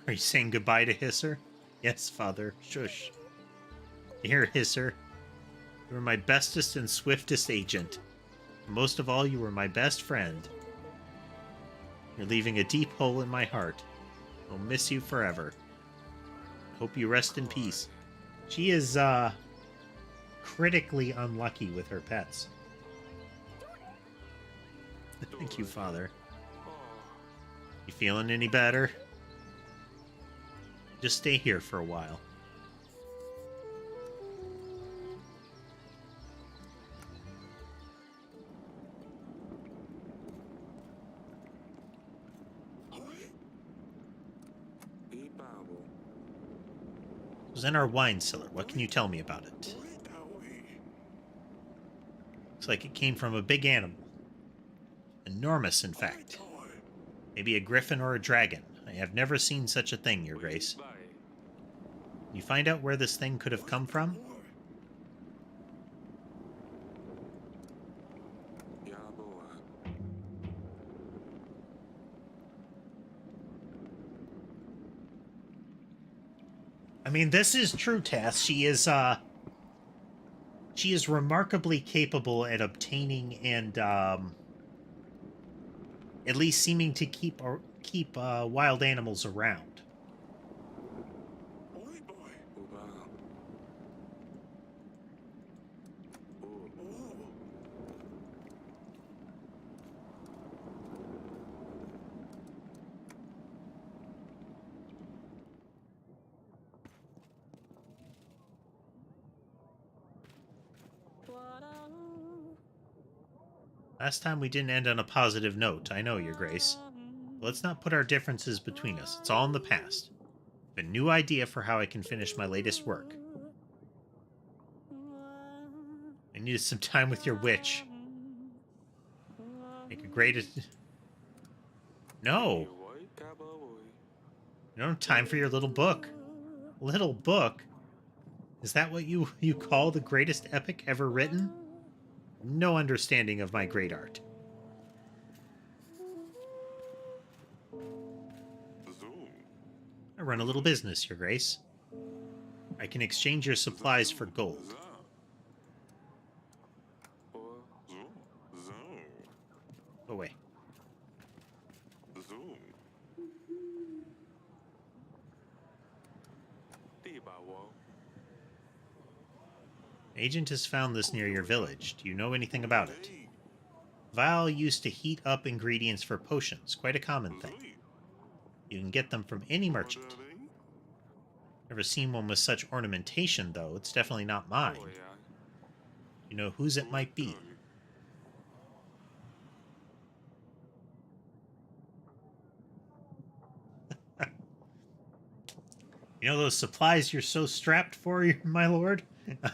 Are you saying goodbye to Hisser? Yes, Father. Shush. Here, Hisser. You were my bestest and swiftest agent. And most of all, you were my best friend. You're leaving a deep hole in my heart. I'll miss you forever. Hope you rest in peace. She is, critically unlucky with her pets. Thank you, Father. You feeling any better? Just stay here for a while. was in our wine cellar. What can you tell me about it? Looks like it came from a big animal. Enormous, in fact. Maybe a griffin or a dragon. I have never seen such a thing, Your Grace. Can you find out where this thing could have come from? I mean, this is true, Tass. She is remarkably capable at obtaining and, at least seeming to keep wild animals around. Last time we didn't end on a positive note, I know, Your Grace. But let's not put our differences between us. It's all in the past. I have a new idea for how I can finish my latest work. I needed some time with your witch. Make a great... No! You don't have time for your little book. Little book? Is that what you call the greatest epic ever written? No understanding of my great art. I run a little business, Your Grace. I can exchange your supplies for gold. Go away. Agent has found this near your village. Do you know anything about it? Val used to heat up ingredients for potions, quite a common thing. You can get them from any merchant. Never seen one with such ornamentation, though. It's definitely not mine. You know whose it might be. You know those supplies you're so strapped for, my lord?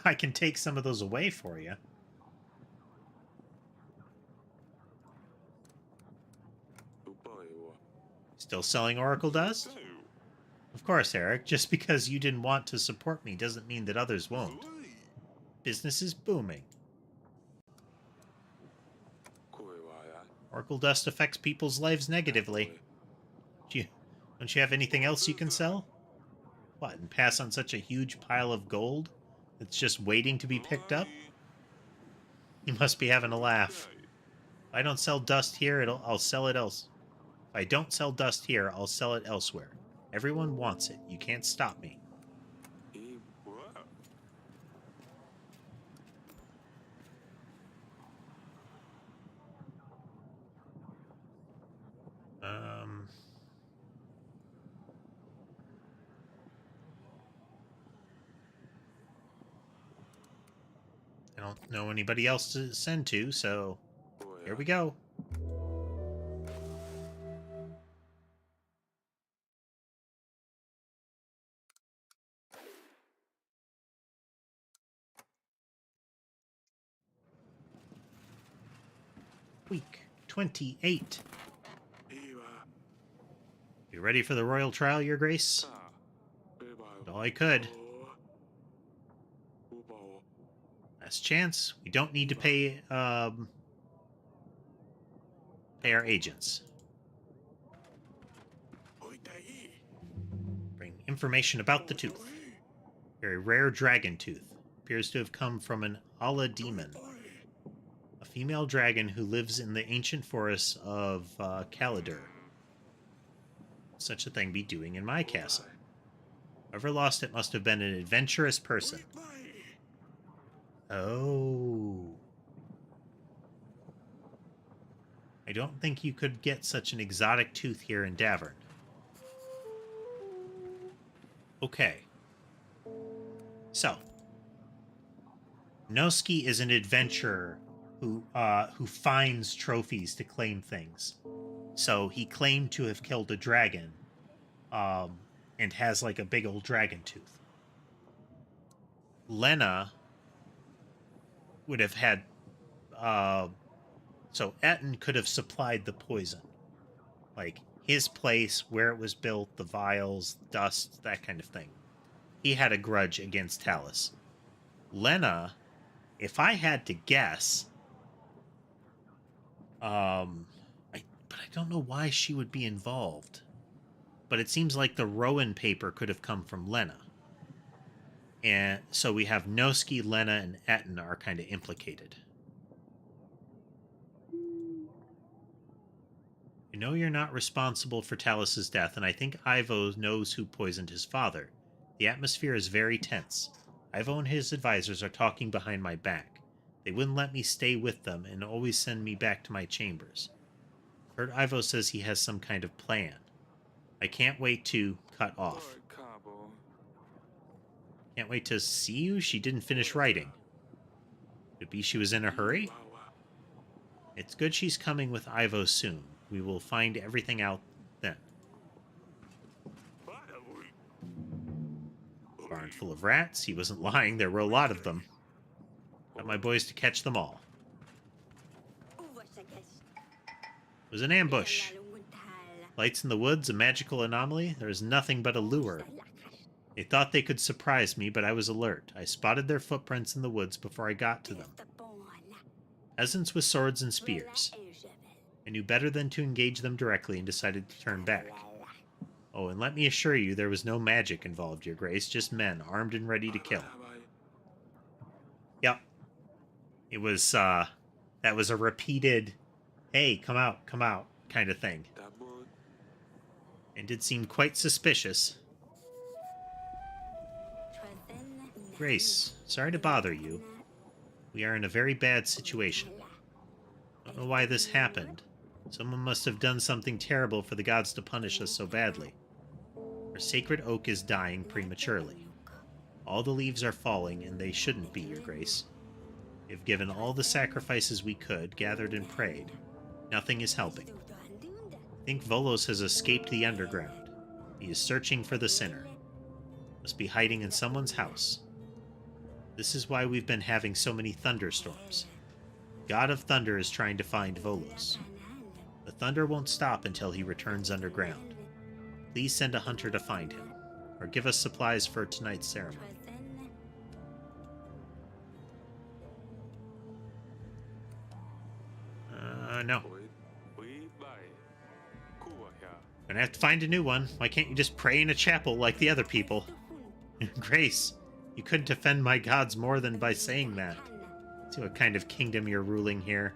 I can take some of those away for you. Still selling Oracle Dust? Of course, Eric. Just because you didn't want to support me doesn't mean that others won't. Business is booming. Oracle Dust affects people's lives negatively. Don't you have anything else you can sell? What, and pass on such a huge pile of gold that's just waiting to be picked up? You must be having a laugh. If I don't sell dust here, I'll sell it else. If I don't sell dust here, I'll sell it elsewhere. Everyone wants it. You can't stop me. I don't know anybody else to send to, so here we go. Week 28. You ready for the royal trial, Your Grace? Did all I could. Last chance. We don't need to pay our agents. Bring information about the tooth. Very rare dragon tooth. Appears to have come from an Allah demon. A female dragon who lives in the ancient forests of Caladur. Such a thing be doing in my castle. Whoever lost it must have been an adventurous person. Oh. I don't think you could get such an exotic tooth here in Davern. Okay. So. Noski is an adventurer who finds trophies to claim things. So he claimed to have killed a dragon, and has like a big old dragon tooth. Lena would have had... so Etten could have supplied the poison. Like, his place, where it was built, the vials, dust, that kind of thing. He had a grudge against Talus. Lena, if I had to guess... but I don't know why she would be involved. But it seems like the Rowan paper could have come from Lena. And so we have Noski, Lena, and Etten are kind of implicated. You know you're not responsible for Talus's death, and I think Ivo knows who poisoned his father. The atmosphere is very tense. Ivo and his advisors are talking behind my back. They wouldn't let me stay with them and always send me back to my chambers. Heard Ivo says he has some kind of plan. I can't wait to cut off. Can't wait to see you? She didn't finish writing. Could be she was in a hurry? It's good she's coming with Ivo soon. We will find everything out then. Barn full of rats. He wasn't lying. There were a lot of them. Got my boys to catch them all. It was an ambush. Lights in the woods, a magical anomaly. There is nothing but a lure. They thought they could surprise me, but I was alert. I spotted their footprints in the woods before I got to them. Peasants with swords and spears. I knew better than to engage them directly and decided to turn back. Oh, and let me assure you, there was no magic involved, Your Grace. Just men, armed and ready to kill. Yep. It was, that was a repeated, hey, come out, kind of thing. And did seem quite suspicious. Grace, sorry to bother you. We are in a very bad situation. Don't know why this happened. Someone must have done something terrible for the gods to punish us so badly. Our sacred oak is dying prematurely. All the leaves are falling, and they shouldn't be, Your Grace. We have given all the sacrifices we could, gathered and prayed. Nothing is helping. I think Volos has escaped the underground. He is searching for the sinner. Must be hiding in someone's house. This is why we've been having so many thunderstorms. God of Thunder is trying to find Volos. The thunder won't stop until he returns underground. Please send a hunter to find him, or give us supplies for tonight's ceremony. No. Gonna have to find a new one. Why can't you just pray in a chapel like the other people? Grace, you couldn't offend my gods more than by saying that. See what kind of kingdom you're ruling here.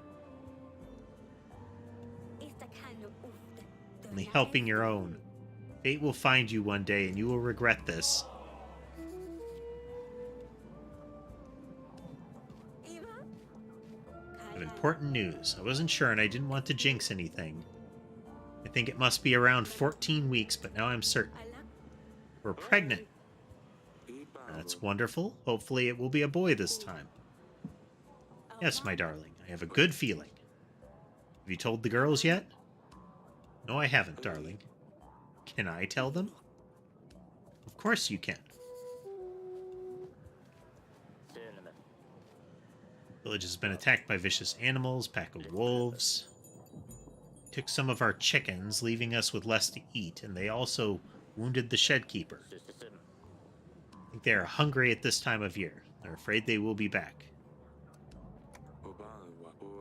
Only helping your own. Fate will find you one day, and you will regret this. I have important news. I wasn't sure, and I didn't want to jinx anything. I think it must be around 14 weeks, but now I'm certain. We're pregnant. That's wonderful. Hopefully it will be a boy this time. Yes, my darling. I have a good feeling. Have you told the girls yet? No, I haven't, darling. Can I tell them? Of course you can. Village has been attacked by vicious animals, pack of wolves. Took some of our chickens, leaving us with less to eat, and they also wounded the shed keeper. I think they are hungry at this time of year. They're afraid they will be back.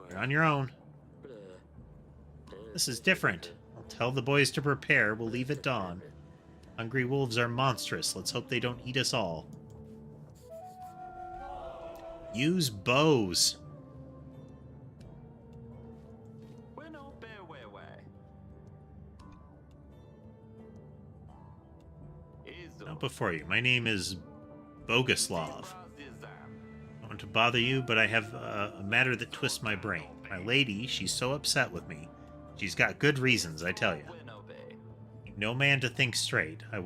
You're on your own. This is different. I'll tell the boys to prepare. We'll leave at dawn. Hungry wolves are monstrous. Let's hope they don't eat us all. Use bows. Not before you. My name is Boguslav. I don't want to bother you, but I have a matter that twists my brain. My lady, she's so upset with me. She's got good reasons, I tell you. No man to think straight. I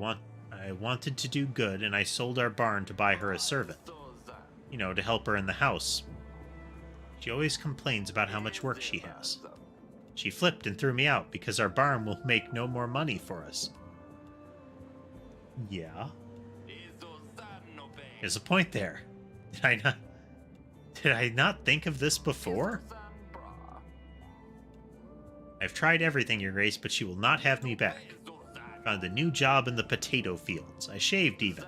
wanted to do good, and I sold our barn to buy her a servant. You know, to help her in the house. She always complains about how much work she has. She flipped and threw me out because our barn will make no more money for us. Yeah. There's a point there. Did I not think of this before? I've tried everything, Your Grace, but she will not have me back. Found a new job in the potato fields. I shaved even.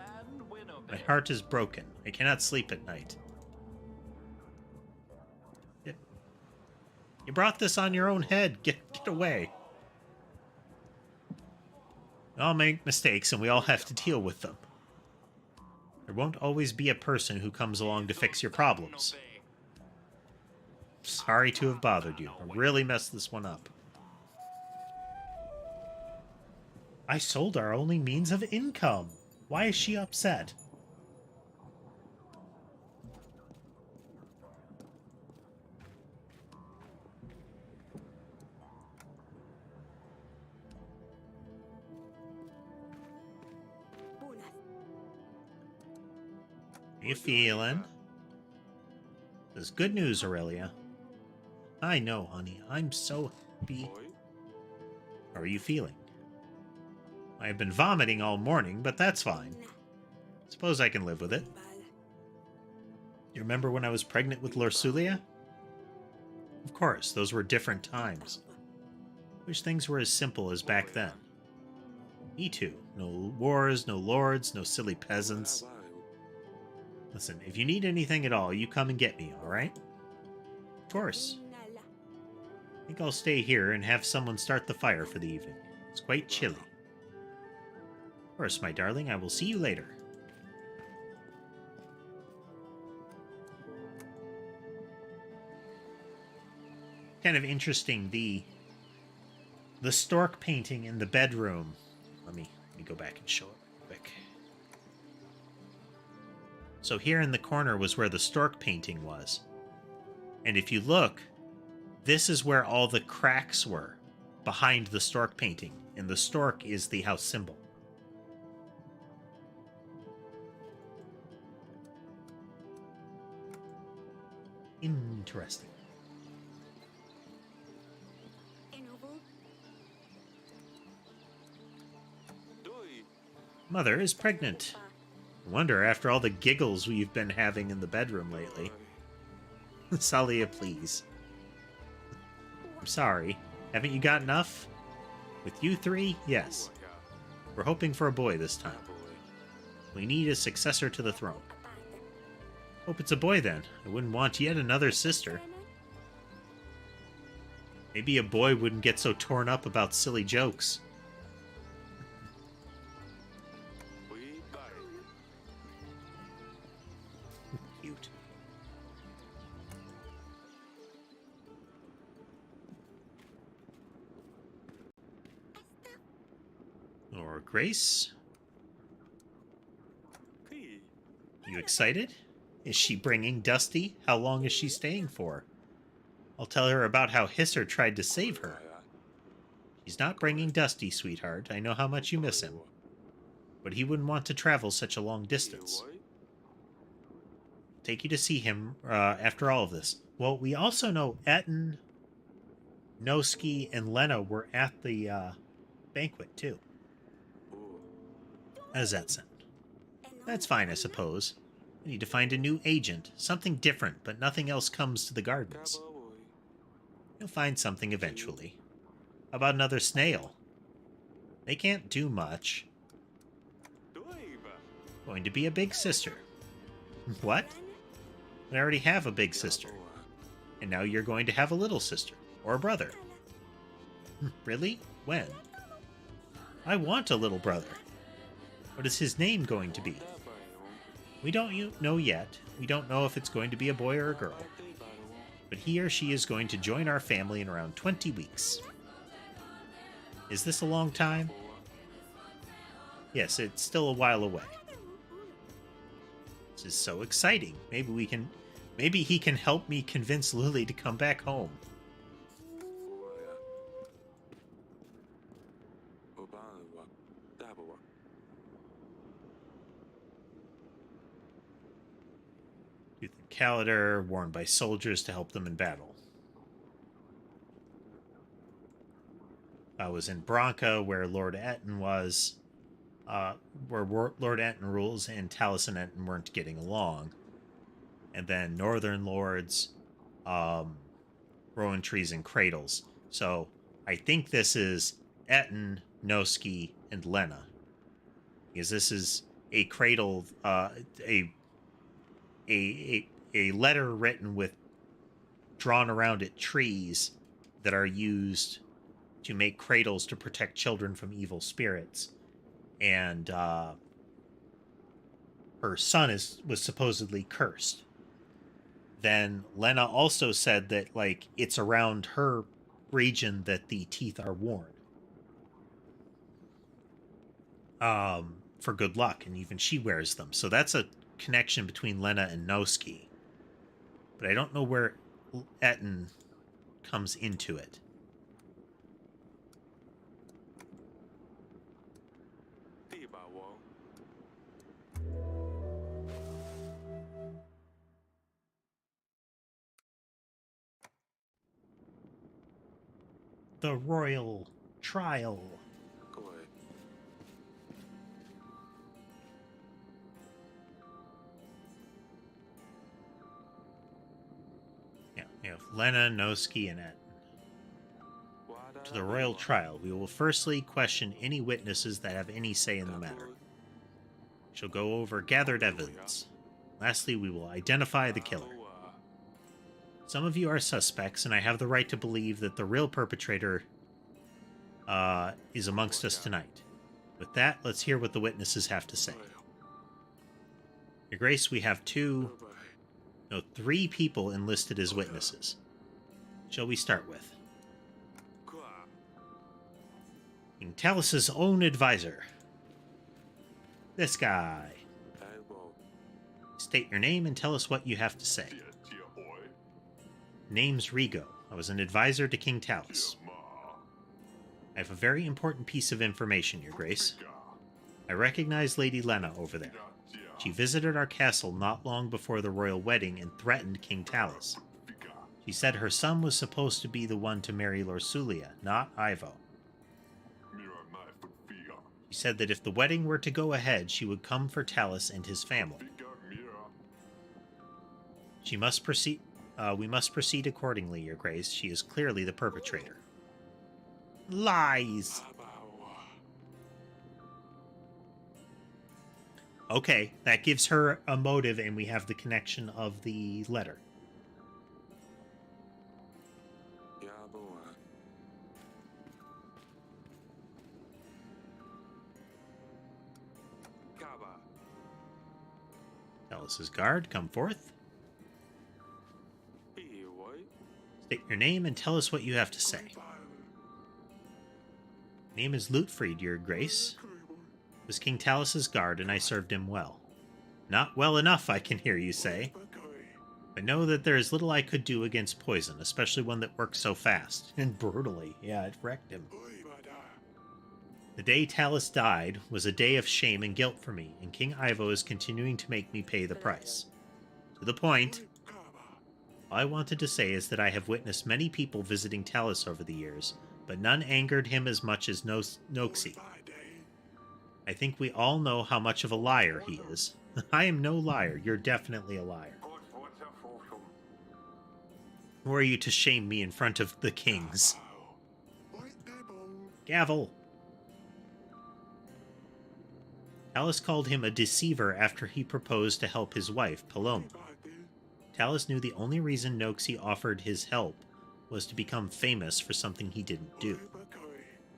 My heart is broken. I cannot sleep at night. You brought this on your own head. Get away. We all make mistakes, and we all have to deal with them. There won't always be a person who comes along to fix your problems. Sorry to have bothered you. I really messed this one up. I sold our only means of income. Why is she upset? How you feeling? This is good news, Aurelia. I know, honey. I'm so happy. How are you feeling? I've been vomiting all morning, but that's fine. Suppose I can live with it. You remember when I was pregnant with Lorsulia? Of course, those were different times. Wish things were as simple as back then. Me too. No wars, no lords, no silly peasants. Listen, if you need anything at all, you come and get me, alright? Of course. I think I'll stay here and have someone start the fire for the evening. It's quite chilly. Of course, my darling, I will see you later. Kind of interesting, the stork painting in the bedroom. Let me go back and show it quick. So here in the corner was where the stork painting was. And if you look, this is where all the cracks were, behind the stork painting. And the stork is the house symbol. Interesting. Mother is pregnant. I wonder, after all the giggles we've been having in the bedroom lately. Salia, please. I'm sorry. Haven't you got enough? With you three? Yes. We're hoping for a boy this time. We need a successor to the throne. Hope it's a boy then. I wouldn't want yet another sister. Maybe a boy wouldn't get so torn up about silly jokes. Cute. Or Grace? You excited? Is she bringing Dusty? How long is she staying for? I'll tell her about how Hisser tried to save her. She's not bringing Dusty, sweetheart. I know how much you miss him. But he wouldn't want to travel such a long distance. Take you to see him after all of this. Well, we also know Etten, Noski, and Lena were at the banquet, too. How does that sound? That's fine, I suppose. We need to find a new agent. Something different, but nothing else comes to the gardens. You'll find something eventually. How about another snail? They can't do much. Going to be a big sister. What? I already have a big sister. And now you're going to have a little sister. Or a brother. Really? When? I want a little brother. What is his name going to be? We don't know yet. We don't know if it's going to be a boy or a girl. But he or she is going to join our family in around 20 weeks. Is this a long time? Yes, it's still a while away. This is so exciting. Maybe he can help me convince Lily to come back home. Tooth and Calader, worn by soldiers to help them in battle. I was in Bronca, where Lord Etten was, where Lord Etten rules and Taliesin Etten weren't getting along. and then Northern Lords, growing trees and cradles. So I think this is Etten, Noski, and Lena. Because this is a cradle, a letter written with drawn around it trees that are used to make cradles to protect children from evil spirits. And her son was supposedly cursed. Then Lena also said that like it's around her region that the teeth are worn. For good luck, and even she wears them. So that's a connection between Lena and Noski. But I don't know where Etten comes into it. The royal trial. Yeah, we have Lena, Noski, and Etten. To the royal trial, we will firstly question any witnesses that have any say in the matter. We shall go over gathered evidence. Lastly, we will identify the killer. Some of you are suspects, and I have the right to believe that the real perpetrator is amongst us tonight. With that, let's hear what the witnesses have to say. Your Grace, we have three people enlisted as witnesses. Shall we start with? King Talus's own advisor. This guy. State your name and tell us what you have to say. Name's Rigo. I was an advisor to King Talus. I have a very important piece of information, Your Grace. I recognize Lady Lena over there. She visited our castle not long before the royal wedding and threatened King Talus. She said her son was supposed to be the one to marry Lorsulia, not Ivo. She said that if the wedding were to go ahead, she would come for Talus and his family. We must proceed accordingly, Your Grace. She is clearly the perpetrator. Lies! Okay, that gives her a motive, and we have the connection of the letter. Talus's guard, come forth. State your name and tell us what you have to say. Name is Lutfried, Your Grace. Was King Talus's guard, and I served him well. Not well enough, I can hear you say. I know that there is little I could do against poison, especially one that works so fast and brutally. Yeah, it wrecked him. The day Talus died was a day of shame and guilt for me, and King Ivo is continuing to make me pay the price. To the point, all I wanted to say is that I have witnessed many people visiting Talus over the years, but none angered him as much as Noxie. I think we all know how much of a liar he is. I am no liar. You're definitely a liar. Who are you to shame me in front of the kings? Gavel! Talus called him a deceiver after he proposed to help his wife, Paloma. Talus knew the only reason Noxie offered his help was to become famous for something he didn't do.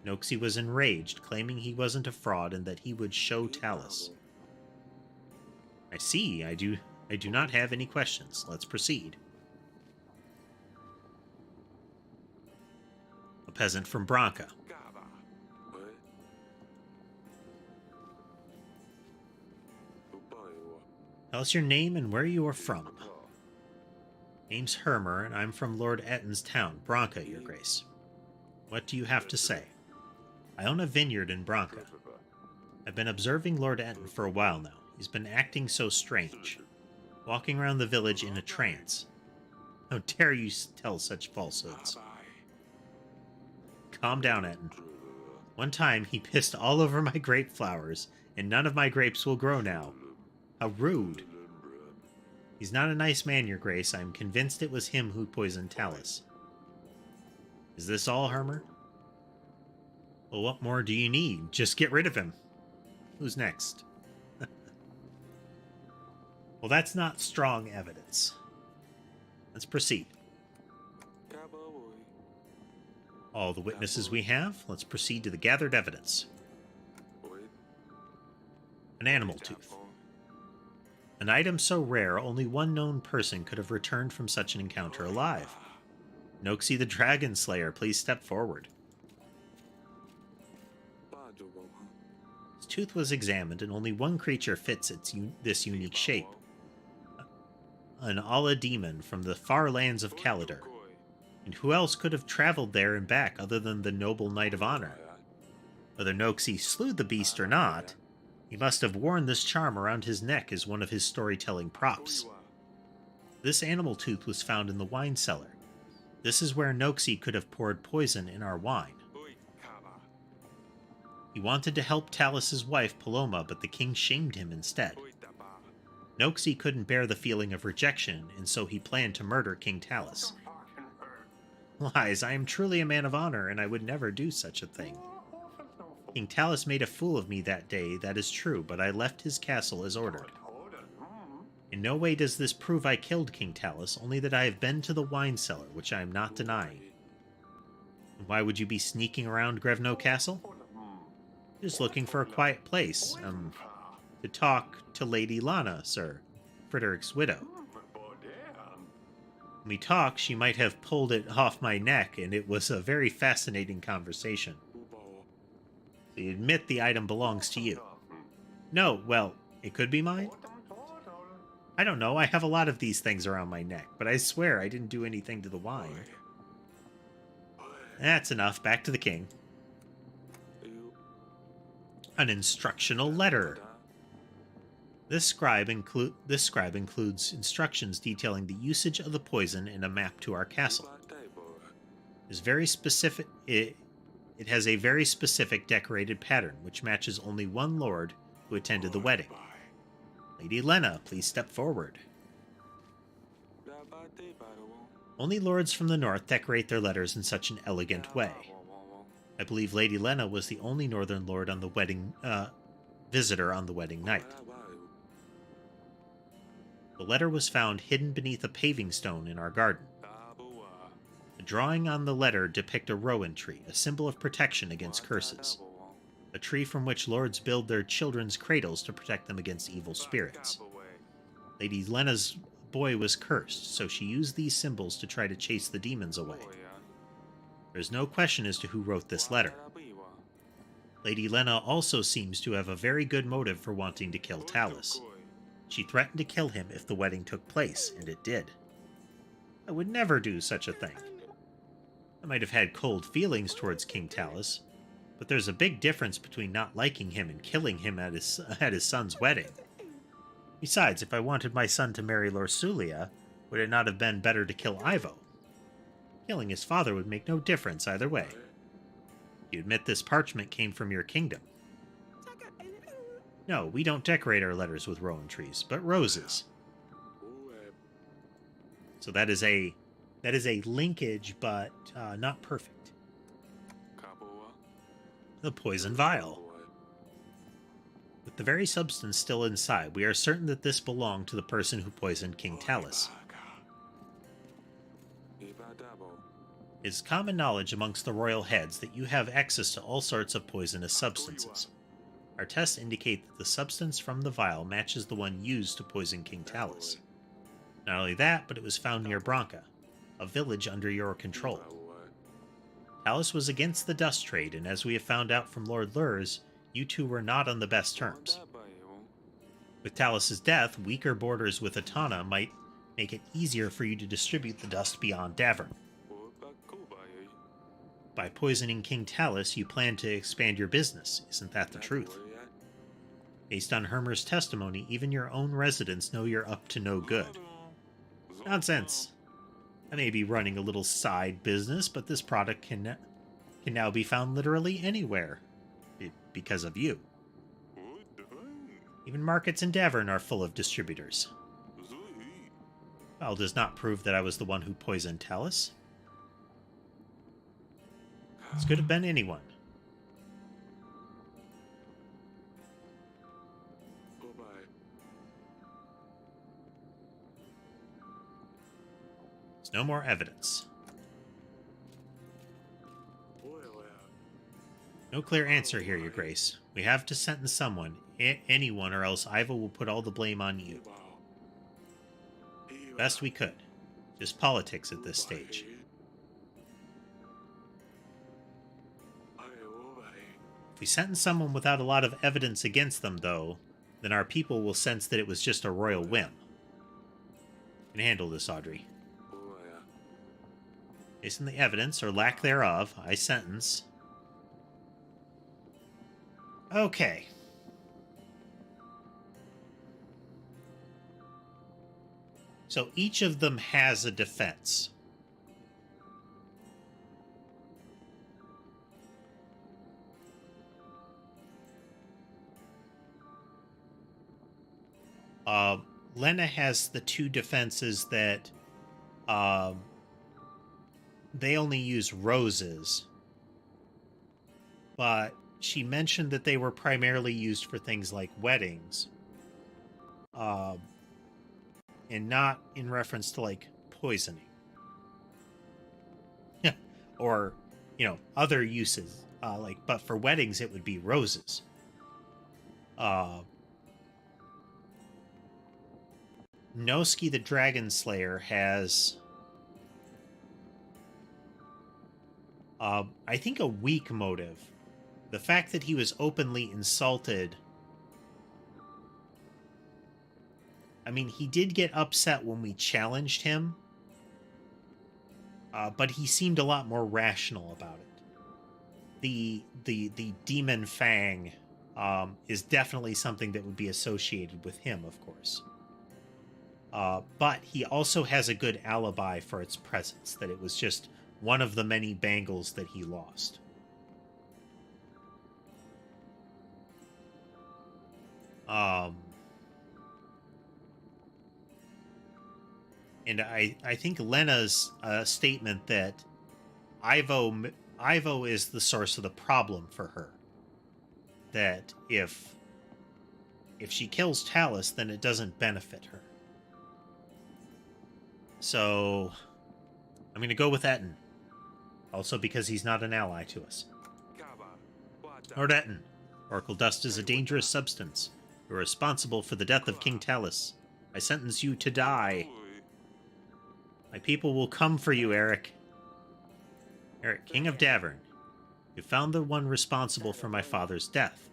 Noxie was enraged, claiming he wasn't a fraud and that he would show Talus. I see. I do not have any questions. Let's proceed. A peasant from Branca. Tell us your name and where you are from. Name's Hermer, and I'm from Lord Etten's town, Branca, Your Grace. What do you have to say? I own a vineyard in Branca. I've been observing Lord Etten for a while now. He's been acting so strange, walking around the village in a trance. How dare you tell such falsehoods? Calm down, Etten. One time, he pissed all over my grape flowers, and none of my grapes will grow now. How rude. He's not a nice man, Your Grace. I'm convinced it was him who poisoned Talus. Is this all, Hermer? Well, what more do you need? Just get rid of him. Who's next? Well, that's not strong evidence. Let's proceed. All the witnesses we have, let's proceed to the gathered evidence. An animal tooth. An item so rare, only one known person could have returned from such an encounter alive. Noxie the Dragon Slayer, please step forward. His tooth was examined, and only one creature fits this unique shape. An Allah demon from the far lands of Calidar. And who else could have traveled there and back other than the noble Knight of Honor? Whether Noxie slew the beast or not, he must have worn this charm around his neck as one of his storytelling props. This animal tooth was found in the wine cellar. This is where Noxie could have poured poison in our wine. He wanted to help Talus's wife, Paloma, but the king shamed him instead. Noxie couldn't bear the feeling of rejection, and so he planned to murder King Talus. Lies, I am truly a man of honor, and I would never do such a thing. King Talus made a fool of me that day, that is true, but I left his castle as ordered. In no way does this prove I killed King Talus, only that I have been to the wine cellar, which I am not denying. And why would you be sneaking around Grevno Castle? Just looking for a quiet place, to talk to Lady Lana, sir, Frederick's widow. When we talked, she might have pulled it off my neck, and it was a very fascinating conversation. So you admit the item belongs to you. No, well, it could be mine? I don't know, I have a lot of these things around my neck, but I swear I didn't do anything to the wine. That's enough, back to the king. An instructional letter. This scribe includes instructions detailing the usage of the poison and a map to our castle. It has a very specific decorated pattern, which matches only one lord who attended the wedding. Lady Lena, please step forward. Only lords from the north decorate their letters in such an elegant way. I believe Lady Lena was the only northern lord on the wedding visitor on the wedding night. The letter was found hidden beneath a paving stone in our garden. The drawing on the letter depict a rowan tree, a symbol of protection against curses. A tree from which lords build their children's cradles to protect them against evil spirits. Lady Lena's boy was cursed, so she used these symbols to try to chase the demons away. There's no question as to who wrote this letter. Lady Lena also seems to have a very good motive for wanting to kill Talus. She threatened to kill him if the wedding took place, and it did. I would never do such a thing. I might have had cold feelings towards King Talus, but there's a big difference between not liking him and killing him at his son's wedding. Besides, if I wanted my son to marry Lorsulia, would it not have been better to kill Ivo? Killing his father would make no difference either way. You admit this parchment came from your kingdom. No, we don't decorate our letters with rowan trees, but roses. So that is a linkage, but not perfect. The poison vial. With the very substance still inside, we are certain that this belonged to the person who poisoned King Talus. It is common knowledge amongst the royal heads that you have access to all sorts of poisonous substances. Our tests indicate that the substance from the vial matches the one used to poison King Talus. Not only that, but it was found near Branca, a village under your control. Talus was against the dust trade, and as we have found out from Lord Lurs, you two were not on the best terms. With Talus's death, weaker borders with Atana might make it easier for you to distribute the dust beyond Davern. By poisoning King Talus, you plan to expand your business. Isn't that the truth? Based on Hermer's testimony, even your own residents know you're up to no good. Nonsense. I may be running a little side business, but this product can now be found literally anywhere. Because of you. Even markets in Davern are full of distributors. Trial does not prove that I was the one who poisoned Talus. This could have been anyone. Goodbye. There's no more evidence. No clear answer here, Your Grace. We have to sentence someone, anyone, or else Ivo will put all the blame on you. Best we could. Just politics at this stage. If we sentence someone without a lot of evidence against them, though, then our people will sense that it was just a royal whim. You can handle this, Audrey. Based on the evidence, or lack thereof, I sentence... Okay. So each of them has a defense. Lena has the two defenses that they only use roses. But she mentioned that they were primarily used for things like weddings. And not in reference to, like, poisoning. Or, you know, other uses. But for weddings, it would be roses. Noski the Dragon Slayer has... I think a weak motive. The fact that he was openly insulted... I mean, he did get upset when we challenged him. But he seemed a lot more rational about it. The Demon Fang is definitely something that would be associated with him, of course. But he also has a good alibi for its presence, that it was just one of the many bangles that he lost. And I think Lena's statement that Ivo is the source of the problem for her. That if she kills Talus, then it doesn't benefit her. So I'm going to go with Etten. Also because he's not an ally to us. Lord Etten, Oracle dust is a dangerous substance. You're responsible for the death of King Talus. I sentence you to die. My people will come for you, Eric. Eric, King of Davern. You found the one responsible for my father's death.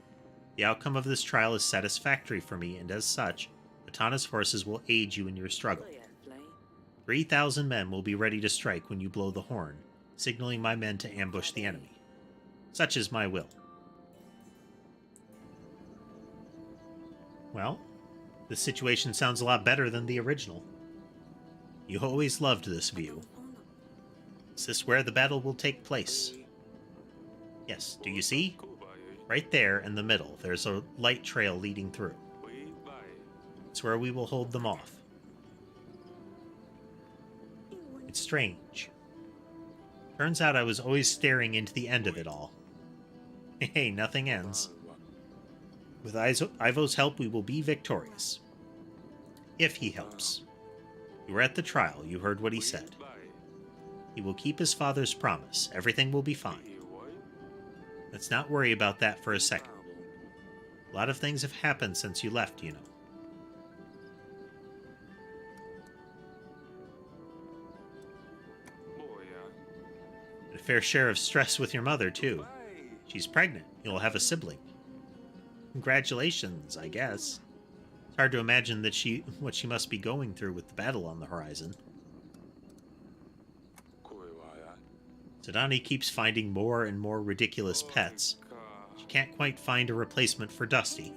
The outcome of this trial is satisfactory for me, and as such, Atana's forces will aid you in your struggle. 3,000 men will be ready to strike when you blow the horn, signaling my men to ambush the enemy. Such is my will. Well, this situation sounds a lot better than the original. You always loved this view. Is this where the battle will take place? Yes, do you see? Right there in the middle, there's a light trail leading through. It's where we will hold them off. It's strange. Turns out I was always staring into the end of it all. Hey, nothing ends. With Ivo's help, we will be victorious. If he helps. You were at the trial. You heard what he said. He will keep his father's promise. Everything will be fine. Let's not worry about that for a second. A lot of things have happened since you left, you know. And a fair share of stress with your mother, too. She's pregnant. You'll have a sibling. Congratulations, I guess. It's hard to imagine that what she must be going through with the battle on the horizon. Sadani keeps finding more and more ridiculous pets. She can't quite find a replacement for Dusty.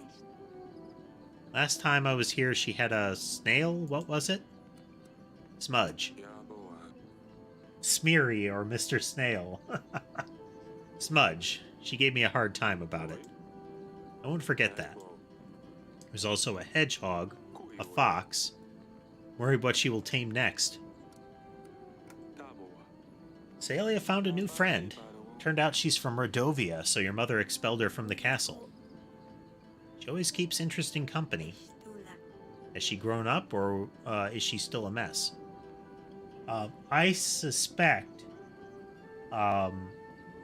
Last time I was here, she had a snail. What was it? Smudge. Smeary or Mr. Snail. Smudge. She gave me a hard time about it. I won't forget that. There's also a hedgehog, a fox, Worried what she will tame next. Salia found a new friend. Turned out she's from Rodovia, so your mother expelled her from the castle. She always keeps interesting company. Has she grown up, or is she still a mess? I suspect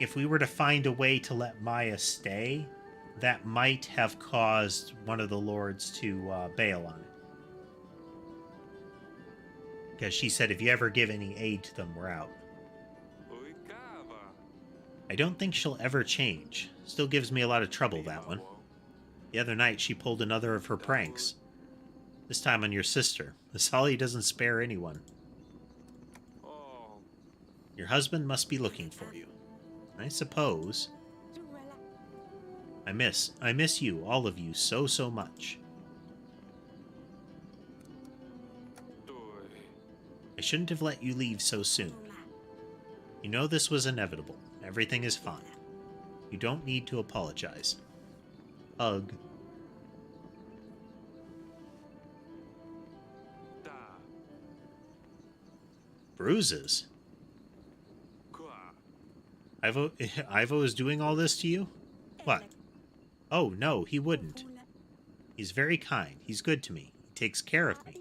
if we were to find a way to let Maya stay, that might have caused one of the lords to bail on it. Because she said if you ever give any aid to them, we're out. I don't think she'll ever change. Still gives me a lot of trouble, that one. The other night, she pulled another of her pranks. This time on your sister. The Sali doesn't spare anyone. Your husband must be looking for you. I suppose. I miss you, all of you, so much. I shouldn't have let you leave so soon. You know this was inevitable. Everything is fine. You don't need to apologize. Hug. Bruises? Ivo is doing all this to you? What? Oh, no, he wouldn't. He's very kind. He's good to me. He takes care of me.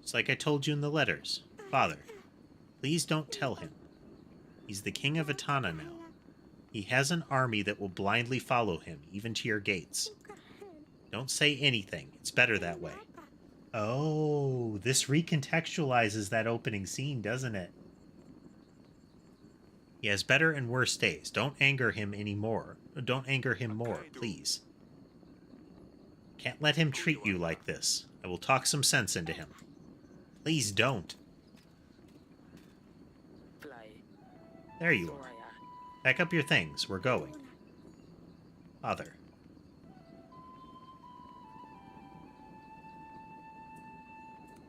It's like I told you in the letters. Father, please don't tell him. He's the king of Atana now. He has an army that will blindly follow him, even to your gates. Don't say anything. It's better that way. Oh, this recontextualizes that opening scene, doesn't it? He has better and worse days. Don't anger him anymore. Don't anger him more, please. Can't let him treat you like this. I will talk some sense into him. Please don't. There you are. Pack up your things. We're going. Father.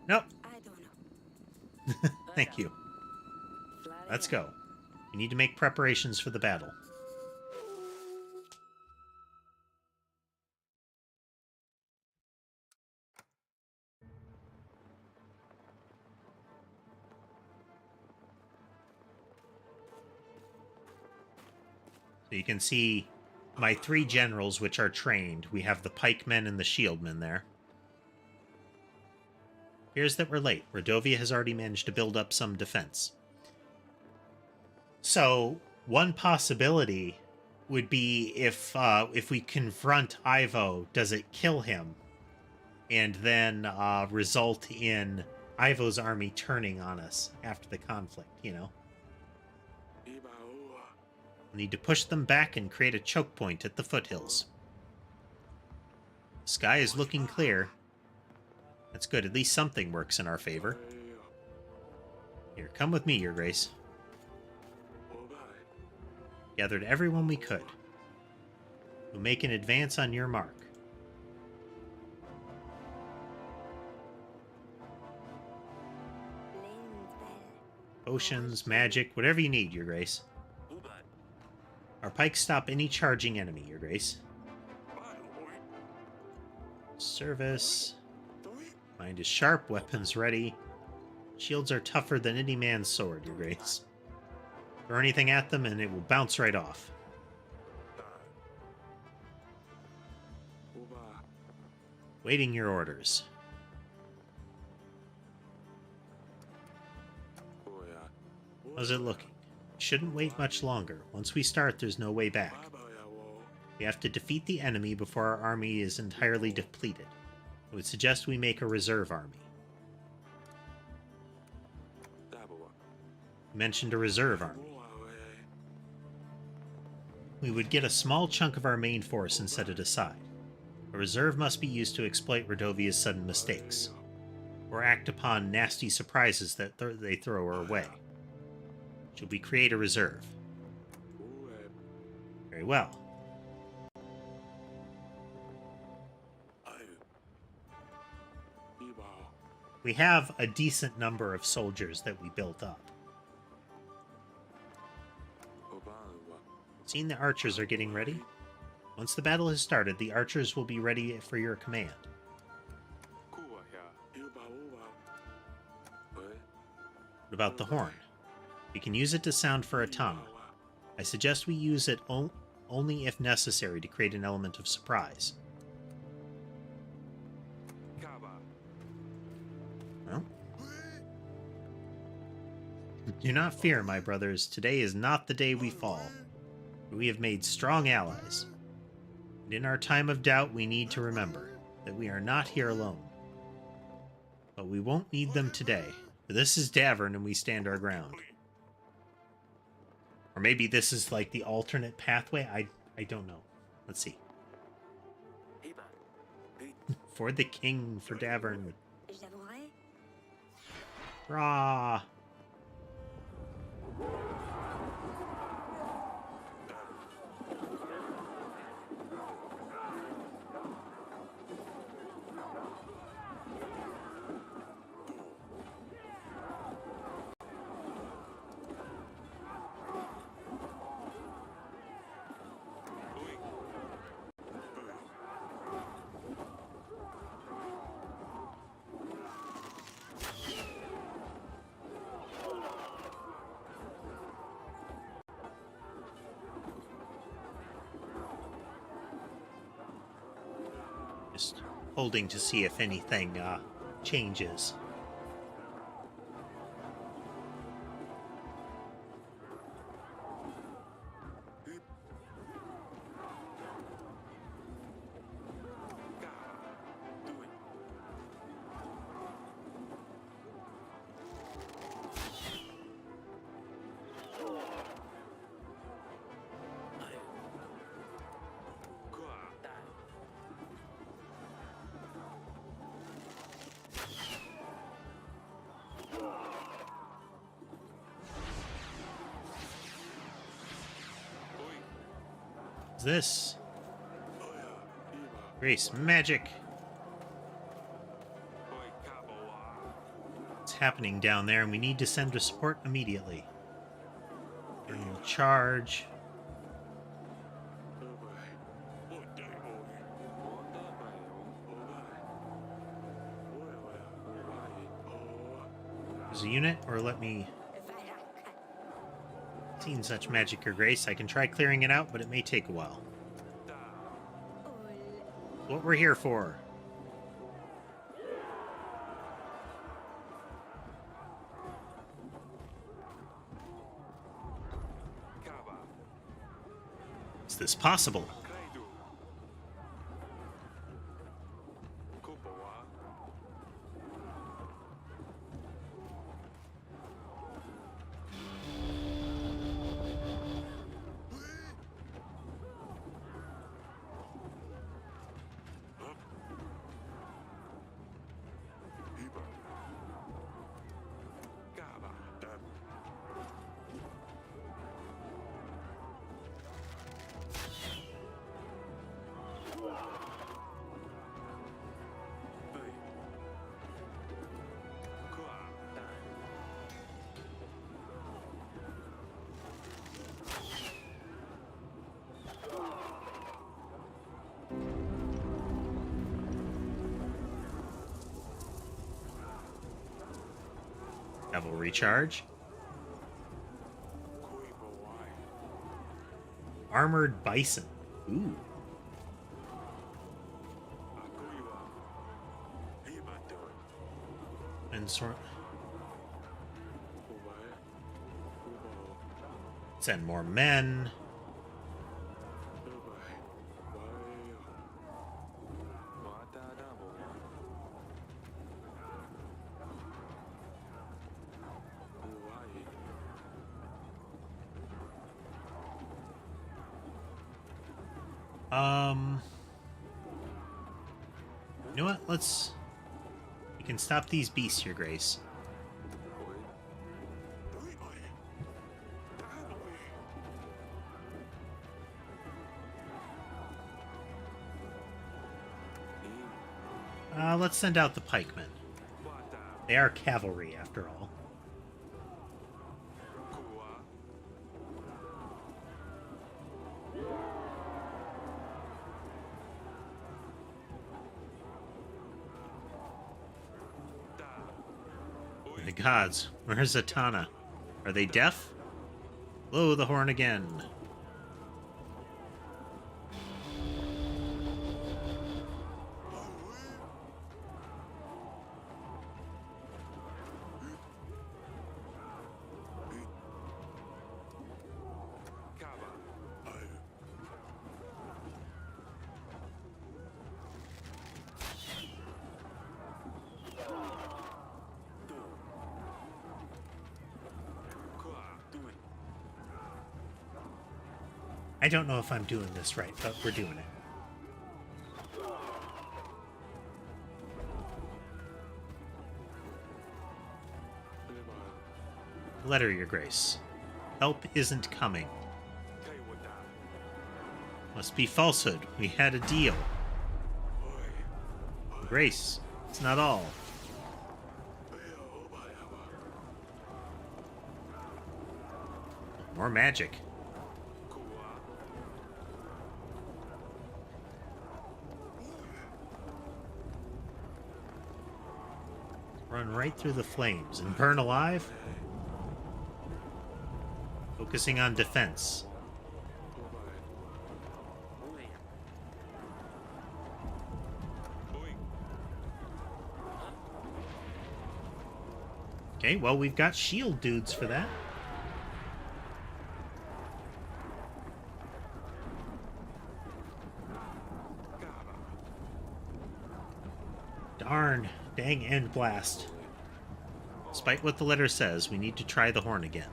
Nope. Thank you. Let's go. We need to make preparations for the battle. So you can see my 3 generals, which are trained. We have the pikemen and the shieldmen there. Here's that we're late. Rodovia has already managed to build up some defense. So, one possibility would be if we confront Ivo, does it kill him? And then result in Ivo's army turning on us after the conflict, you know? We'll need to push them back and create a choke point at the foothills. The sky is looking clear. That's good. At least something works in our favor. Here, come with me, Your Grace. Gathered everyone we could. We'll make an advance on your mark. Potions, magic, whatever you need, Your Grace. Our pikes stop any charging enemy, Your Grace. Service. Mind is sharp, weapons ready. Shields are tougher than any man's sword, Your Grace. Throw anything at them and it will bounce right off. Waiting your orders. How's it looking? Shouldn't wait much longer. Once we start, there's no way back. We have to defeat the enemy before our army is entirely depleted. I would suggest we make a reserve army. You mentioned a reserve army. We would get a small chunk of our main force and set it aside. A reserve must be used to exploit Rodovia's sudden mistakes, or act upon nasty surprises that they throw our way. Should we create a reserve? Very well. We have a decent number of soldiers that we built up. Seeing the archers are getting ready? Once the battle has started, the archers will be ready for your command. What about the horn? We can use it to sound for a tongue. I suggest we use it only if necessary to create an element of surprise. Well, do not fear, my brothers. Today is not the day we fall. We have made strong allies. And in our time of doubt, we need to remember that we are not here alone. But we won't need them today, for this is Davern and we stand our ground. Or maybe this is like the alternate pathway. I don't know. Let's see. For the king, for Davern. Rah! Just holding to see if anything changes. What's this? Grace, magic! What's happening down there, and we need to send to support immediately. And we'll charge. As a unit, or let me... Seen such magic, Your Grace. I can try clearing it out, but it may take a while. What we're here for. Is this possible? Cavalry charge. Armored bison. Ooh. And send more men. You know what? We can stop these beasts, Your Grace. Let's send out the pikemen. They are cavalry, after all. The gods, where's Zatanna? Are they deaf? Blow the horn again. I don't know if I'm doing this right, but we're doing it. Letter, Your Grace. Help isn't coming. Must be falsehood. We had a deal. Grace, it's not all. More magic. Run right through the flames and burn alive? Focusing on defense. Okay, well, we've got shield dudes for that. Darn, dang end blast. Despite what the letter says, we need to try the horn again.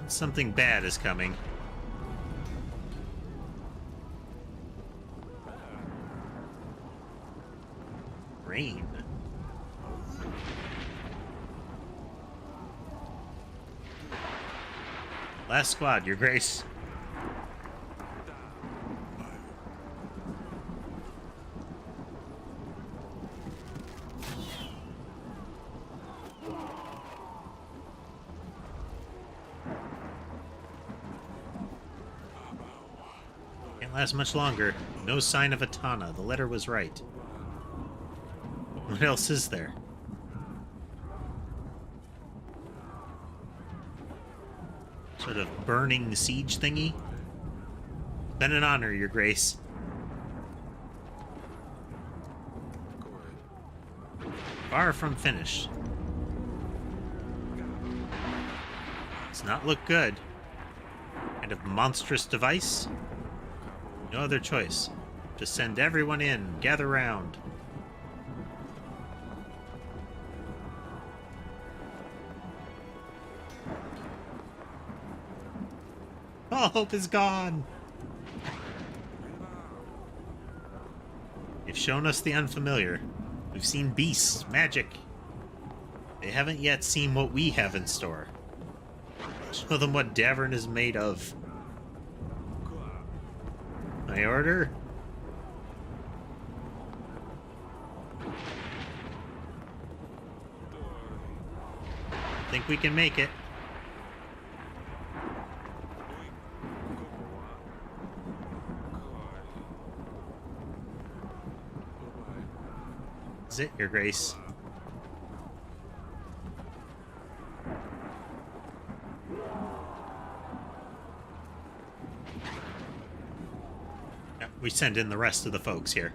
Something bad is coming. Rain. Last squad, Your Grace. Can't last much longer. No sign of Atana. The letter was right. What else is there? Sort of burning siege thingy? Been an honor, Your Grace. Far from finished. Does not look good. Kind of monstrous device? No other choice. Just send everyone in. Gather round. All hope is gone. They've shown us the unfamiliar. We've seen beasts, magic. They haven't yet seen what we have in store. Show them what Davern is made of. My order? Think we can make it. Is it, Your Grace? Yep, we send in the rest of the folks here.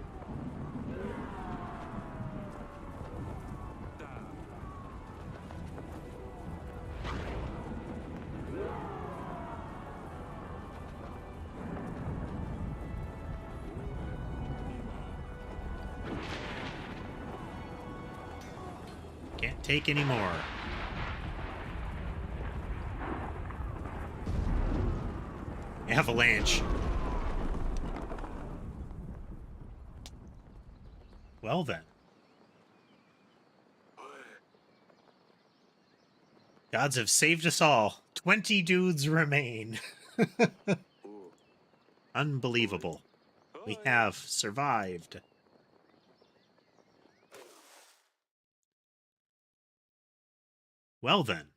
Can't take any more. Avalanche. Well then. Gods have saved us all. 20 dudes remain. Unbelievable. We have survived. Well then.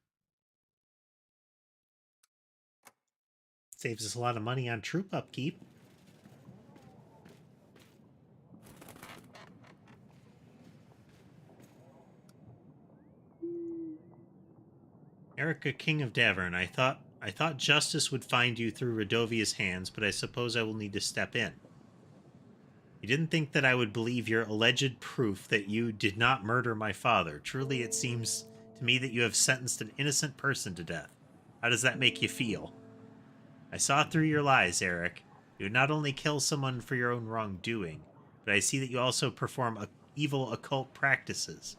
Saves us a lot of money on troop upkeep. Erica, King of Davern, I thought justice would find you through Radovia's hands, but I suppose I will need to step in. You didn't think that I would believe your alleged proof that you did not murder my father. Truly, it seems to me that you have sentenced an innocent person to death. How does that make you feel? I saw through your lies, Eric. You would not only kill someone for your own wrongdoing, but I see that you also perform evil occult practices.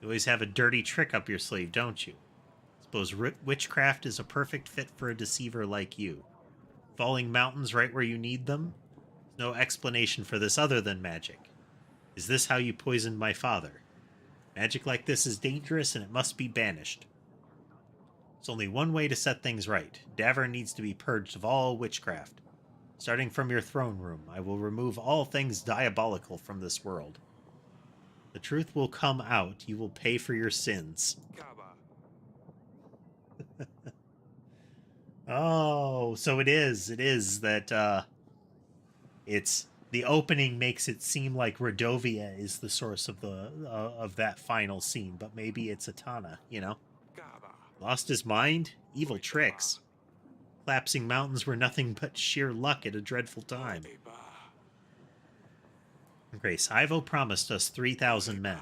You always have a dirty trick up your sleeve, don't you? Suppose witchcraft is a perfect fit for a deceiver like you. Falling mountains right where you need them? There's no explanation for this other than magic. Is this how you poisoned my father? Magic like this is dangerous and it must be banished. There's only one way to set things right. Davern needs to be purged of all witchcraft. Starting from your throne room, I will remove all things diabolical from this world. The truth will come out. You will pay for your sins. Oh, so it is that it's the opening makes it seem like Radovia is the source of the of that final scene, but maybe it's Atana, you know? Lost his mind? Evil tricks. Collapsing mountains were nothing but sheer luck at a dreadful time. Grace, Ivo promised us 3,000 men.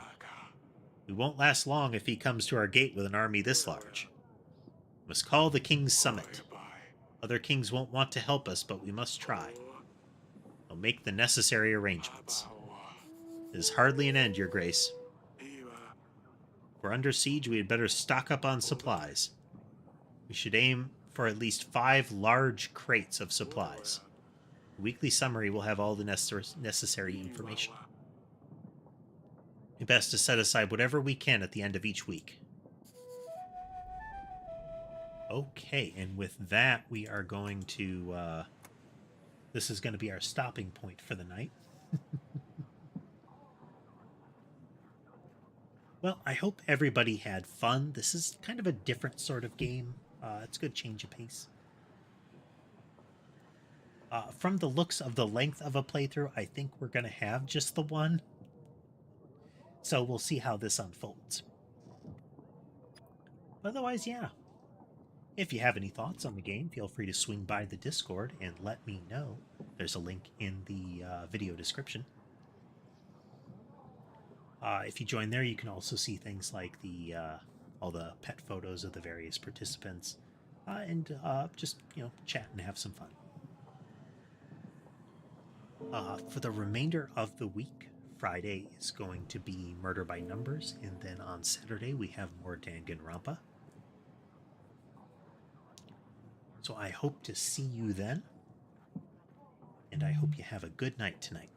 We won't last long if he comes to our gate with an army this large. We must call the King's Summit. Other kings won't want to help us, but we must try. We'll make the necessary arrangements. It is hardly an end, Your Grace. If we're under siege, we had better stock up on supplies. We should aim for at least 5 large crates of supplies. The weekly summary will have all the necessary information. It's best to set aside whatever we can at the end of each week. Okay, and with that, we are going to... this is going to be our stopping point for the night. Well, I hope everybody had fun. This is kind of a different sort of game. It's a good change of pace. From the looks of the length of a playthrough, I think we're going to have just the one. So we'll see how this unfolds. Otherwise, yeah. If you have any thoughts on the game, feel free to swing by the Discord and let me know. There's a link in the video description. If you join there, you can also see things like the all the pet photos of the various participants, and just, you know, chat and have some fun. For the remainder of the week, Friday is going to be Murder by Numbers, and then on Saturday we have more Danganronpa. So I hope to see you then, and I hope you have a good night tonight.